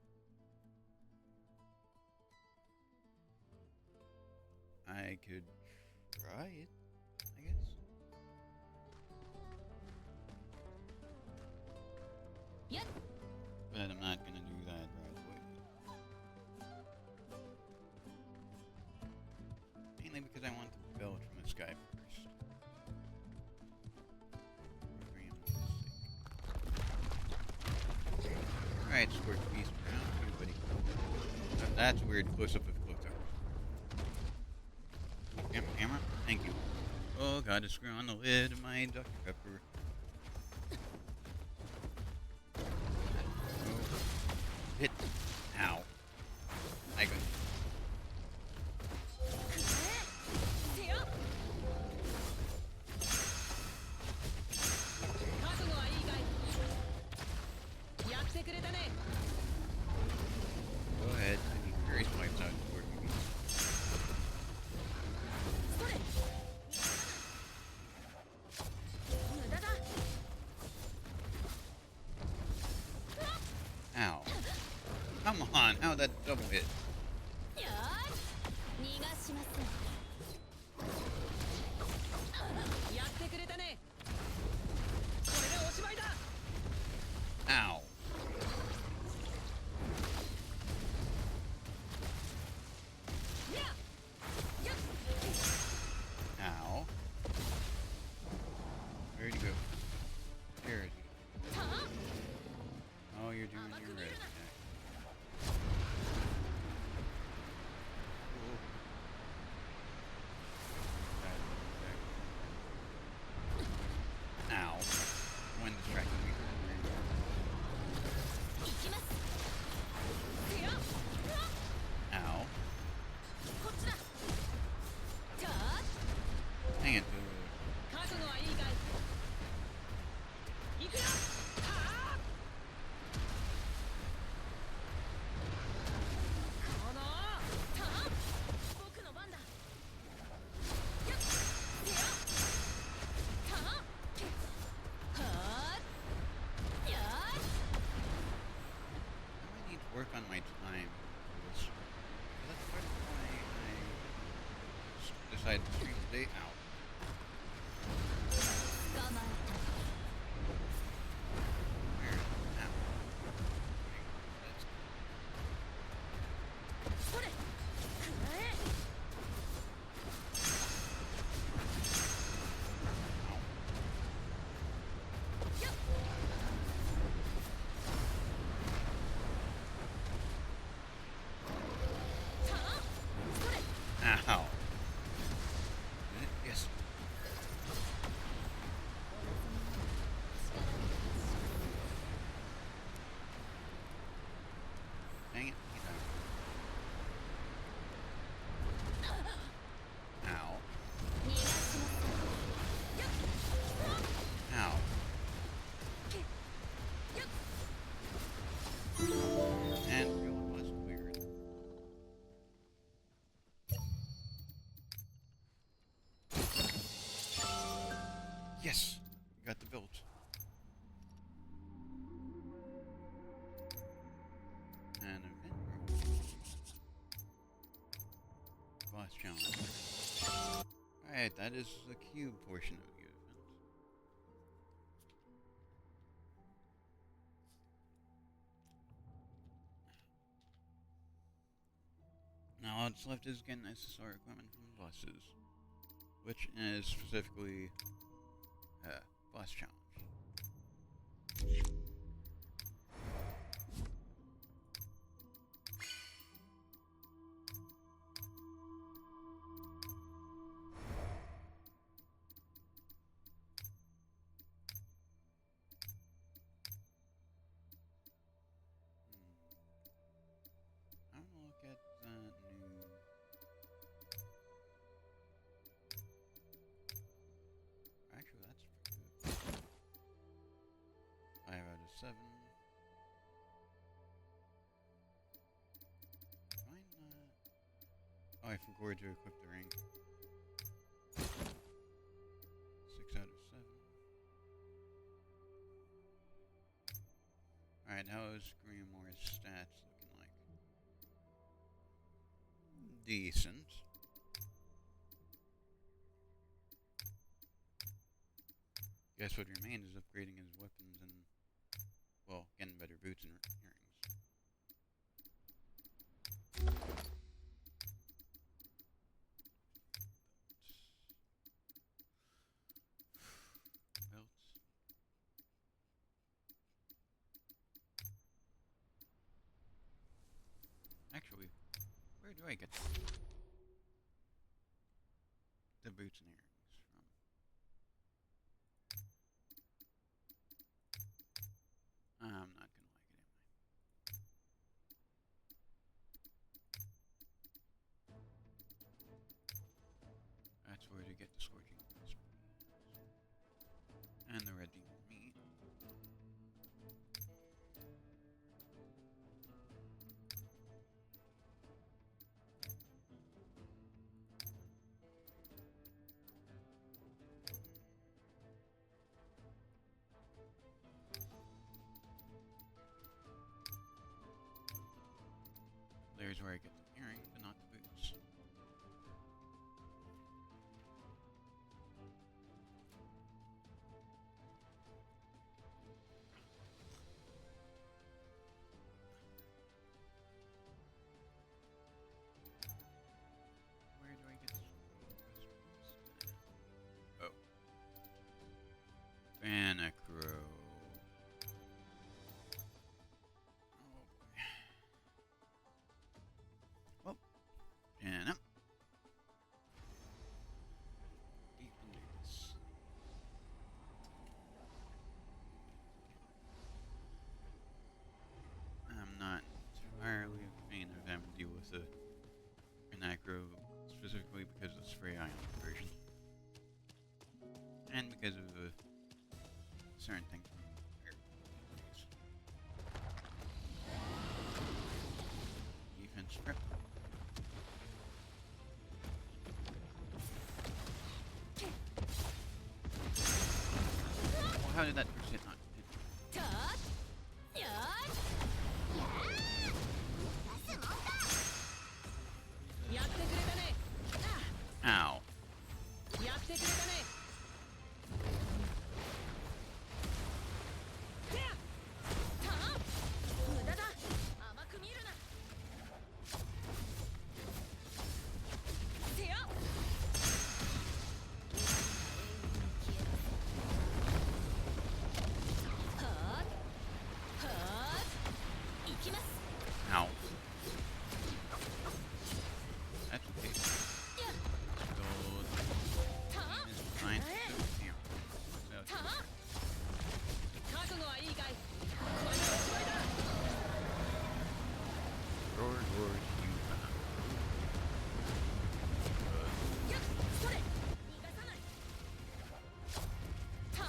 I could try it, I guess. Yep. But I'm not gonna do that right away. Mainly because I want the belt from this guy first. Alright, Squirt Beast around too, buddy. That's weird close up of Clothar. Camera? Thank you. Okay. god, a screw on the lid of my Dr. Pepper. Oh. Hit. Ow. I got. せよ覚悟はいいかいやってくれたね Go ahead. I need Grace wipes out before we ストレ無駄だ Ow. Come on, how that double hit? よーし逃がしませんやってくれたねこれでおしまいだ Ow. Ow. Where'd you go? Where is he? Oh, you're doing your red attack. Ow. One distracting me. 行きますせよ Ow. こっちだじゃあ Dang it. 覚悟はいいかい行くよはあこのた僕の番だやっせよたはあやー I need to work on my time for this. That's part of why I decided to stream today. Ow. 捕まえ Where? Ow. That's たそれくらえ ow. やったはそれ Ow. Yes. Dang it. Ow. 逃がしませんやっ Ow. やっ And real was weird. Yes! Got the belt. And event room. Boss challenge. Alright, that is the cube portion of the event. Now all that's left is getting SSR equipment from the bosses, which is specifically boss challenge. I want to look at the new. Actually, that's pretty good. 5 out of 7. Why not? Oh, I forgot to equip the ring. 6 out of 7. Alright, how is Grimoire's stats looking like? Decent. Guess what remains is upgrading his weapons and, well, getting better boots and earrings. Belts. Actually, where do I get the boots and earrings from? is where I get the earring, but not the boots. Where do I get those boots? Oh. Banacro. Oh boy. Well, and up. Deep into this. I'm not entirely a fan of having to deal with the Banacro, specifically because of the spray ion version. And because of the certain things. Defense prep. Well, how did that first hit not hit? たーやーやってくれたね Ow. やってくれたねたー無駄だ甘く見るなせよはーはー行きます Ow. That's okay. や Gold たー is fine. Damn. So, たー覚悟はいいかいこれでおしまいだ roar, roar, you. やっそれ逃がさないたー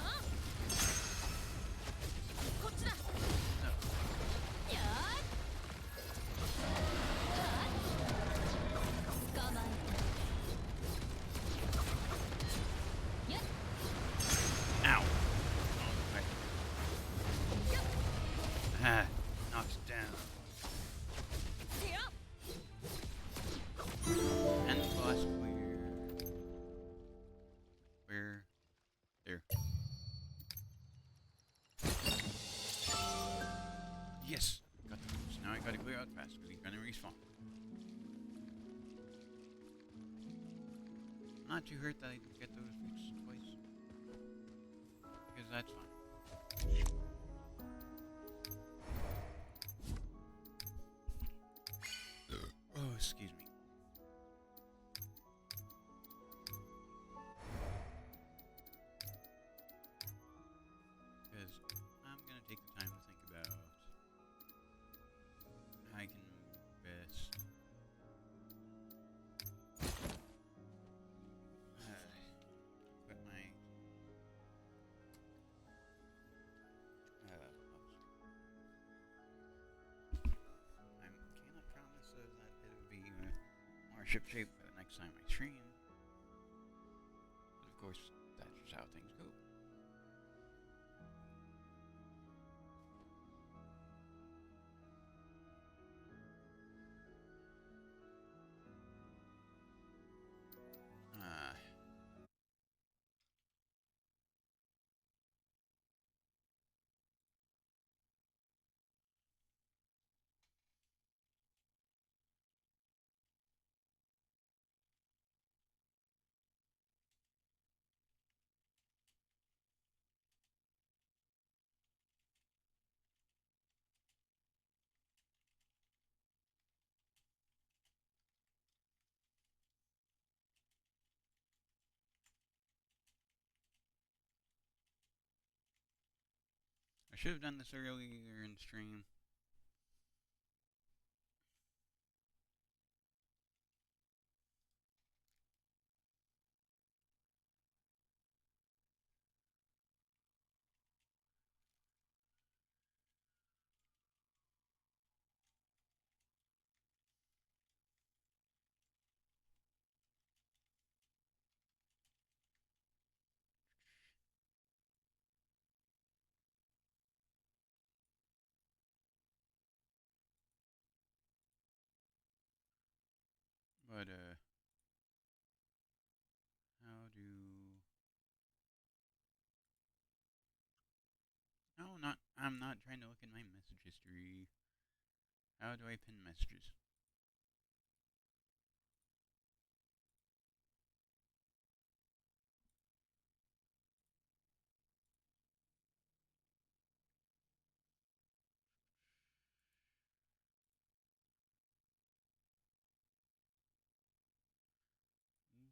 こっちだ No. やー捕まえたやっ Ow. Oh, right. やっ Ah, knocks down. せよ And boss clear. Where? There. Yes! Got the boots. Now I gotta clear out fast because he's gonna respawn. I'm not too hurt that I didn't get those boots twice. Because that's fine. Oh, excuse me. Because I'm gonna take the time to think about how I can best put my I cannot promise that it would be more ship-shape the next time I stream. But of course, that's just how things go. Uh, I should have done this earlier in stream. But how do? No, not. I'm not trying to look at my message history. How do I pin messages?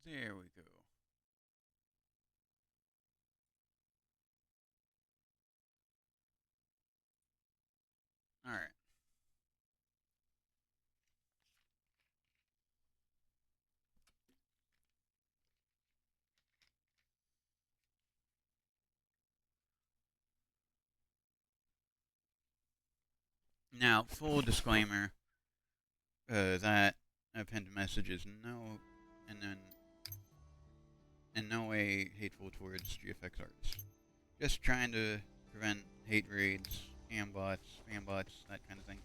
There we go. Alright. Now, full disclaimer, that a pinned message is in no way hateful towards GFX artists. Just trying to prevent hate raids, ambots, spambots, that kind of thing.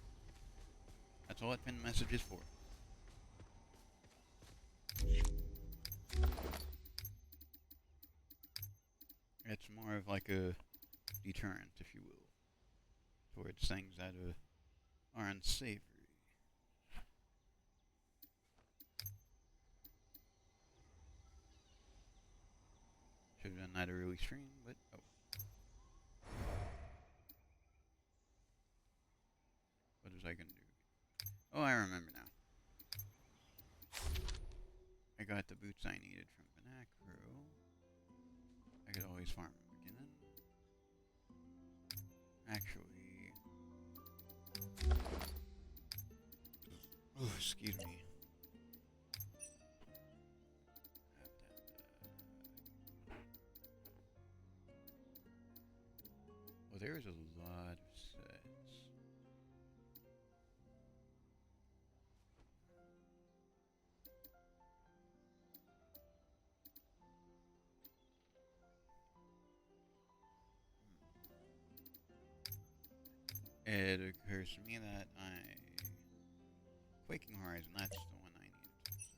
That's all that pinned message is for. It's more of like a deterrent, if you will, towards things that are unsavory. Should have done that early stream, but oh. What was I gonna do? Oh, I remember now. I got the boots I needed from Banacro. I could always farm them again. Actually... Oh, excuse me. Well, there's a lot of sets. It occurs to me that Quaking Horizon, that's the one I needed to search.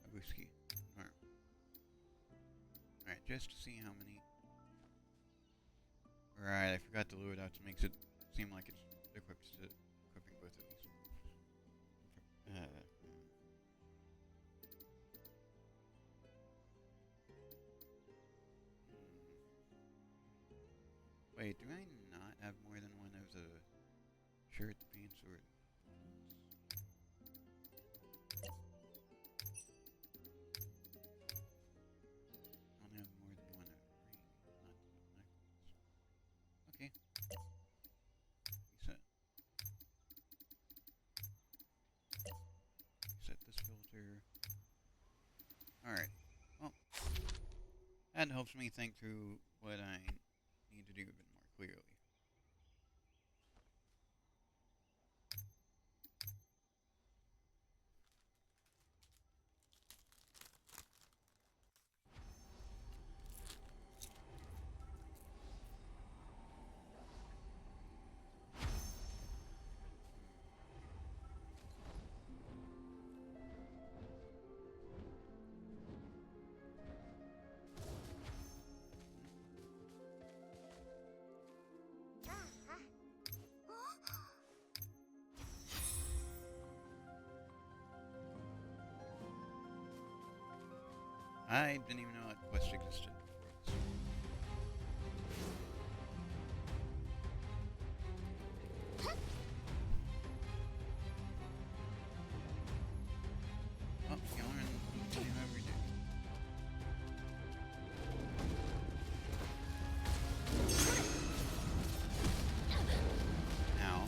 Aguski. Alright, just to see how many... Right, I forgot the loadouts. It makes it seem like it's equipped to equipping both of these. Wait, do I not have more than one of the shirt, pants, or... I only have more than one of ring, not necklace. Okay. Reset. Reset this filter. Alright. Well, that helps me think through what I need to do a bit more clearly. I didn't even know that quest existed before this. Oh, you learn something every day. Now.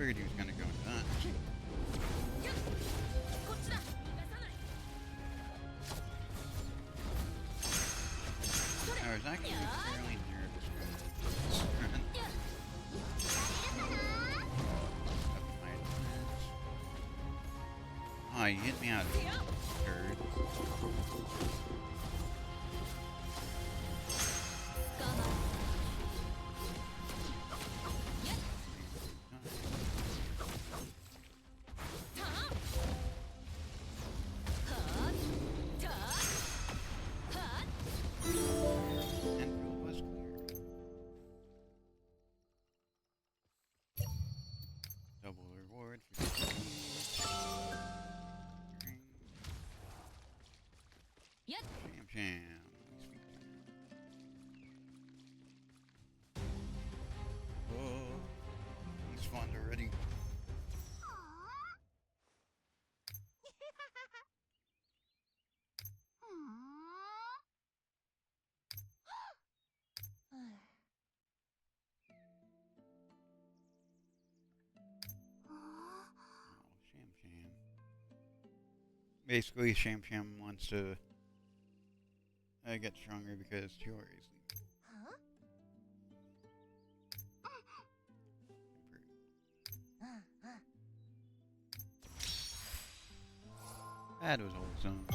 figured he was gonna go into that. こっちだ。逃がさない。それ。 I was actually fairly nervous going into this run. Up my defense. Oh, you hit me out, turd. 捕まえ。 And field was cleared. Double reward for defeat. Ring. Yep. Sham sham. Oh, he's fun already. Oh, Sham Sham. Basically, Sham Sham wants to get stronger because Chiori is leaving. That was wholesome.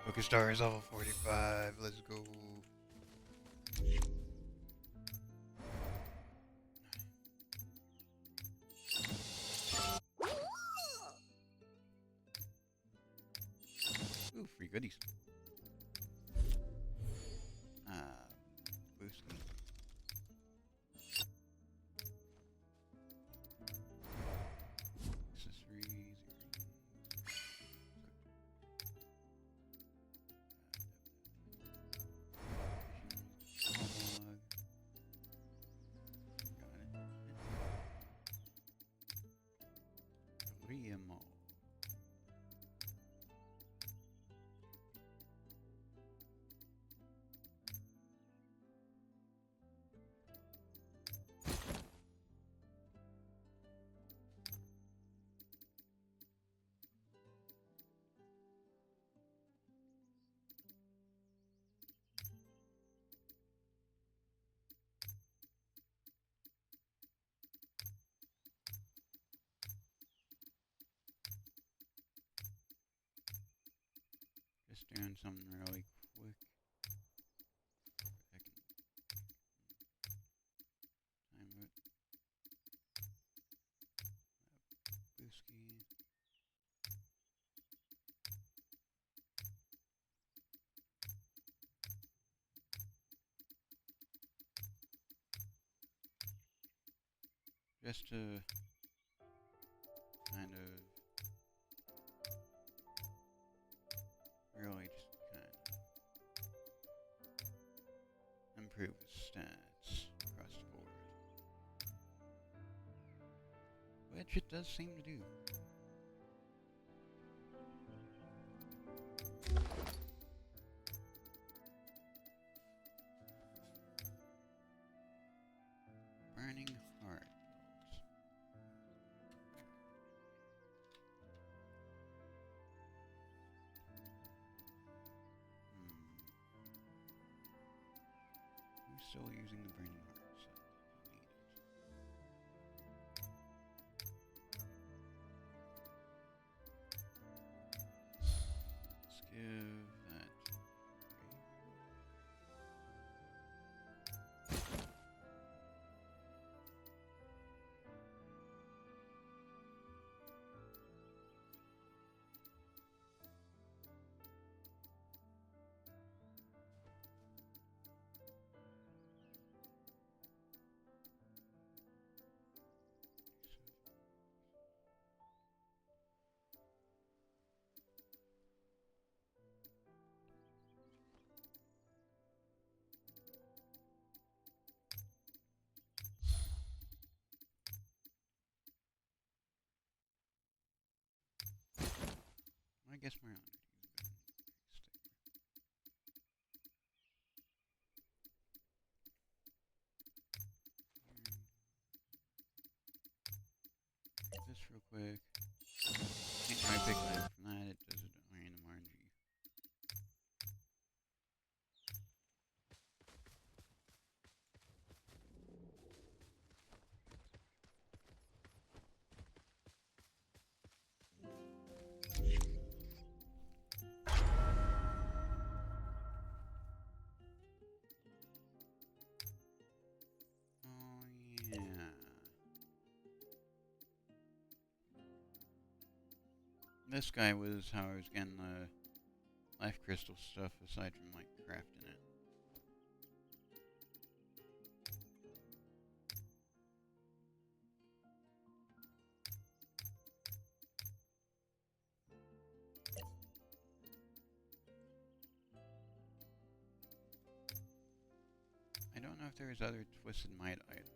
Focus Star is level 45. Let's go. Ooh, free goodies. Boosty. Accessories. Riemo. Just doing something really quick. I can time it. Boosky. Just to kind of really just kind of improve his stats across the board. Which it does seem to do. Burning Heart. Who's still using the Burning Heart set? You need it. Let's give that. I guess my own idea's been this real quick. Can't try to pick it up from that, it does it random RNG. Oh yeah. This guy was how I was getting the life crystal stuff aside from like crafting it. I don't know if there's other Twisted Might items.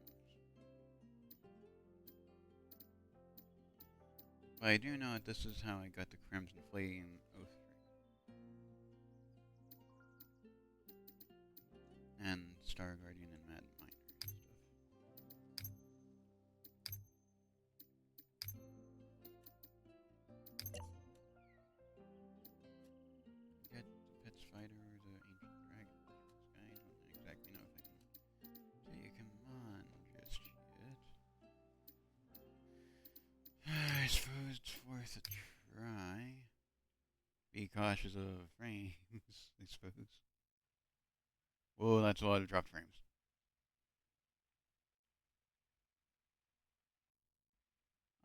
But I do know that this is how I got the Crimson Flame Oath Ring. And Star Guardian and Mad Miner and stuff. Get the Pit's Fighter or the Ancient Dragon. This guy, I don't exactly know if I can take him on just yet. I suppose it's worth a try. Be cautious of frames, I suppose. Whoa, that's a lot of dropped frames.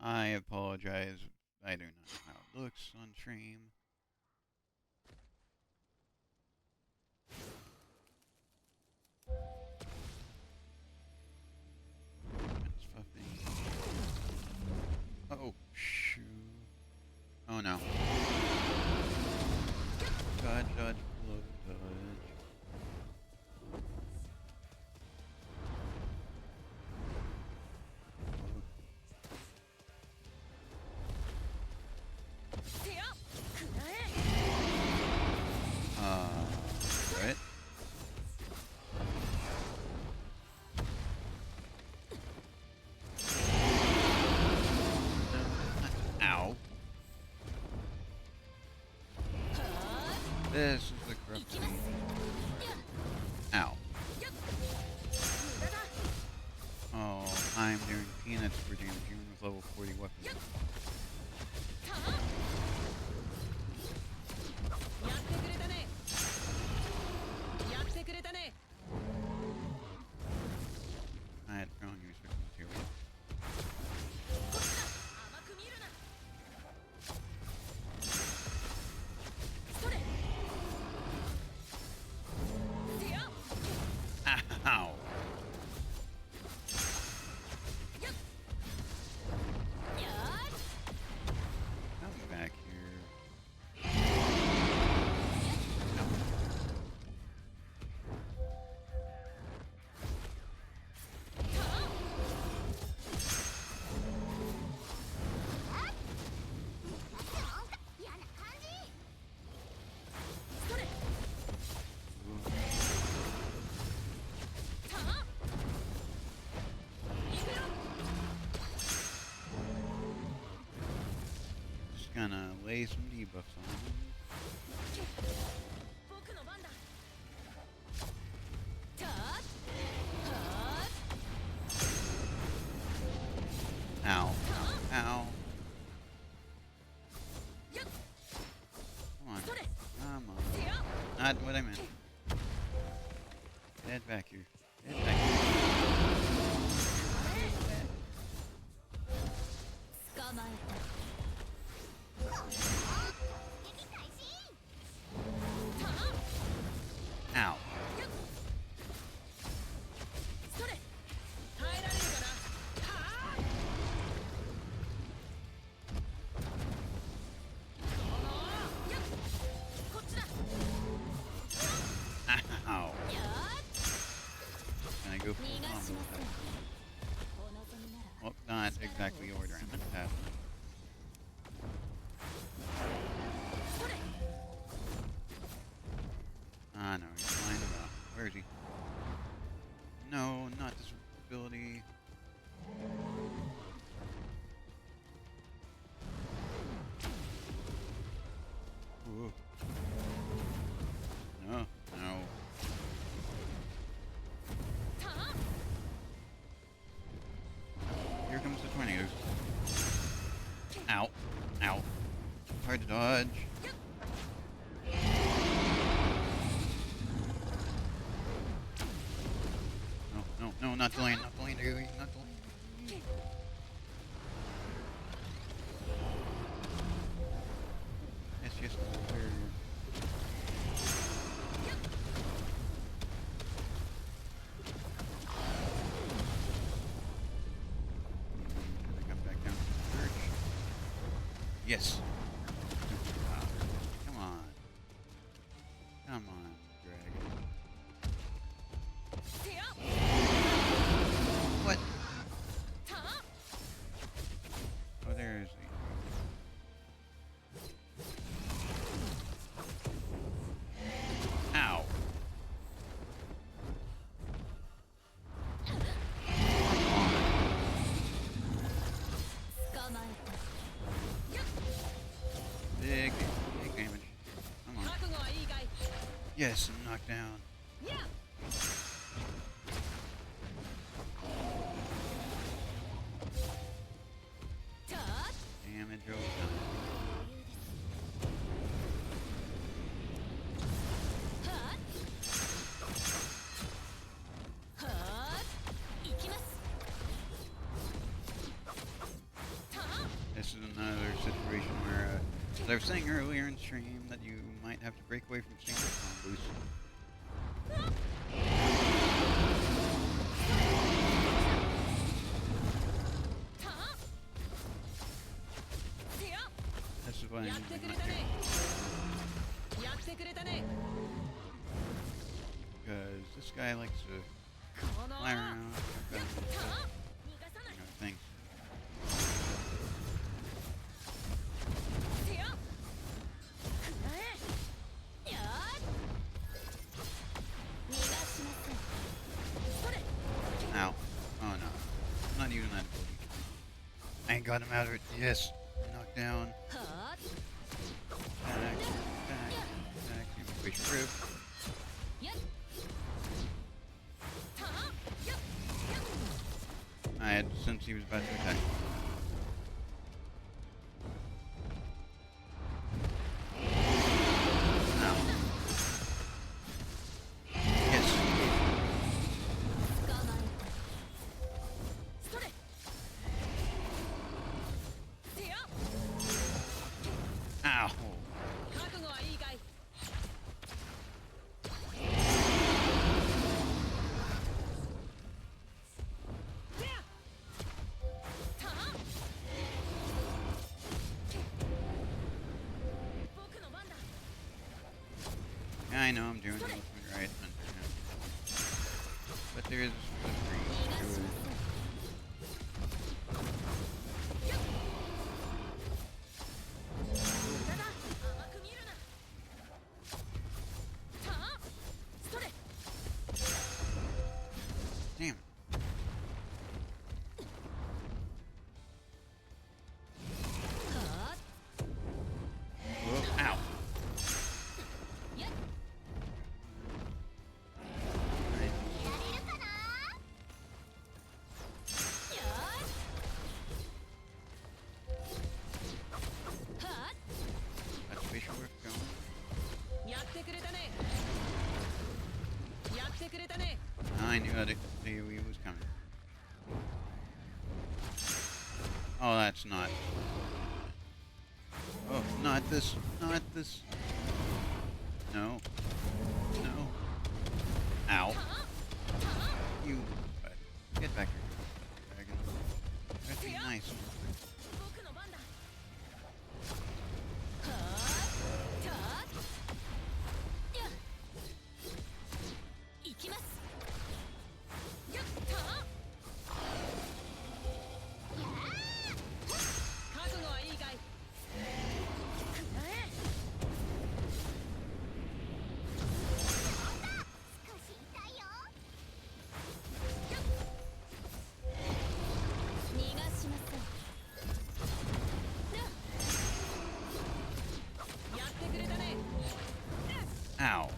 I apologize. I do not know how it looks on stream. It's fluffy. Oh, shoot. Oh no. Dodge, dodge, blow, dodge. What? Ow. This is the corrupt thing. Ow. Oh, I'm doing peanuts for damage even with level 40 weapons. I had thrown you switching material. Ow. Come back here. No. Just gonna lay some debuffs on him. Ow. Ow. Come on. Come on. Not what I meant. Get back here. Get back here. Ow. Ow. Can I go for a combo with that? Well, not exactly the order I meant to have. Ah, no, he's flying about. Where is he? No, not this ability. hard to dodge. No, no, no, not the lane, not the lane, dude, not the lane. It's just weird. I come back down to the church. Yes. Come on. Come on, dragon. What? Oh, there's the... Ow. Big damage. Come on. Yes, I'm knocked down. Damage over time. This is another situation where, as I was saying earlier in stream, that you might have to break away from single combos. This is why I'm using my because this guy likes to fly around, things. Ow. Oh no. I'm not using that ability. I ain't got him out of it. Yes. Knocked down. Attack. Attack. Attack. Invocation rip. I had since he was about to attack. Ow. Yes. Ow. I know I'm doing it right, but there is a freeze to it. Damn it. Whoa, ow. That's facial work going. I knew that the AoE was coming. Oh, that's not. Oh, not this. Not this. No. No. Ow. You. Get back here, dragon. That'd be nice. Ow.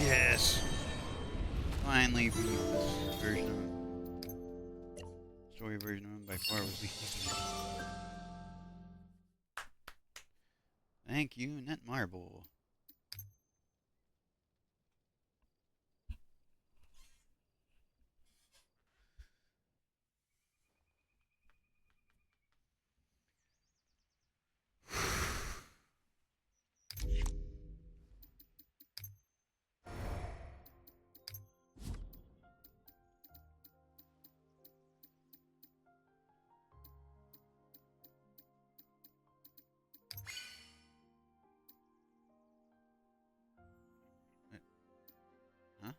Yes! Finally beat this version of him. Story version of him by far was the easiest. Thank you, Net Marble. Huh?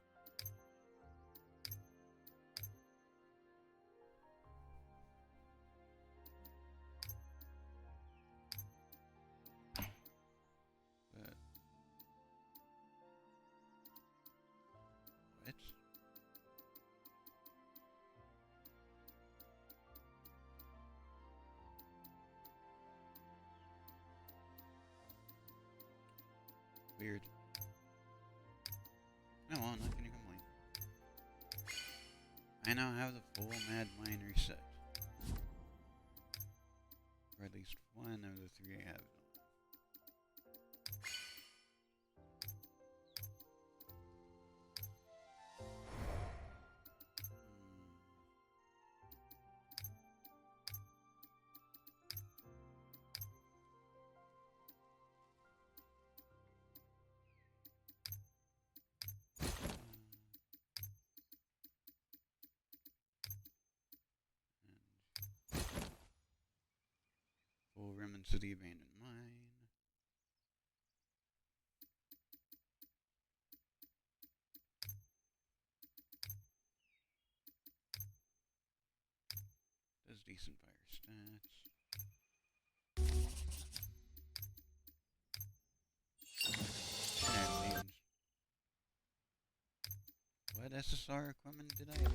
What? Weird. No, I'm not gonna complain. I now have the full Mad Mine reset. Or at least one of the three I have. Full remnants of the abandoned mine. Does decent fire stats. And what SSR equipment did I have?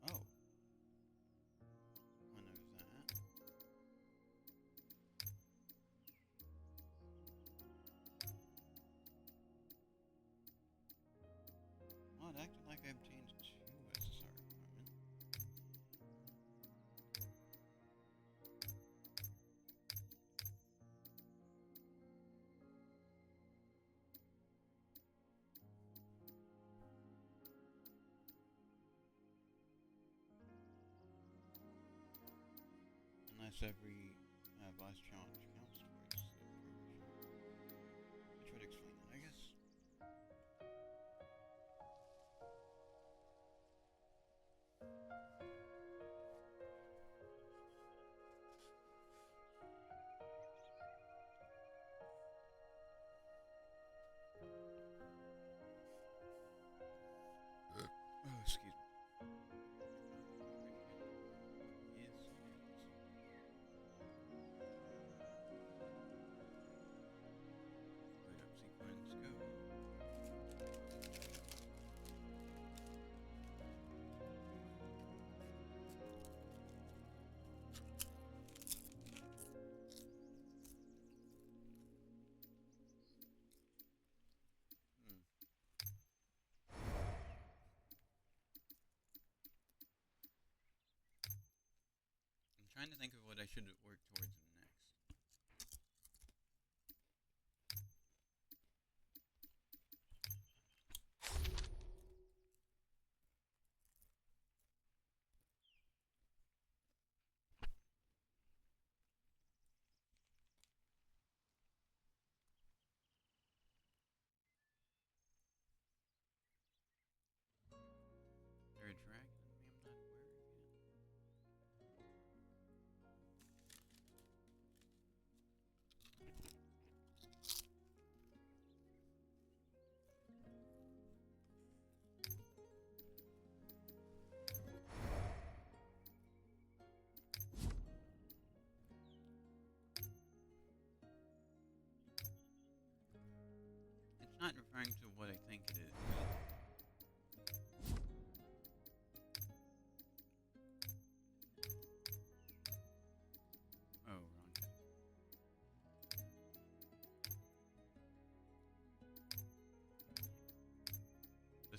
Oh. One of that. Oh, it acted like I obtained two SSR equipment. Unless every boss challenge counts towards the progression. Which would explain it, I guess. Oh, excuse me. Yes, Boot up sequence, go. I'm trying to think of what I should work towards next. Is there a dragon? I'm not aware of yet.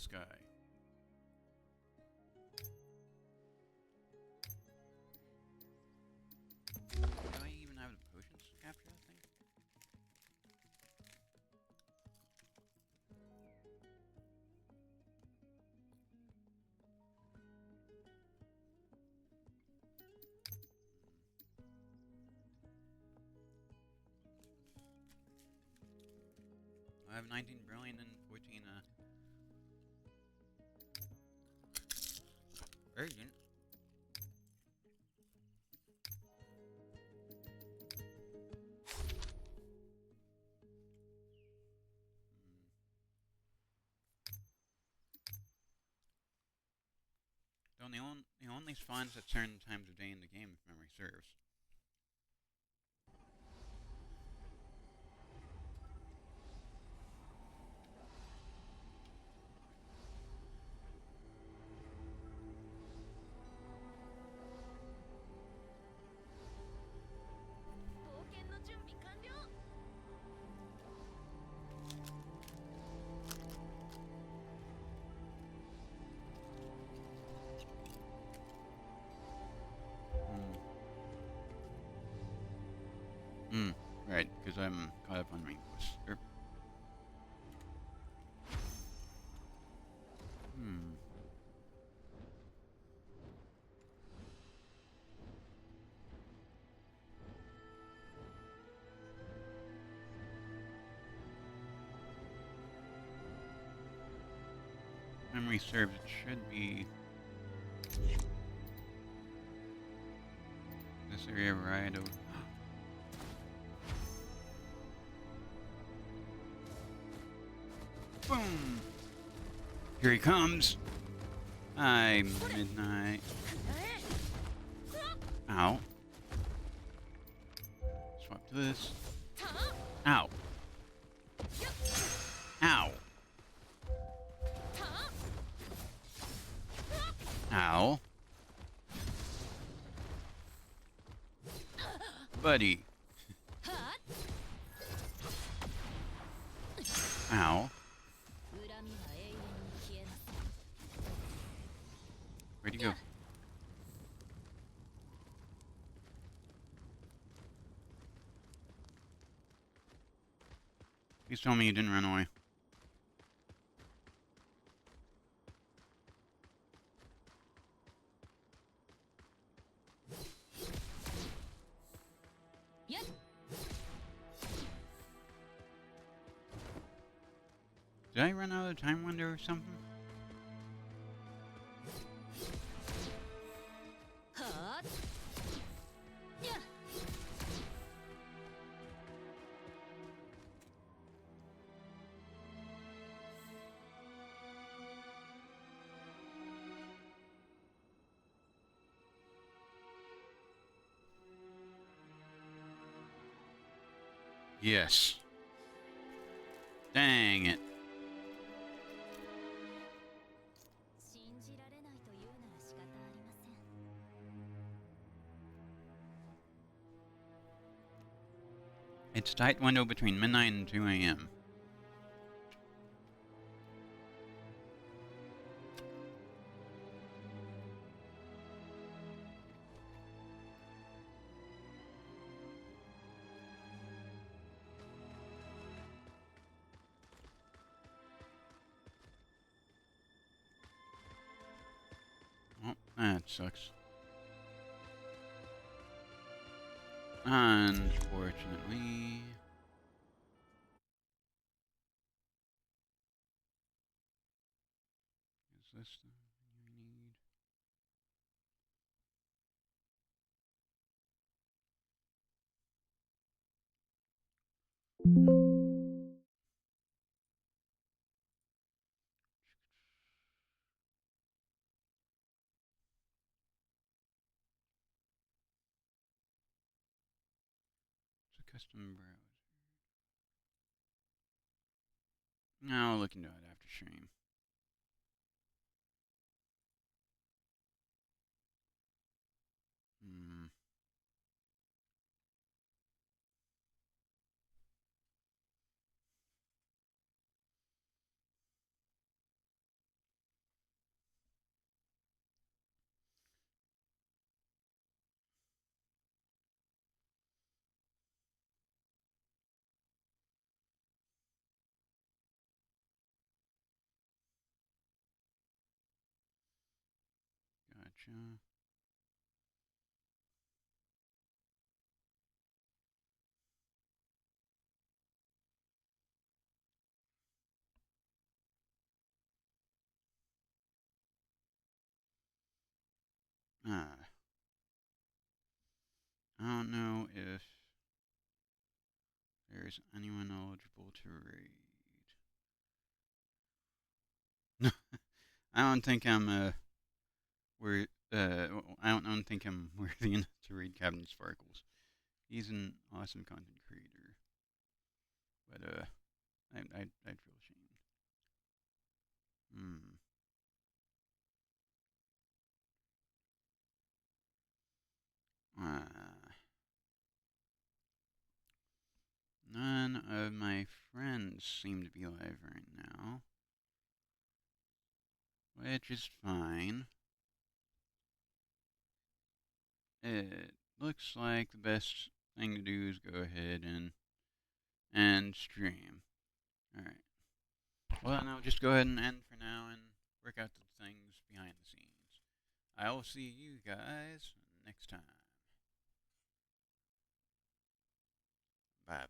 this guy. Do I even have the potions to capture that thing? I have 19 brilliant and 14 urgent. Though he only spawns at certain times of day in the game, if memory serves. Right, because I'm caught up on main quest. Memory serves, it should be this area right over. Boom! Here he comes! Hi, Midnight. Ow. Swap to this. Ow. Ow. Ow. Buddy. Ow. Where'd he go? Please tell me you didn't run away. Did I run out of time window or something? Yes. Dang it. It's a tight window between midnight and 2 a.m. Oh, that sucks. Unfortunately. Is this the thing I need? It's a custom browser. I'll look into it after stream. Hmm. Gotcha. Ah. I don't know if there's anyone eligible to raid. I don't think I'm I don't think I'm worthy enough to read Captain Sparkles. He's an awesome content creator, but I'd feel ashamed. Hmm. None of my friends seem to be live right now, which is fine. It looks like the best thing to do is go ahead and stream. All right. Well, then I'll just go ahead and end for now and work out the things behind the scenes. I will see you guys next time. Bye.